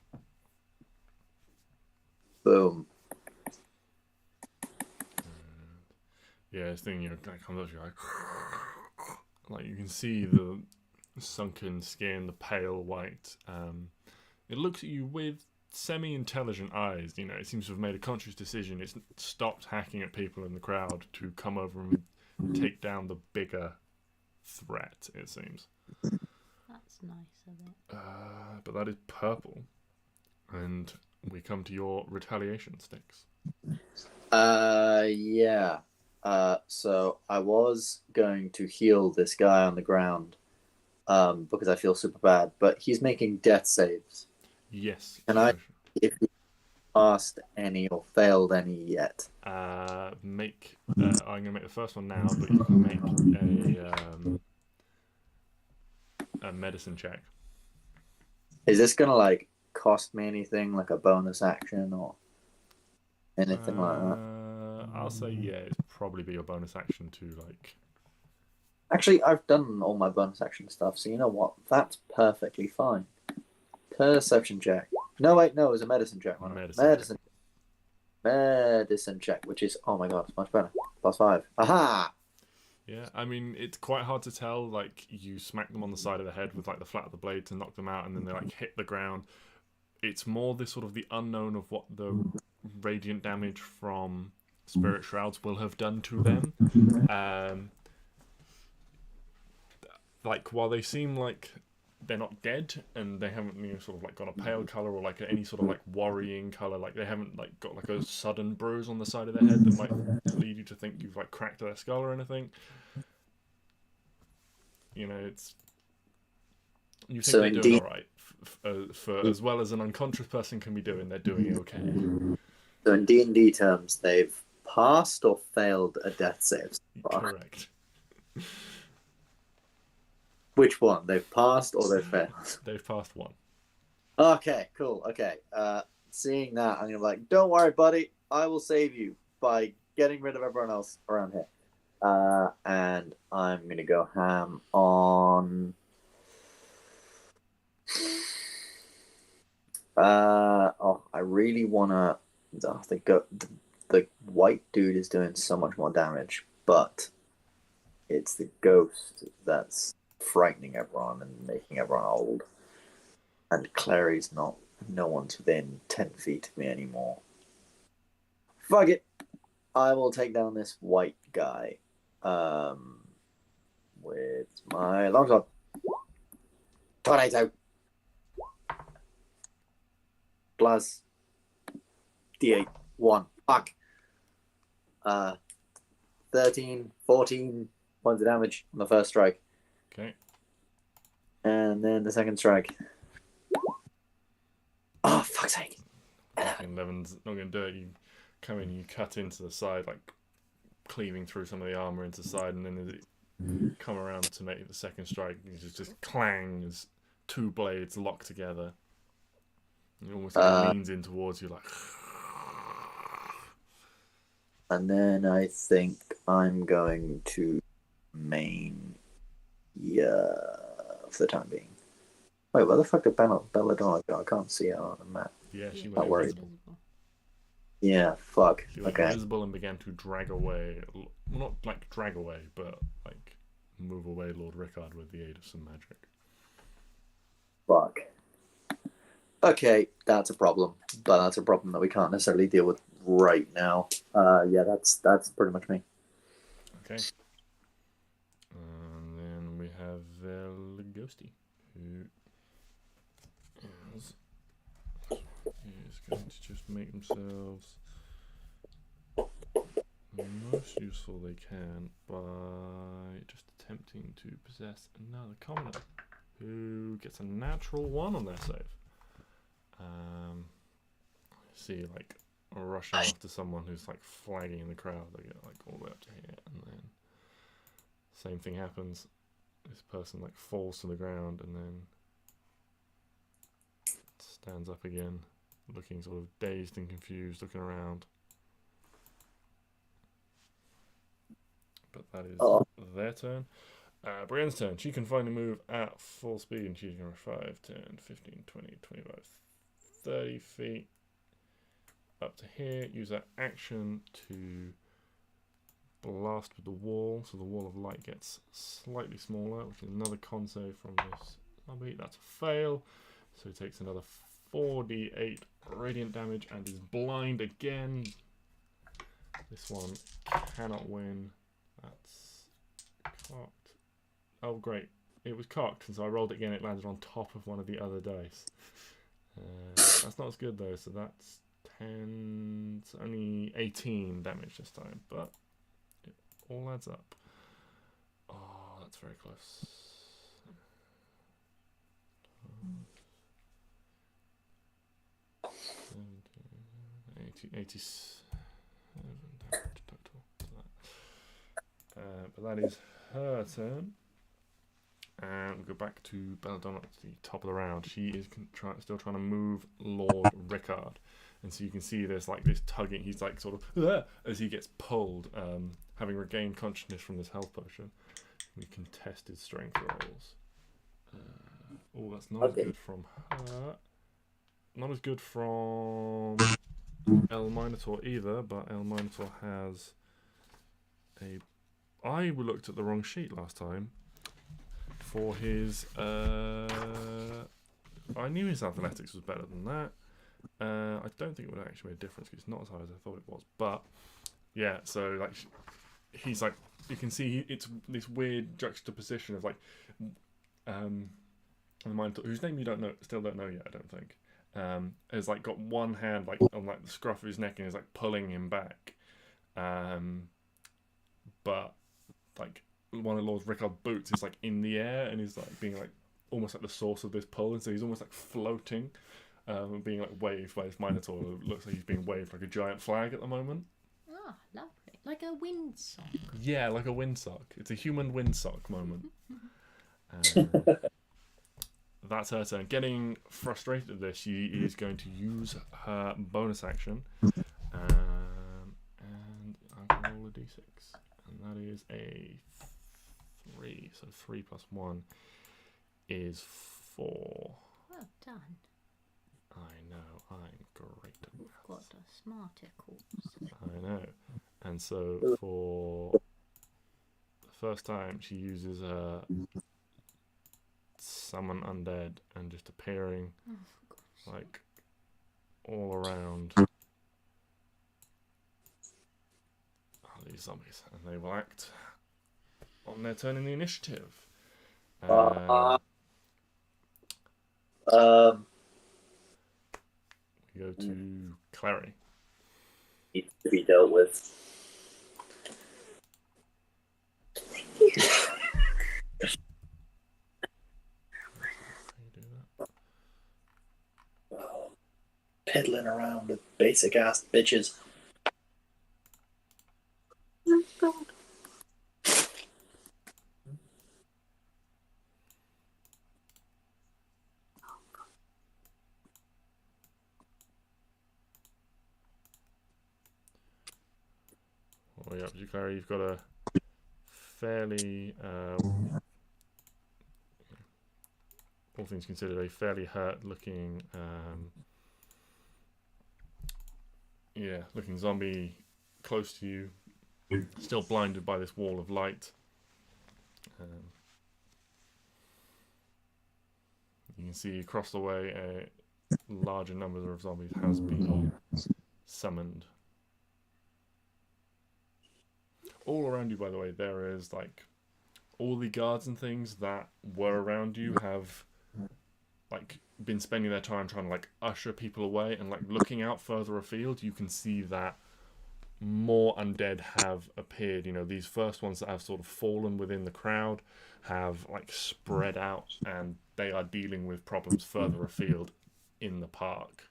Boom. Yeah, this thing, kind of comes up to you like you can see the sunken skin, the pale white. It looks at you with semi-intelligent eyes. It seems to have made a conscious decision. It's stopped hacking at people in the crowd to come over and take down the bigger threat, it seems. That's nice of it. But that is purple. And we come to your retaliation, Stix. Yeah. So I was going to heal this guy on the ground, because I feel super bad, but he's making death saves. Yes. Can if he passed any or failed any yet? I'm going to make the first one now, but you can make a medicine check. Is this gonna cost me anything, like a bonus action or anything like that? I'll say it'd probably be your bonus action to Actually, I've done all my bonus action stuff, so you know what? That's perfectly fine. Perception check. No, wait, no, it was a medicine check. Medicine check, which is, oh my god, it's much better. +5. Aha! Yeah, I mean, it's quite hard to tell. You smack them on the side of the head with the flat of the blade to knock them out, and then they hit the ground. It's more the sort of the unknown of what the radiant damage from spirit shrouds will have done to them. While they seem like they're not dead and they haven't got a pale color or any sort of worrying color, they haven't got a sudden bruise on the side of their head that might lead you to think you've cracked their skull or anything. It's you think So they're doing indeed, all right for as well as an unconscious person can be doing. They're doing okay. so in D&D terms, they've passed or failed a death save. Correct. Which one? They've passed or they've failed? They've passed one. Okay, cool. Okay. Seeing that, I'm gonna be like, don't worry, buddy. I will save you by getting rid of everyone else around here. And I'm gonna go ham on. I really wanna. The white dude is doing so much more damage, but it's the ghost that's frightening everyone and making everyone old. And Clary's not. No one's within 10 feet of me anymore. Fuck it. I will take down this white guy. With my longsword. Tornado. Plus D8. 1. Fuck. 13, 14 points of damage on the first strike. Okay. And then the second strike. Oh, fuck's sake. 11's not going to do it. You come in, you cut into the side, cleaving through some of the armor into the side, and then as it come around to make the second strike, you just clang as two blades lock together. It almost leans in towards you And then I think I'm going to main for the time being. Wait, where the fuck did Belladonna go? I can't see her on the map. Yeah, she Not went worried. invisible. Yeah, fuck. She went Okay. invisible and began to drag away. Well, not drag away, but move away Lord Rickard with the aid of some magic. Fuck. Okay, that's a problem. But that's a problem that we can't necessarily deal with right now. Yeah, that's pretty much me. Okay. And then we have the Ghosty, who is going to just make themselves most useful they can by just attempting to possess another commoner who gets a natural 1 on their save. See, rushing after someone who's flagging in the crowd. They get all the way up to here, and then Same thing happens. This person like falls to the ground and then stands up again, looking sort of dazed and confused, looking around. But that is their turn. Brienne's turn. She can finally move at full speed, and she's going to 5, 10, 15, 20, 25, 30 feet up to here. Use that action to blast with the wall, so the wall of light gets slightly smaller, which is another con save from this zombie. That's a fail, so he takes another 4d8 radiant damage and is blind again. This one cannot win. That's cocked. Oh great, it was cocked, and so I rolled it again. It landed on top of one of the other dice. That's not as good though, so that's 10, it's only 18 damage this time, but it all adds up. Oh, that's very close. 87 damage total. But that is her turn. And we'll go back to Belladonna at the top of the round. She is still trying to move Lord Rickard. And so you can see there's like this tugging. He's like sort of as he gets pulled, having regained consciousness from this health potion. We can test his strength rolls. Oh, that's not as good from her. Not as good from El Minotaur either, but El Minotaur has a... I looked at the wrong sheet last time. For his... I knew his athletics was better than that. I don't think it would actually make a difference because it's not as high as I thought it was. But, yeah, so, like, he's, like, you can see it's this weird juxtaposition of, like, the Minotaur, whose name you still don't know yet, I don't think, has, like, got one hand, like, on, like, the scruff of his neck and is, like, pulling him back. But, like, one of Lord Rickard's boots is like in the air and is like being like almost like the source of this pull, and so he's almost like floating, being like waved by this Minotaur. It looks like he's being waved like a giant flag at the moment. Oh, lovely. Like a windsock. Yeah, like a windsock. It's a human windsock moment. That's her turn. Getting frustrated at this, she is going to use her bonus action. And I'm going to roll a d6. And that is a 3, so 3 plus 1 is 4. Well done. I know, I'm great at You've maths. got a smarter corpse. I know. And so for the first time, she uses her summon undead and just appearing like all around these zombies, and they will act on their turn in the initiative. We go to Klari. Needs to be dealt with. Piddling around with basic ass bitches. Oh yeah, Klari, you've got a fairly, all things considered, a fairly hurt-looking, looking zombie close to you, still blinded by this wall of light. You can see across the way a larger number of zombies has been summoned. All around you, by the way, there is like all the guards and things that were around you have like been spending their time trying to like usher people away, and like looking out further afield, you can see that more undead have appeared. You know, these first ones that have sort of fallen within the crowd have like spread out, and they are dealing with problems further afield in the park.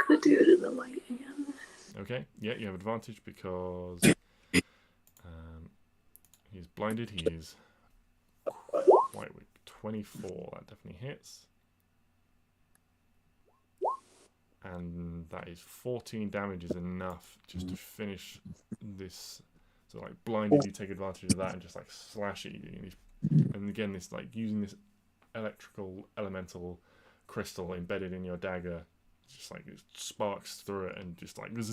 gonna do it in the light again. Okay, yeah, you have advantage because he's blinded. He is quite weak. 24, that definitely hits. And that is 14 damage is enough just to finish this. So like blinded, you take advantage of that and just like slash at you. And again, this like using this electrical elemental crystal embedded in your dagger, just like it sparks through it and just like as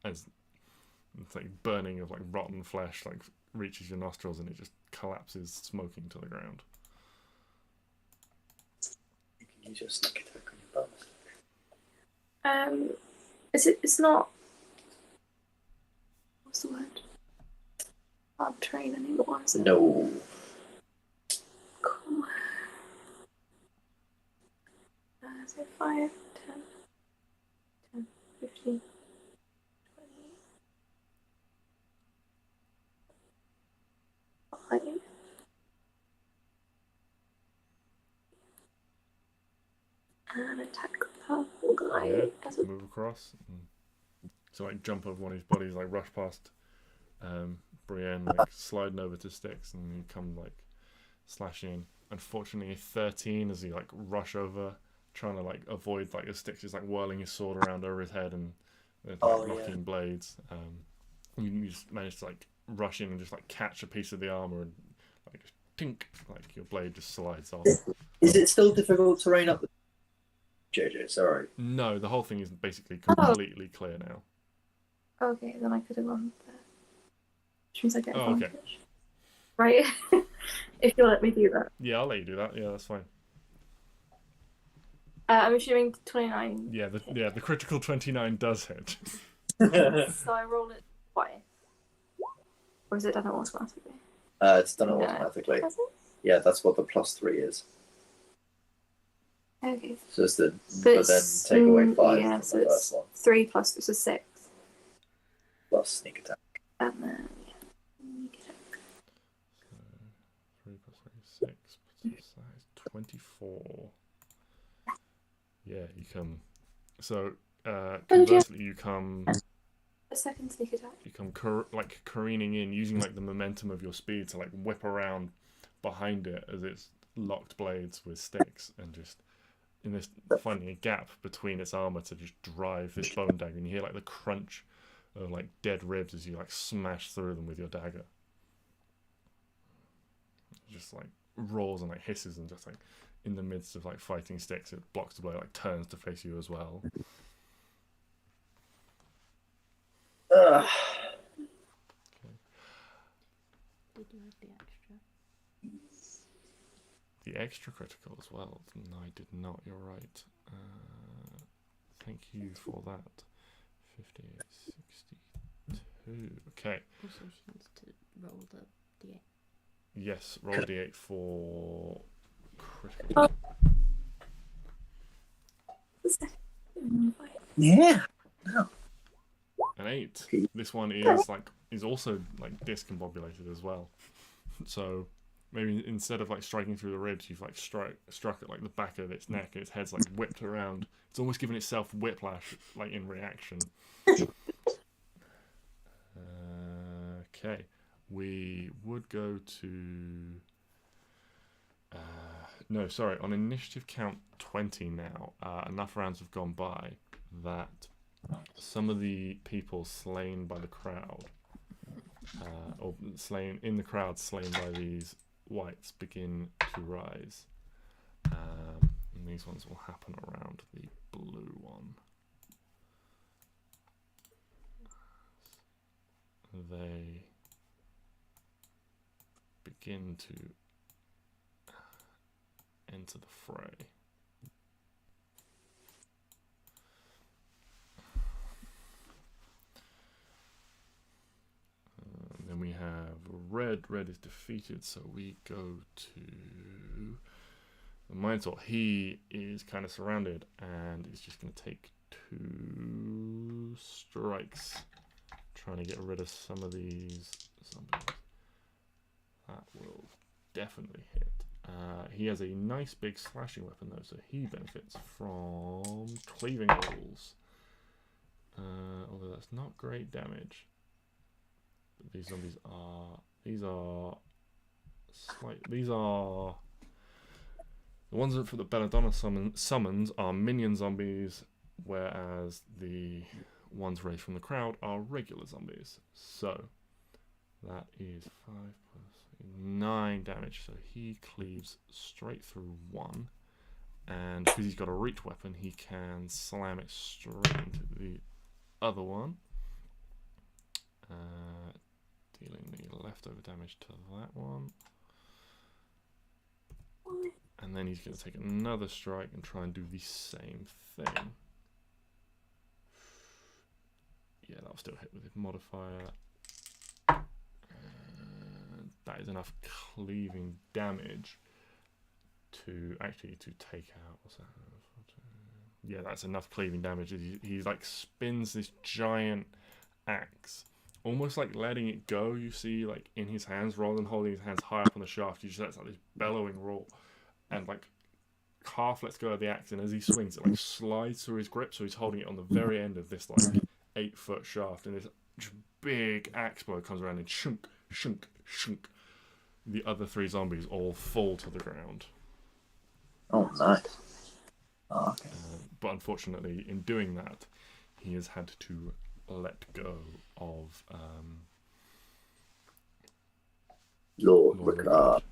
it's like burning of like rotten flesh like reaches your nostrils and it just collapses smoking to the ground. You can use your sneak attack on your bonus. It's not. What's the word? Hard train anymore, is it? No. Cool. So 5, 10, 15, 20. And attack the purple guy. Yeah, move across. So like jump over one of his bodies, like rush past Brienne, like sliding over to Stix, and you come like slashing. Unfortunately, 13 as you like rush over, trying to like avoid like as Stix is like whirling his sword around over his head and like knocking blades. You just manage to like rush in and just like catch a piece of the armor and like just tink, like your blade just slides off. Is it still difficult terrain up the JJ? Sorry. No, the whole thing is basically completely clear now. Okay, then I could have gone there. Which means I get Oh, okay. advantage. Right? If you'll let me do that. Yeah, I'll let you do that. Yeah, that's fine. I'm assuming 29. Yeah, the critical 29 does hit. So I roll it twice. Or is it done automatically? It's done automatically. Does it? Yeah, that's what the +3 is. Okay. So it's but then take away 5 yeah, from so the it's first one. 3 plus, so 6. Plus sneak attack. And then, yeah. So 3 plus 3 is 6. That is 24. Yeah, you come. So conversely, you come. A second sneak attack. You come like careening in, using like the momentum of your speed to like whip around behind it as it's locked blades with Stix, and just in this finding a gap between its armor to just drive this bone dagger, and you hear like the crunch of like dead ribs as you like smash through them with your dagger. It just like roars and like hisses, and just like in the midst of like fighting Stix, it blocks the blade, like turns to face you as well. Did you have the extra? The extra critical as well. No, I did not. You're right. Thank you for that. 58, 62. Okay. Also, she needs to roll the d8. Yes, roll d8 for critical. Yeah. An 8. This one is also like discombobulated as well. So maybe instead of like striking through the ribs, you've like struck at like the back of its neck, and its head's like whipped around. It's almost given itself whiplash, like in reaction. Okay, we would go to. No, sorry. On initiative count 20 now, enough rounds have gone by that some of the people slain by the crowd, or slain in the crowd, slain by these whites, begin to rise. And these ones will happen around the blue one. They begin to enter the fray. Then we have red. Red is defeated, so we go to the Minotaur. He is kind of surrounded and is just going to take 2 strikes, trying to get rid of some of these zombies. That will definitely hit. He has a nice big slashing weapon though, so he benefits from cleaving rolls. Although that's not great damage. But these zombies are. These are the ones that for the Belladonna summons are minion zombies, whereas the ones raised from the crowd are regular zombies. So that is 5 plus 9 damage. So he cleaves straight through one, and because he's got a reach weapon, he can slam it straight into the other one, dealing the leftover damage to that one. And then he's going to take another strike and try and do the same thing. Yeah, that'll still hit with his modifier. And that is enough cleaving damage to take out. What's that? Yeah, that's enough cleaving damage. He like spins this giant axe, almost like letting it go. You see, like in his hands, rather than holding his hands high up on the shaft, you just that's like this bellowing roar. And like half lets go of the axe, and as he swings, it like slides through his grip, so he's holding it on the very end of this like 8-foot shaft, and this big axe blow comes around and shunk, shunk, shunk. The other 3 zombies all fall to the ground. Oh, nice. Oh, okay. But unfortunately, in doing that, he has had to let go of Lord Rickard.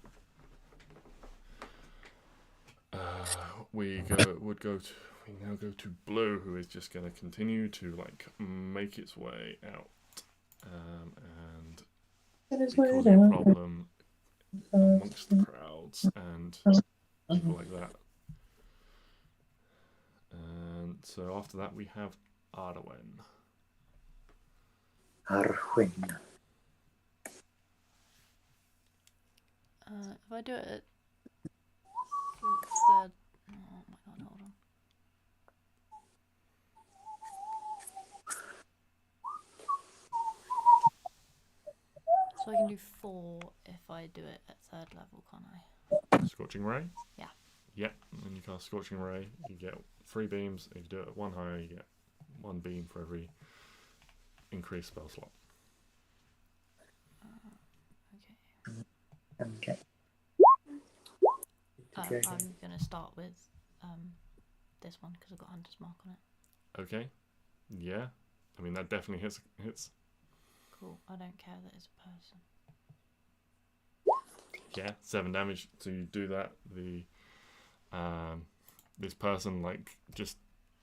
We now go to Blue, who is just going to continue to like make its way out, and be causing a problem amongst the crowds and people like that. And so after that, we have Arwen. Arwen. If I do it at third, oh my god, hold on. So I can do 4 if I do it at 3rd level, can't I? Scorching Ray? Yeah. Yep, and you cast Scorching Ray, you get 3 beams. If you do it at 1 higher, you get 1 beam for every increased spell slot. Okay. Okay. I'm going to start with this one because I've got Hunter's Mark on it. Okay. Yeah. I mean, that definitely hits. Cool. I don't care that it's a person. Yeah, 7 damage. So you do that. This person like just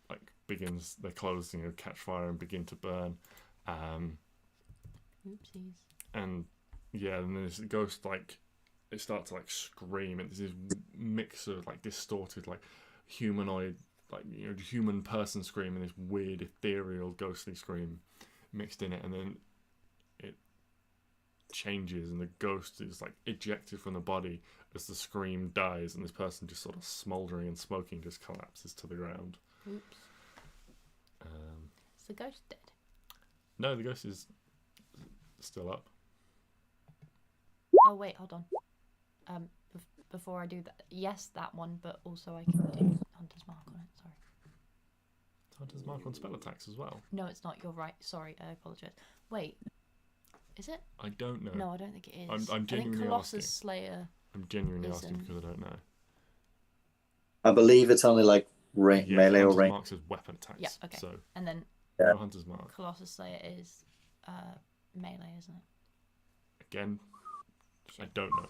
like begins their clothes, catch fire and begin to burn. Oopsies. And yeah, and then this ghost like it starts to like scream, and there's this mix of like distorted like humanoid like human person scream and this weird ethereal ghostly scream mixed in it, and then it changes and the ghost is like ejected from the body as the scream dies, and this person just sort of smouldering and smoking just collapses to the ground. Oops. Is the ghost dead? No, the ghost is still up. Oh wait, hold on. Before I do that, yes, that one, but also I can do Hunter's Mark on it. Sorry. Hunter's Mark on spell attacks as well. No, it's not. You're right. Sorry, I apologise. Wait, is it? I don't know. No, I don't think it is. I'm genuinely I think Colossus asking. Slayer. I'm genuinely asking isn't. because I don't know. I believe it's only like melee or Hunter's range. Mark says weapon attacks. Yeah, okay. So And then no Hunter's Mark. Colossus Slayer is melee, isn't it? Again, I don't know.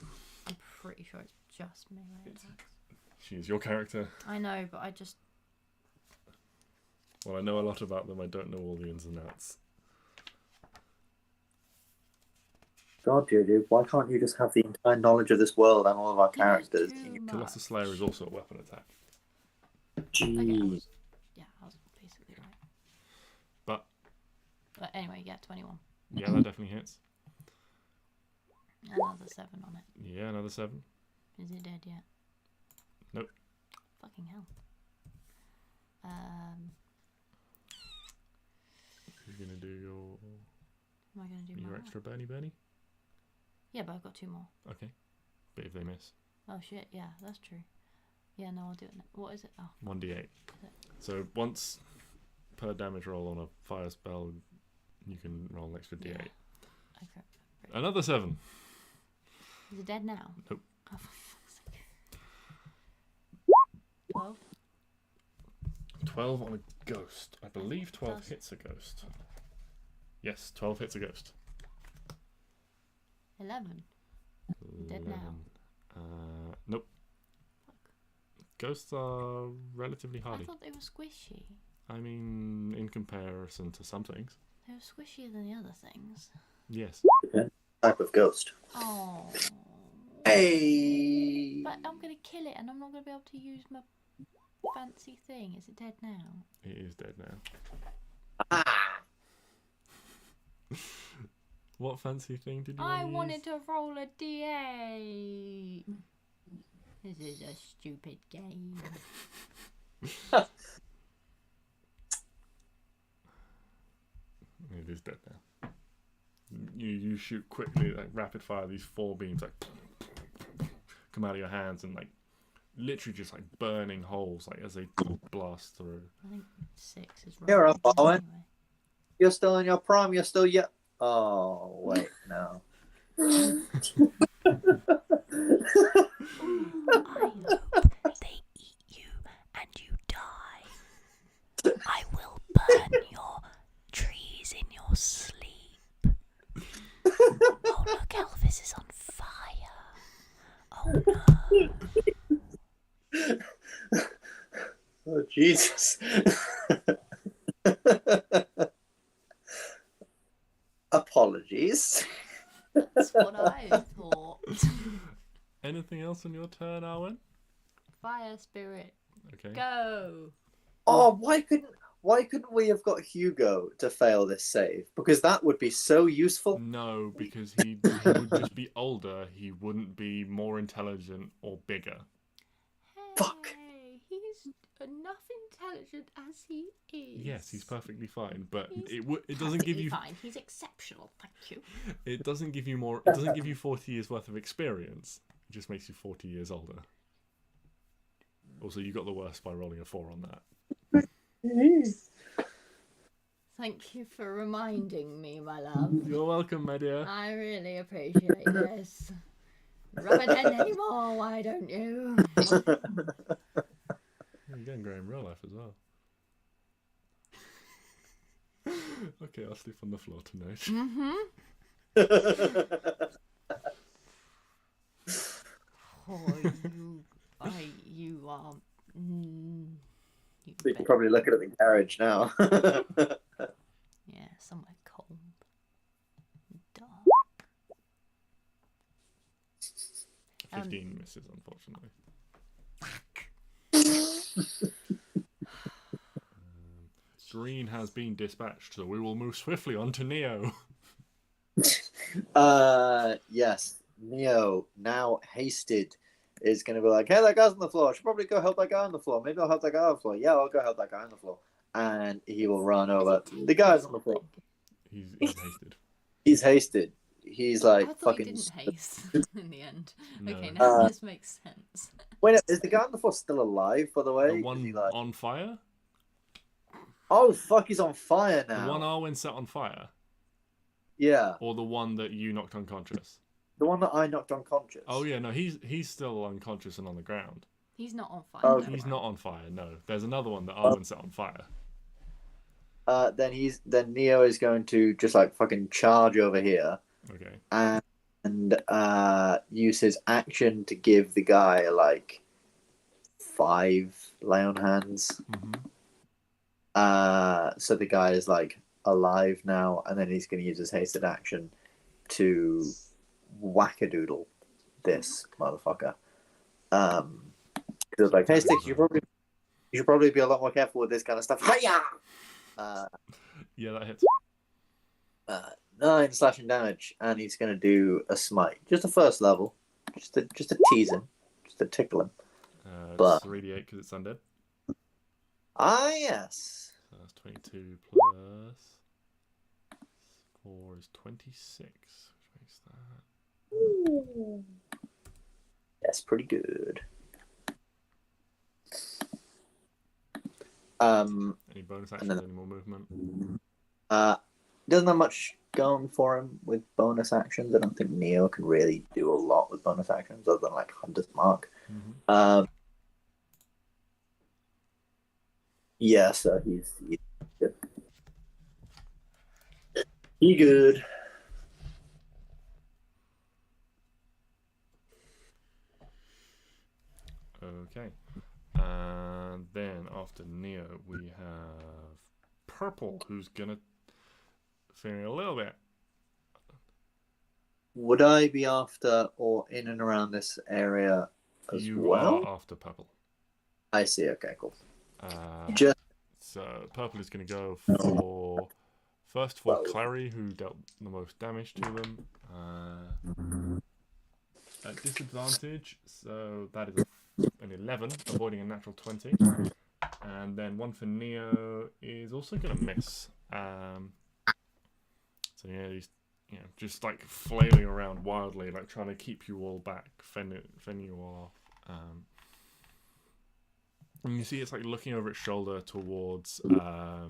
I'm pretty sure it's just melee attacks. She's your character. I know, but I just... Well, I know a lot about them. I don't know all the ins and outs. God, Juju, why can't you just have the entire knowledge of this world and all of our characters? too much. Colossus Slayer is also a weapon attack. Okay, Jeez. I was basically right. But anyway, yeah, 21. yeah, that definitely hits. Another 7 on it. Yeah, another 7. Is it dead yet? Nope. Fucking hell. Who's gonna do your Am I going to do your my extra Bernie? Yeah, but I've got 2 more. Okay, but if they miss, Oh shit, yeah, that's true. Yeah, no, I'll do it now. What is it? Oh. 1d8. So once per damage roll on a fire spell, you can roll an extra d8. Yeah. Okay. Another 7. Is it dead now? Nope. Oh, for fuck's sake. 12? 12 on a ghost. I believe 12 Does. hits a ghost. Yes, 12 hits a ghost. 11. Dead now. Nope. Fuck. Ghosts are relatively I hardy. thought they were squishy. I mean, in comparison to some things. They were squishier than the other things. Yes. Type of ghost. Oh. Hey. But I'm gonna kill it and I'm not gonna be able to use my fancy thing. Is it dead now? It is dead now. Ah. What fancy thing did you I want wanted to roll a d8. This is a stupid game. It is dead now. You shoot quickly, like rapid fire. These 4 beams like come out of your hands and like literally just like burning holes like as they blast through. I think 6 is right. You're up, Arwen. Anyway. You're still in your prime. You're still Oh wait, no. I hope they eat you and you die. I will burn your trees in your sleep. Oh look, Elvis is on fire. Oh no. Oh Jesus. Apologies. That's what I thought. Anything else on your turn, Arwen? Fire spirit, Okay. go. Oh, why couldn't we have got Hugo to fail this save? Because that would be so useful. No, because he would just be older. He wouldn't be more intelligent or bigger. Fuck. Hey, he's enough intelligent as he is. Yes, he's perfectly fine, but He's it doesn't give perfectly you fine. He's exceptional. Thank you. it doesn't give you more. It doesn't give you 40 years worth of experience. It just makes you 40 years older. Also, you got the worst by rolling a 4 on that. Thank you for reminding me, my love. You're welcome, my dear. I really appreciate this. Rub it in anymore, why don't you? You're getting great in real life as well. Okay, I'll sleep on the floor tonight. Mm-hmm. Oh, you are. You can probably look at it in the garage now. Yeah, somewhere cold. Dark. 15 misses, unfortunately. Green has been dispatched, so we will move swiftly on to Neo. Yes. Neo, now hasted, is going to be like, hey, that guy's on the floor. I should probably go help that guy on the floor. Maybe I'll help that guy on the floor. Yeah, I'll go help that guy on the floor. And he will run over. The guy's on the floor. He's hasted. He's hasted. He's like I thought fucking. he didn't haste in the end. No. Okay, now this makes sense. Wait, is the guy on the floor still alive, by the way? The Is one he like... on fire? Oh, fuck, he's on fire The now. one Arwen set on fire? Yeah, Or the one that you knocked unconscious? the one that I knocked unconscious. Oh yeah, no, he's still unconscious and on the ground. He's not on fire. Oh, don't He's worry. not on fire, no. There's another one that Arwen set on fire. Then Neo is going to just like fucking charge over here Okay. and use his action to give the guy like 5 lay on hands. Mm-hmm. So the guy is like alive now, and then he's going to use his hasted action to whack-a-doodle this motherfucker. Because like, hey, Stix, you should probably be a lot more careful with this kind of stuff. Hiya! Yeah, that hits. 9 slashing damage, and he's going to do a smite, just a first level, just to tease him, just to tickle him. But- It's 3d8 because it's undead. Ah, yes. So that's 22 plus 4 is 26, which makes that That's pretty good. Any bonus actions? Any more movement? Doesn't have much going for him with bonus actions. I don't think Neo can really do a lot with bonus actions other than like Hunter's Mark. Mm-hmm. Yeah, so he's good. He good. Okay. And then after Neo, we have Purple, who's gonna feeling a little bit. Would I be after or in and around this area as You well? are after Purple. I see. Okay, cool. Just so Purple is going to go for first for Klari, who dealt the most damage to them. At disadvantage, so that is an 11, avoiding a natural 20. And then one for Neo is also going to miss. So yeah, he's just like flailing around wildly, like trying to keep you all back, fending you all off. And you see it's like looking over its shoulder towards the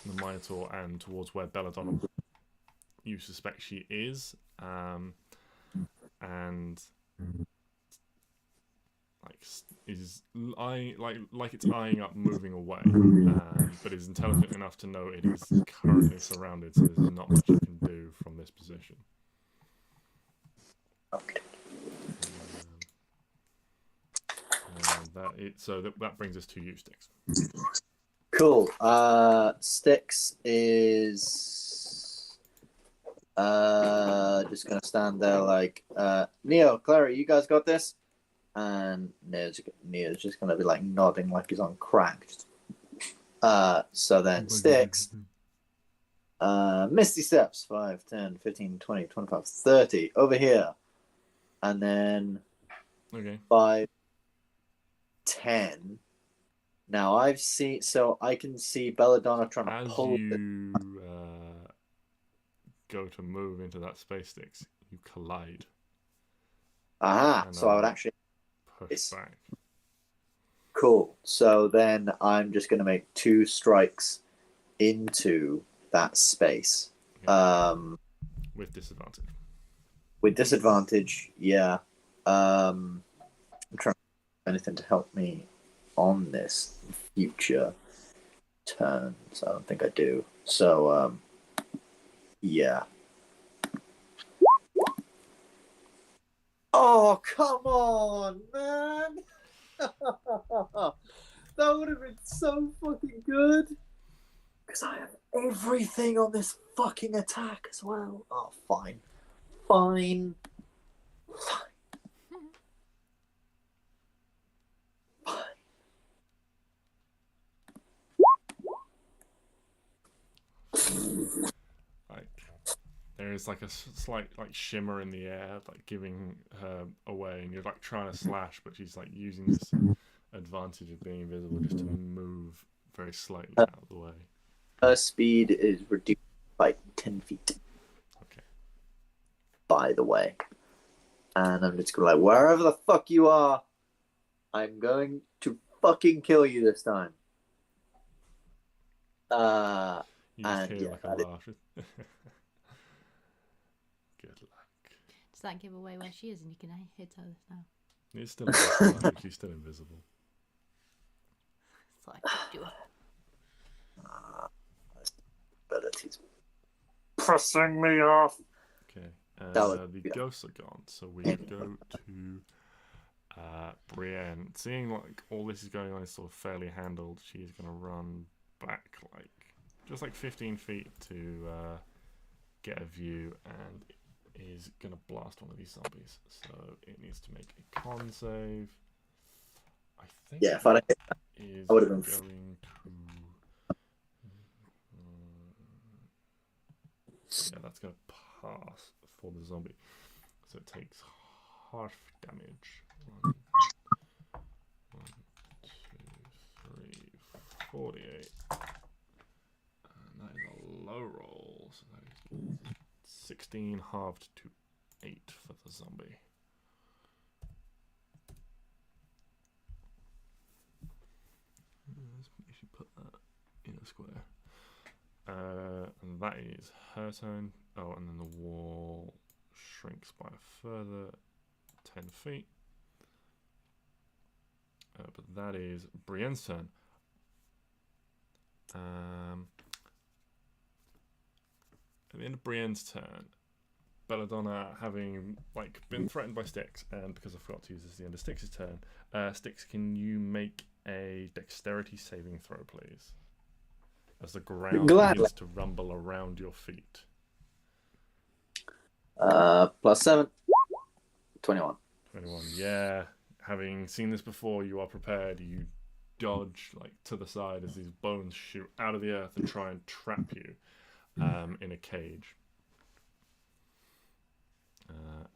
Minotaur and towards where Belladonna you suspect she is. And like it's eyeing up, moving away, but is intelligent enough to know it is currently surrounded, so there's not much you can do from this position. Okay. That brings us to you, Stix. Cool. Stix is just gonna stand there like Neo, Clary, you guys got this? And Neo's just gonna be like nodding like he's on crack. So then Stix Misty Steps 5, 10, 15, 20, 25, 30 over here. And then 5, 10. Now I can see Belladonna trying to pull. As you go to move into that space, Stix, you collide. Aha! So I would actually push back. Cool. So then I'm just going to make 2 strikes into that space. With disadvantage. With disadvantage, yeah. I'm trying to do anything to help me on this future turn, so I don't think I do. So, yeah. Oh, come on, man! That would have been so fucking good. Because I have everything on this fucking attack as well. Oh, fine. Fine. Like there is like a slight like shimmer in the air, like giving her away, and you're like trying to slash, but she's like using this advantage of being invisible just to move very slightly out of the way. Her speed is reduced by 10 feet. Okay. By the way. And I'm just going to wherever the fuck you are, I'm going to fucking kill you this time. You just hear like a laugh. Good luck. Does that give away where she is and you can hit her now? It's still invisible. She's still invisible. So I could do it. Abilities pressing me off. Okay. The ghosts are gone, so we go to Brienne. Seeing like all this is going on is sort of fairly handled, she's gonna run back just 15 feet to get a view, and is gonna blast one of these zombies. So it needs to make a con save. I think. Yeah, if I hit that, I would have been going to. Yeah, that's gonna pass for the zombie. So it takes half damage. 1, 2, 3, 48. And that is a low roll. So that is 16 halved to 8 for the zombie. should put that in a square. And that is her turn. Oh, and then the wall shrinks by a further 10 feet. But that is Brienne's turn. At the end of Brienne's turn, Belladonna, having been threatened by Stix, and because I forgot to use this at the end of Stix's turn, Stix, can you make a dexterity saving throw, please? As the ground begins to rumble around your feet. +7. 21. 21, yeah. Having seen this before, you are prepared. You dodge to the side as these bones shoot out of the earth and try and trap you in a cage. But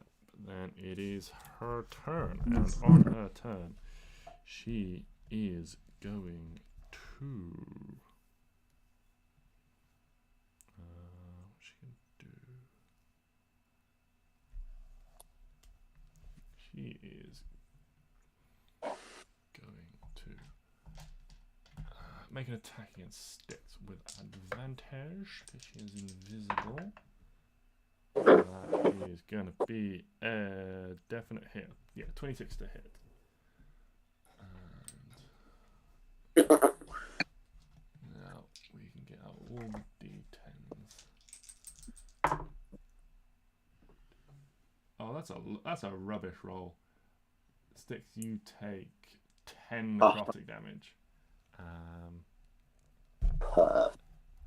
then it is her turn, and on her turn, she is going to. What she can do? She is going to make an attack against Stix with advantage because she is invisible. That is going to be a definite hit. Yeah, 26 to hit. And now we can get out all the d10s. Oh, that's a rubbish roll. Stix, you take 10 necrotic damage.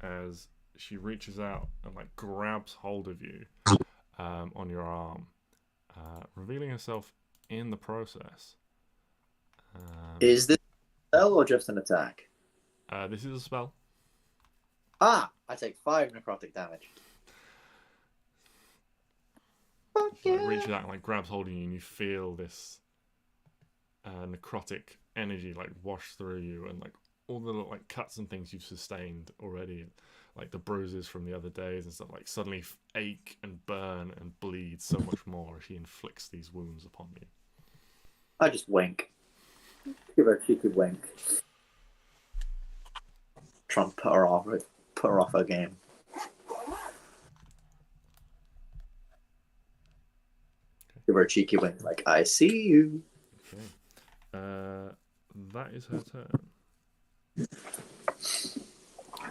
As she reaches out and grabs hold of you on your arm, revealing herself in the process. Is this a spell or just an attack? This is a spell. I take 5 necrotic damage. She reaches out and grabs hold of you, and you feel this necrotic energy wash through you, and all the little cuts and things you've sustained already, the bruises from the other days and stuff, suddenly ache and burn and bleed so much more as she inflicts these wounds upon you. I just wink. Give her a cheeky wink. Try and put her off her game. Give her a cheeky wink, I see you. Okay. That is her turn. So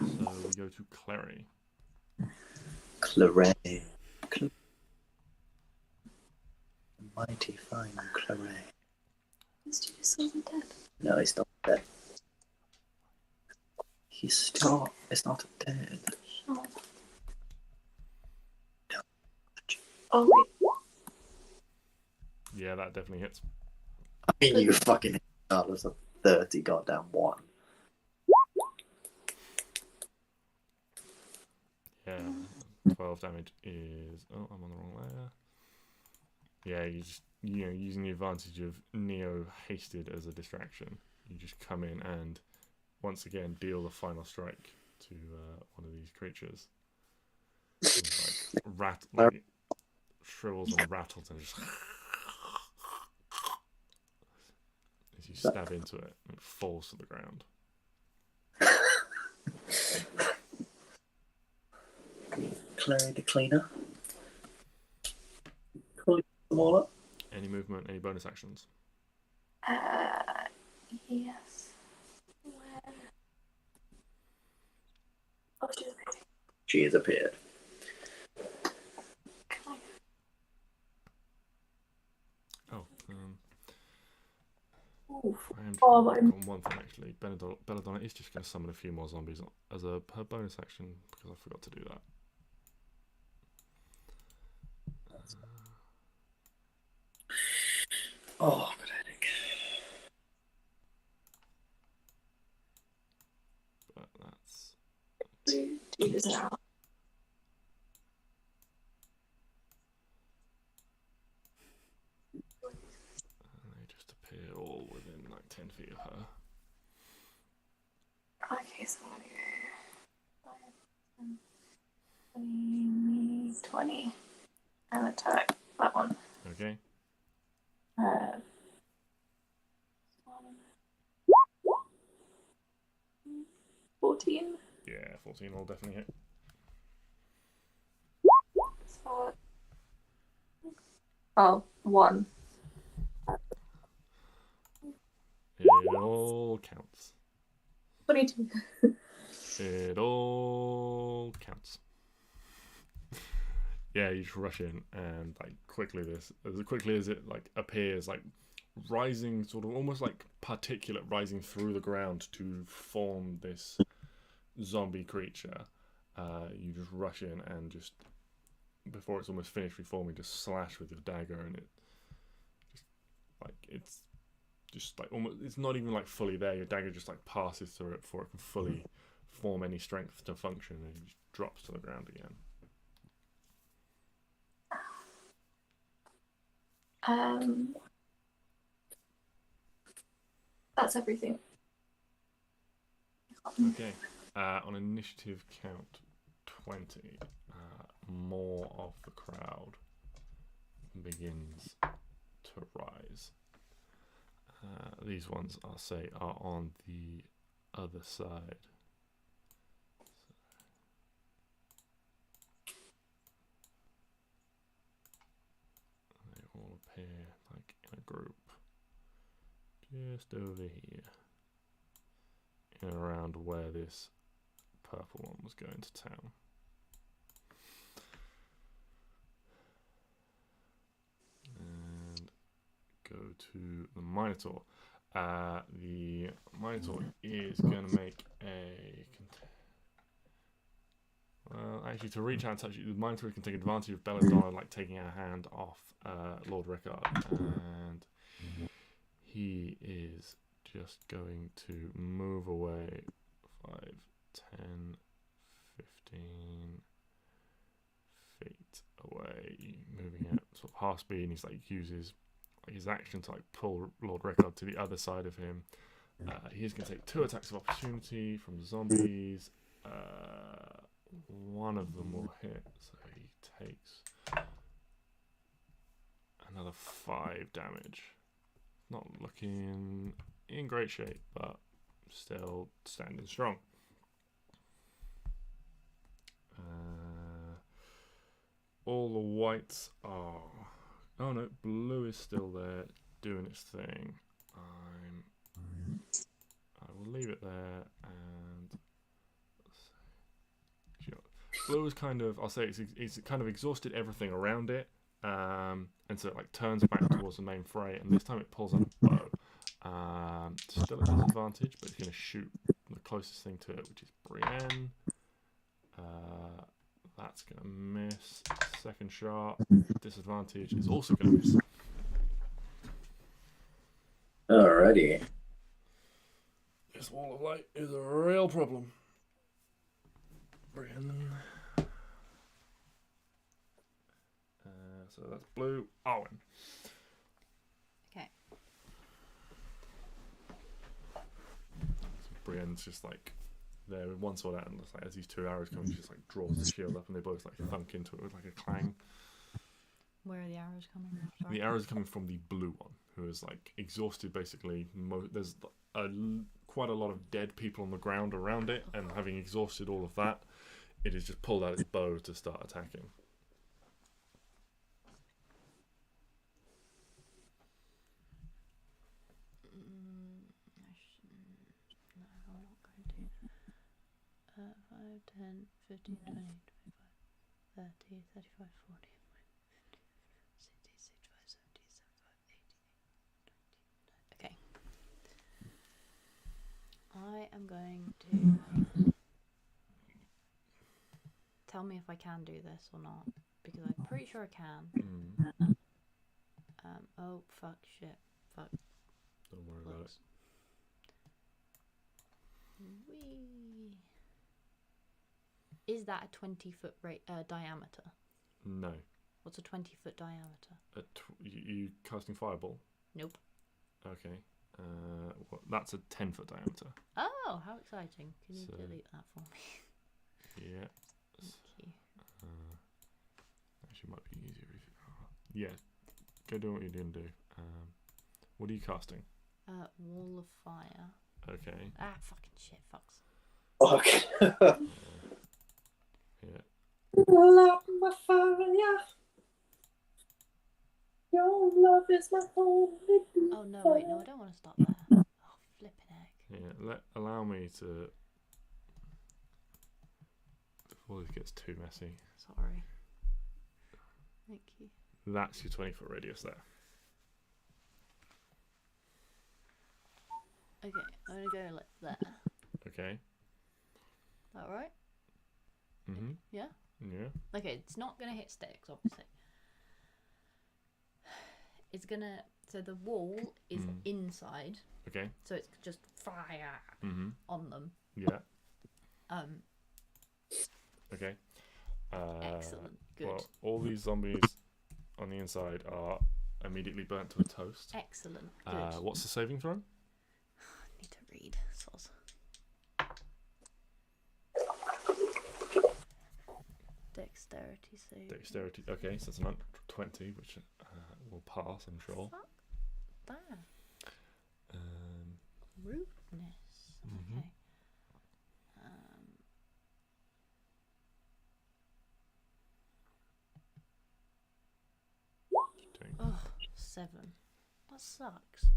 we go to Klari. Klari. Mighty fine Klari. Is he just isn't dead? No, he's not dead. It's not dead. Oh. Oh wait. Yeah, that definitely hits. I mean, you fucking regardless of 30 goddamn 1. Yeah, 12 damage is. Oh, I'm on the wrong layer. Yeah, you just using the advantage of Neo hasted as a distraction, you just come in and once again deal the final strike to one of these creatures. And, shrivels and rattles and just as you stab into it, it falls to the ground. Klari the cleaner. Clean them all up. Any movement, any bonus actions? Yes. Where? Oh, she's amazing. She has appeared. Can Oh, Oof. I am Oh, on one thing actually. Belladonna is just going to summon a few more zombies as her bonus action because I forgot to do that. Oh, good headache. But that's do this now. they just appear all within 10 feet of her. Okay, so I'm gonna go 20 and attack that one. Okay. 14. Yeah, 14 will definitely hit. So, oh, 1. It all counts. 22. It all counts. Yeah, you just rush in and like as quickly as it like appears, like rising, sort of almost like particulate rising through the ground to form this zombie creature. You just rush in and just before it's almost finished reforming, just slash with your dagger, and it it's just like almost, it's not even like fully there. Your dagger just like passes through it before it can fully form any strength to function, and it just drops to the ground again. That's everything. Okay. On initiative count 20, more of the crowd begins to rise. These ones, I'll say, are on the other side. They all appear like in a group just over here, in and around where this purple one was going to town. And go to the Minotaur. The Minotaur is going to make a... Well, actually, to reach out and touch you, the Minotaur can take advantage of Belladonna, like taking her hand off Lord Rickard, and he is just going to move away 5, 10, 15 feet away, moving at sort of half speed, and he's like uses like his action to like pull Lord Rickard to the other side of him. He's going to take 2 attacks of opportunity from the zombies. One of them will hit, so he takes another 5 damage. Not looking in great shape, but still standing strong. All the whites are... Oh no, blue is still there, doing its thing. I will leave it there, and blue is kind of... I'll say it's kind of exhausted everything around it, and so it like turns back towards the main fray, and this time it pulls out a bow. Still at disadvantage, but it's going to shoot the closest thing to it, which is Brienne. That's going to miss. Second shot, disadvantage, is also going to miss. Alrighty. This wall of light is a real problem. Brienne. So that's blue. Arwen. Okay. So Brienne's just like there with one sword out, and like, as these 2 arrows come, she just like draws the shield up, and they both like thunk into it with like a clang. Where are the arrows coming from? The arrows are coming from the blue one, who is like exhausted basically. There's quite a lot of dead people on the ground around it, and having exhausted all of that, it has just pulled out its bow to start attacking. No, I'm not going to. 5, 10, 15, 20, 25, 30, 35, 40, 60, 65, 70, 75, 80, 90. Okay. I am going to... Tell me if I can do this or not, because I'm pretty sure I can. Oh, fuck, shit, fuck. Don't worry about it. Whee. Is that a 20-foot diameter? No. What's a 20-foot diameter? You casting fireball? Nope. Okay. That's a 10-foot diameter. Oh, how exciting. Can you So- delete that for me? Yeah. Thank you. Actually, might be easier if yeah. Go do what you're going to do. What are you casting? Wall of fire. Okay. Ah, fucking shit, fucks. fuck. Yeah. Light my fire. Your love is my only Oh no, wait, no, I don't want to stop there. Oh, flipping heck. Yeah, allow me to, before this gets too messy. Sorry. Thank you. That's your 20-foot radius there. Okay, I'm gonna go like there. Okay. That right? Mhm. Yeah? Yeah. Okay, it's not gonna hit Stix, obviously. It's gonna, so the wall is inside, Okay. so it's just fire on them. Yeah. Um, Okay. Excellent. Good. Well, all these zombies on the inside are immediately burnt to a toast. Excellent. Good. What's the saving throw? I need to read. Soz. Dexterity save. Dexterity. Okay, so it's an 20, which will pass, I'm sure. Fuck that. Um, Rudeness. Mhm. Okay. doing. Oh, 7. That sucks.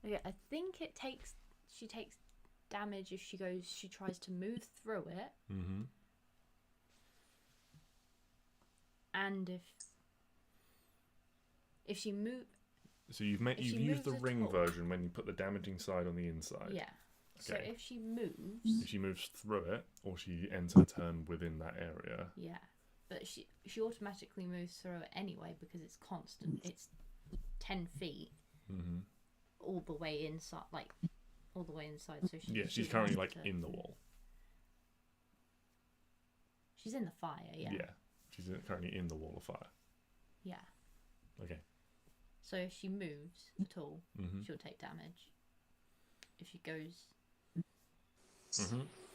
Okay, I think she takes damage if she tries to move through it, and if she move. So you've used the ring version when you put the damaging side on the inside. Yeah. So Okay. if she moves. If she moves through it, or she ends her turn within that area. Yeah, but she automatically moves through it anyway because it's constant. It's 10 feet. All the way inside, so she's currently like in the wall. She's in the fire, yeah. Yeah, she's currently in the wall of fire. Yeah. Okay. So if she moves at all, she'll take damage. If she goes...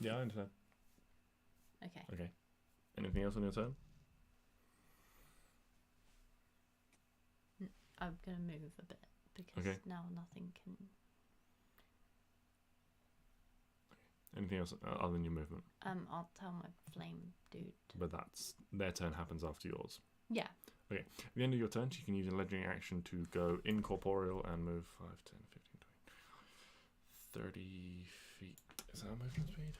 Yeah, I understand. Okay. Okay. Anything else on your turn? I'm going to move a bit. Because now nothing can... Anything else other than your movement? I'll tell my flame dude. But their turn happens after yours. Yeah. Okay. At the end of your turn, you can use a legendary action to go incorporeal and move 5, 10, 15, 20, 30 feet. Is that a movement speed?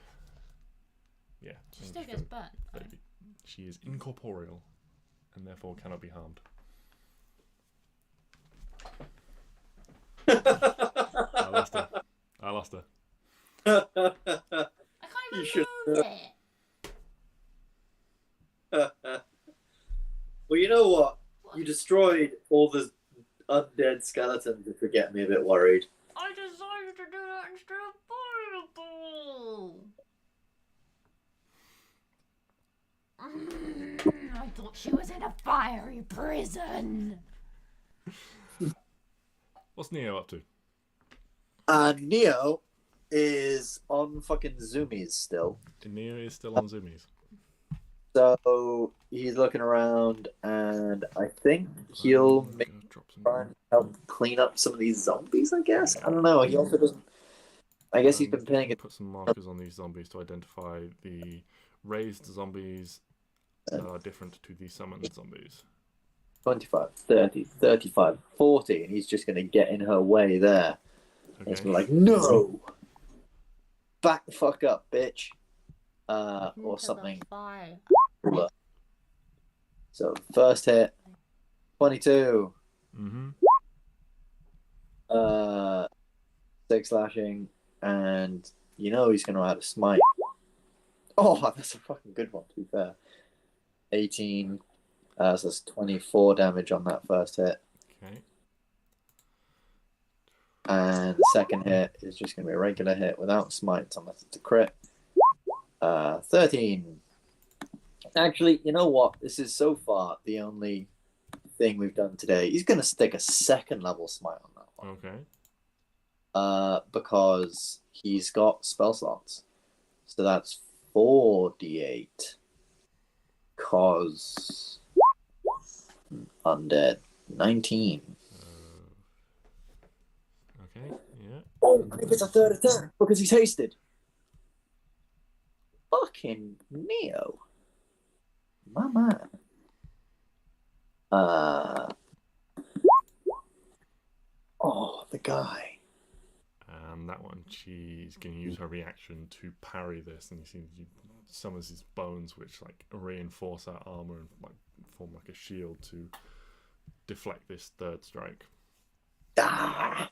Yeah. She still gets burnt. Right? She is incorporeal and therefore cannot be harmed. I lost her. I can't even move it. Well, you know what? You destroyed all the undead skeletons, if you're getting me a bit worried. I decided to do that instead of fireball. I thought she was in a fiery prison. What's Neo up to? Neo is on fucking zoomies still. Neo is still on zoomies. So he's looking around, and I think he'll try and help clean up some of these zombies, I guess. I don't know. He also doesn't... I guess he's been paying it. Put some markers on these zombies to identify the raised zombies that are different to the summoned zombies. 25, 30, 35, 40, and he's just going to get in her way there. Okay. It's like, no! Back the fuck up, bitch. Or something. So, first hit, 22. 6 slashing, and you know he's going to add a smite. Oh, that's a fucking good one, to be fair. 18. So that's 24 damage on that first hit. Okay. And the second hit is just going to be a regular hit without smites unless it's a crit. 13. Actually, you know what? This is so far the only thing we've done today. He's going to stick a second level smite on that one. Okay. Because he's got spell slots. So that's 4d8. Cause undead. 19. Okay, yeah. Oh, I think it's a third attack because he's hasted. Fucking Neo. My man. Oh, the guy. And that one, she's going to use her reaction to parry this, and you see she summons his bones, which like reinforce her armor and like form like a shield to deflect this third strike. Ah.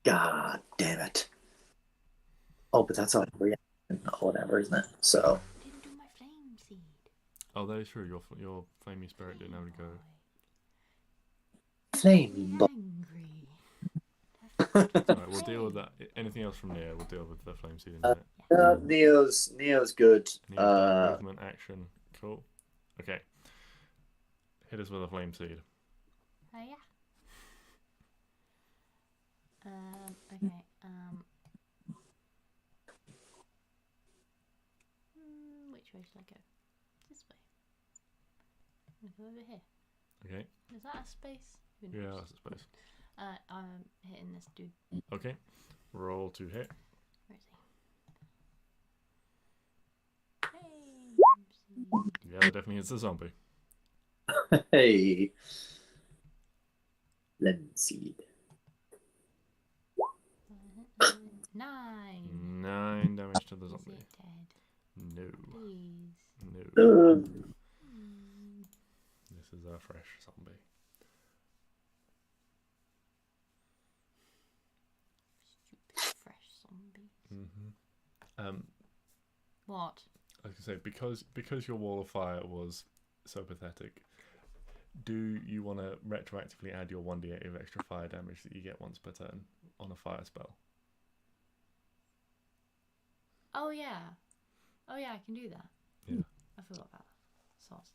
God damn it. Oh, but that's like reaction or whatever, isn't it? So. Didn't do my flame seed. Oh, that is true. Your flaming spirit didn't know to go. Flame. Angry. Alright, we'll deal with that. Anything else from Neo, we'll deal with the flame seed in a minute. Neo's good. Neo's got movement, action. Cool. Okay. Hit us with a flame seed. Oh yeah. Okay. Which way should I go? This way. I'm gonna go over here. Okay. Is that a space? Who Yeah, knows? that's a space. I'm hitting this dude. Okay. Roll to hit. Where is he? Hey. Yeah, that definitely hits the zombie. Hey. Linseed. 9. 9 damage to the Is zombie. it dead? No. Please. No. This is a fresh zombie. Stupid fresh zombie. What? I was gonna say, because your wall of fire was so pathetic, do you want to retroactively add your 1d8 of extra fire damage that you get once per turn on a fire spell? Oh yeah. Oh yeah, I can do that. Yeah. I forgot about that. Sauce.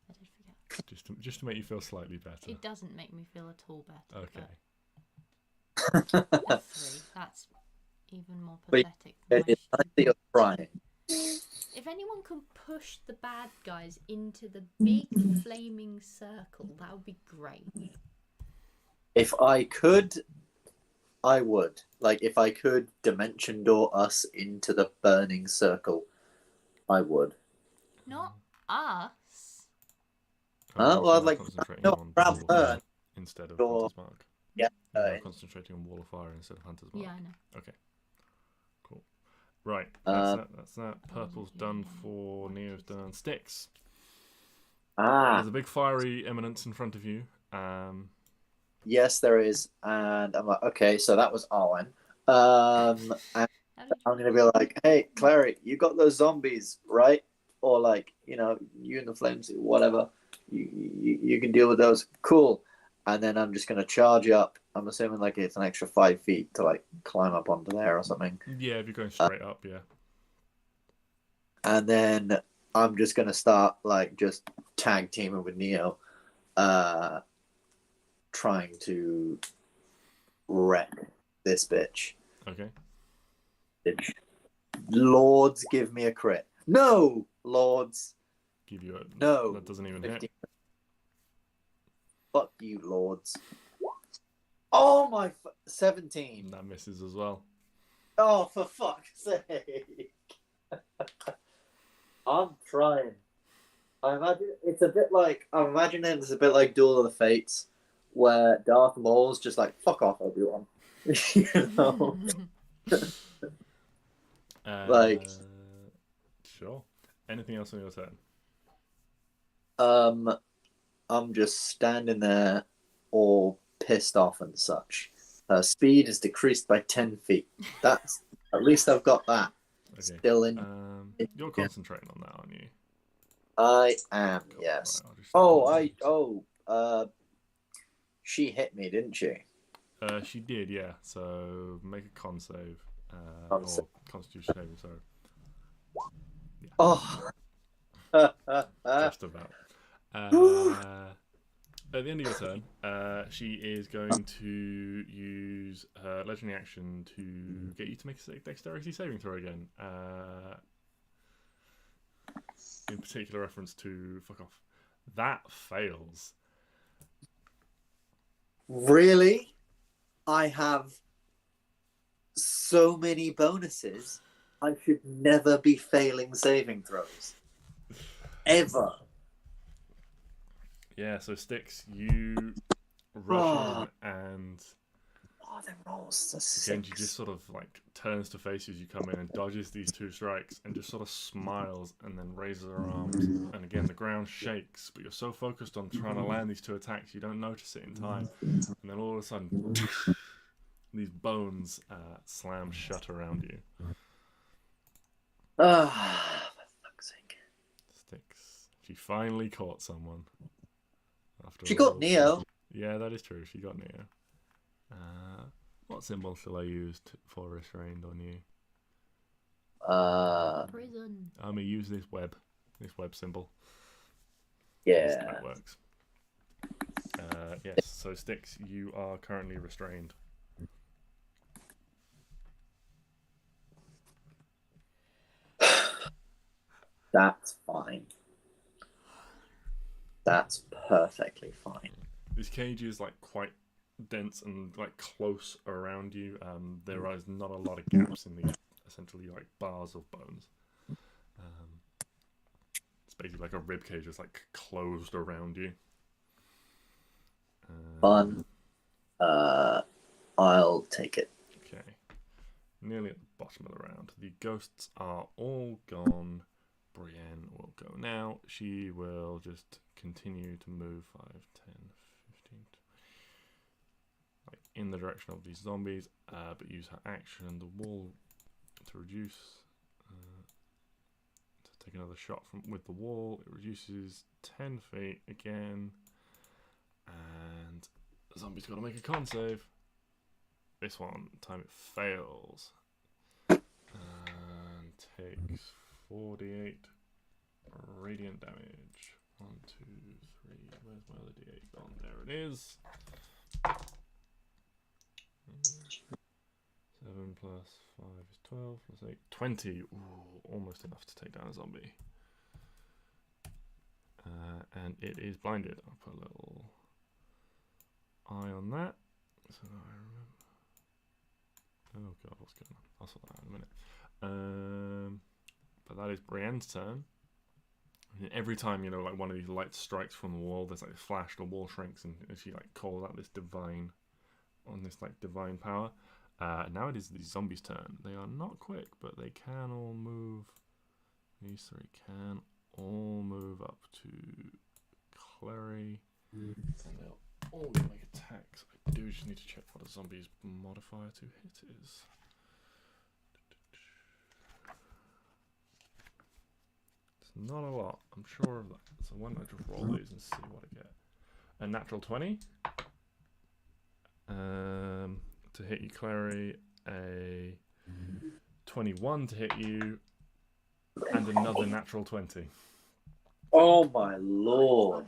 I did forget. Just to make you feel slightly better. It doesn't make me feel at all better. Okay. But a 3. That's even more Wait, pathetic. Than my It's nice that you're trying. If anyone can push the bad guys into the big flaming circle, that would be great. If I could, I would. Like, if I could dimension door us into the burning circle, I would. Not us. Well, I'd like concentrating no, on grab Wall of her. Fire instead of Or- Hunter's Mark. Yeah. You're concentrating on Wall of Fire instead of Hunter's Mark. Yeah, I know. Okay. Cool. Right. That's that. Purple's done for Neo's done. Stix. There's a big fiery eminence in front of you. Yes, there is. And I'm like, okay, so that was Arwen. And I'm going to be like, hey, Klari, you got those zombies, right? Or like, you know, you and the flames, whatever. You can deal with those. Cool. And then I'm just going to charge up. I'm assuming like it's an extra 5 feet to like climb up onto there or something. Yeah, if you're going straight up, yeah. And then I'm just going to start like just tag teaming with Neo, trying to wreck this bitch. Okay. Bitch. Lords, give me a crit. No, Lords. Give you a No. That doesn't even 15. hit. Fuck you, Lords. Oh my! 17. That misses as well. Oh, for fuck's sake! I'm trying. I imagine it's a bit like I'm imagining it's a bit like Duel of the Fates, where Darth Maul's just like fuck off, Obi-Wan. You know? Like- Sure. Anything else on your turn? I'm just standing there, all pissed off and such. Her speed is decreased by 10 feet. That's at least I've got that. Okay. Still in. You're concentrating on that, aren't you? I am, Cool. yes. Right, I'll just- She hit me, didn't she? She did, yeah. So make a con save. Con Or save. Constitution saving, sorry. Oh. Just about. at the end of your turn, she is going to use her legendary action to get you to make a dexterity saving throw again. In particular reference to fuck off. That fails. Really? I have so many bonuses. I should never be failing saving throws. Ever. Yeah, so Stix, you rush in and Oh, them rolls are again, she 6. just sort of like turns to face you as you come in and dodges these 2 strikes and just sort of smiles and then raises her arms. And again, the ground shakes, but you're so focused on trying to land these 2 attacks, you don't notice it in time. And then all of a sudden, these bones slam shut around you. Ah, for fuck's sake. Stix, she finally caught someone. After She got all- Neo. Yeah, that is true. She got Neo. What symbol shall I use for restrained on you? Prison. I'm gonna use this web symbol. Yeah. That works. Yes. So Stix, you are currently restrained. That's fine. That's perfectly fine. This cage is like quite dense and like close around you. There is not a lot of gaps in these essentially like bars of bones. It's basically like a rib cage that's like closed around you. Fun. I'll take it. Okay. Nearly at the bottom of the round. The ghosts are all gone. Brienne will go now. She will just continue to move 5, 10, 15, like in the direction of these zombies, but use her action, the wall, to reduce. To take another shot with the wall. It reduces 10 feet again. And the zombie's got to make a con save. This one time it fails. And takes 48 radiant damage. 1, 2, 3. Where's my other d8 gone? There it is. 7 plus 5 is 12 plus 8. 20. Ooh, almost enough to take down a zombie. And it is blinded. I'll put a little eye on that. So I remember. Oh god, what's going on? I'll sort that out in a minute. But that is Brienne's turn. And every time, you know, like one of these lights strikes from the wall, there's like a flash, the wall shrinks, and she like calls out this divine power. Now it is the zombies' turn. They are not quick, but they can all move. These 3 can all move up to Klari. And they'll all gonna make attacks. I do just need to check what a zombie's modifier to hit is. It's not a lot, I'm sure of that. So why don't I just roll these and see what I get. A natural 20 to hit you, Klari. A 21 to hit you, and another natural 20. Oh my lord.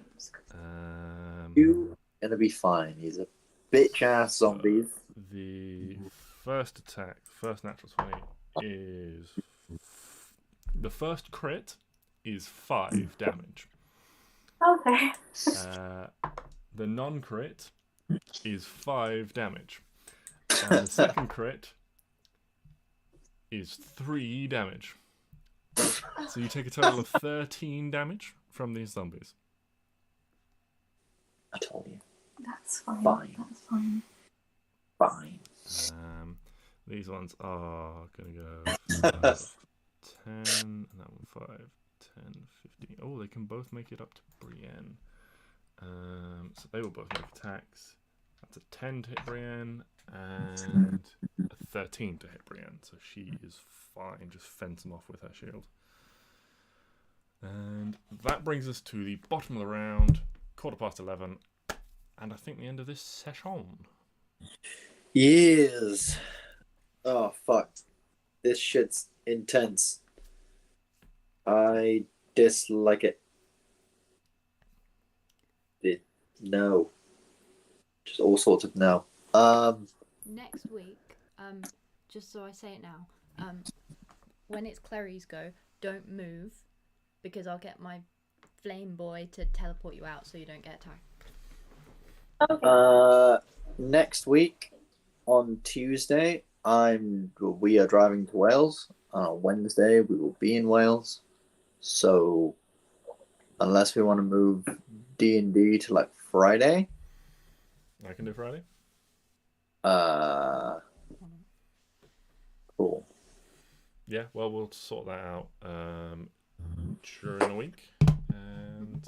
You gonna be fine. He's a bitch ass zombies. The first attack, first natural 20 is the first crit is 5 damage. Okay. The non-crit is 5 damage. And the second crit is 3 damage. So you take a total of 13 damage from these zombies. I told you. That's fine. Fine. That's fine. Fine. These ones are going to go 5, 10, and that one 5, 10, 15. Oh, they can both make it up to Brienne. So they will both make attacks. That's a 10 to hit Brienne and a 13 to hit Brienne. So she is fine. Just fence them off with her shield. And that brings us to the bottom of the round, 11:15, and I think the end of this session. Yes. Oh fuck. This shit's intense. I dislike it. No. Just all sorts of no. Next week, just so I say it now, when it's Clary's go, don't move, because I'll get my flame boy to teleport you out so you don't get attacked. Next week on Tuesday, we are driving to Wales. On Wednesday, we will be in Wales. So, unless we want to move D&D to like Friday, I can do Friday. Cool. Yeah, well, we'll sort that out during the week, and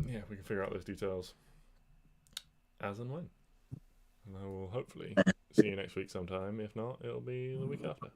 yeah, we can figure out those details as and when. And I will hopefully see you next week sometime. If not, it'll be the week after.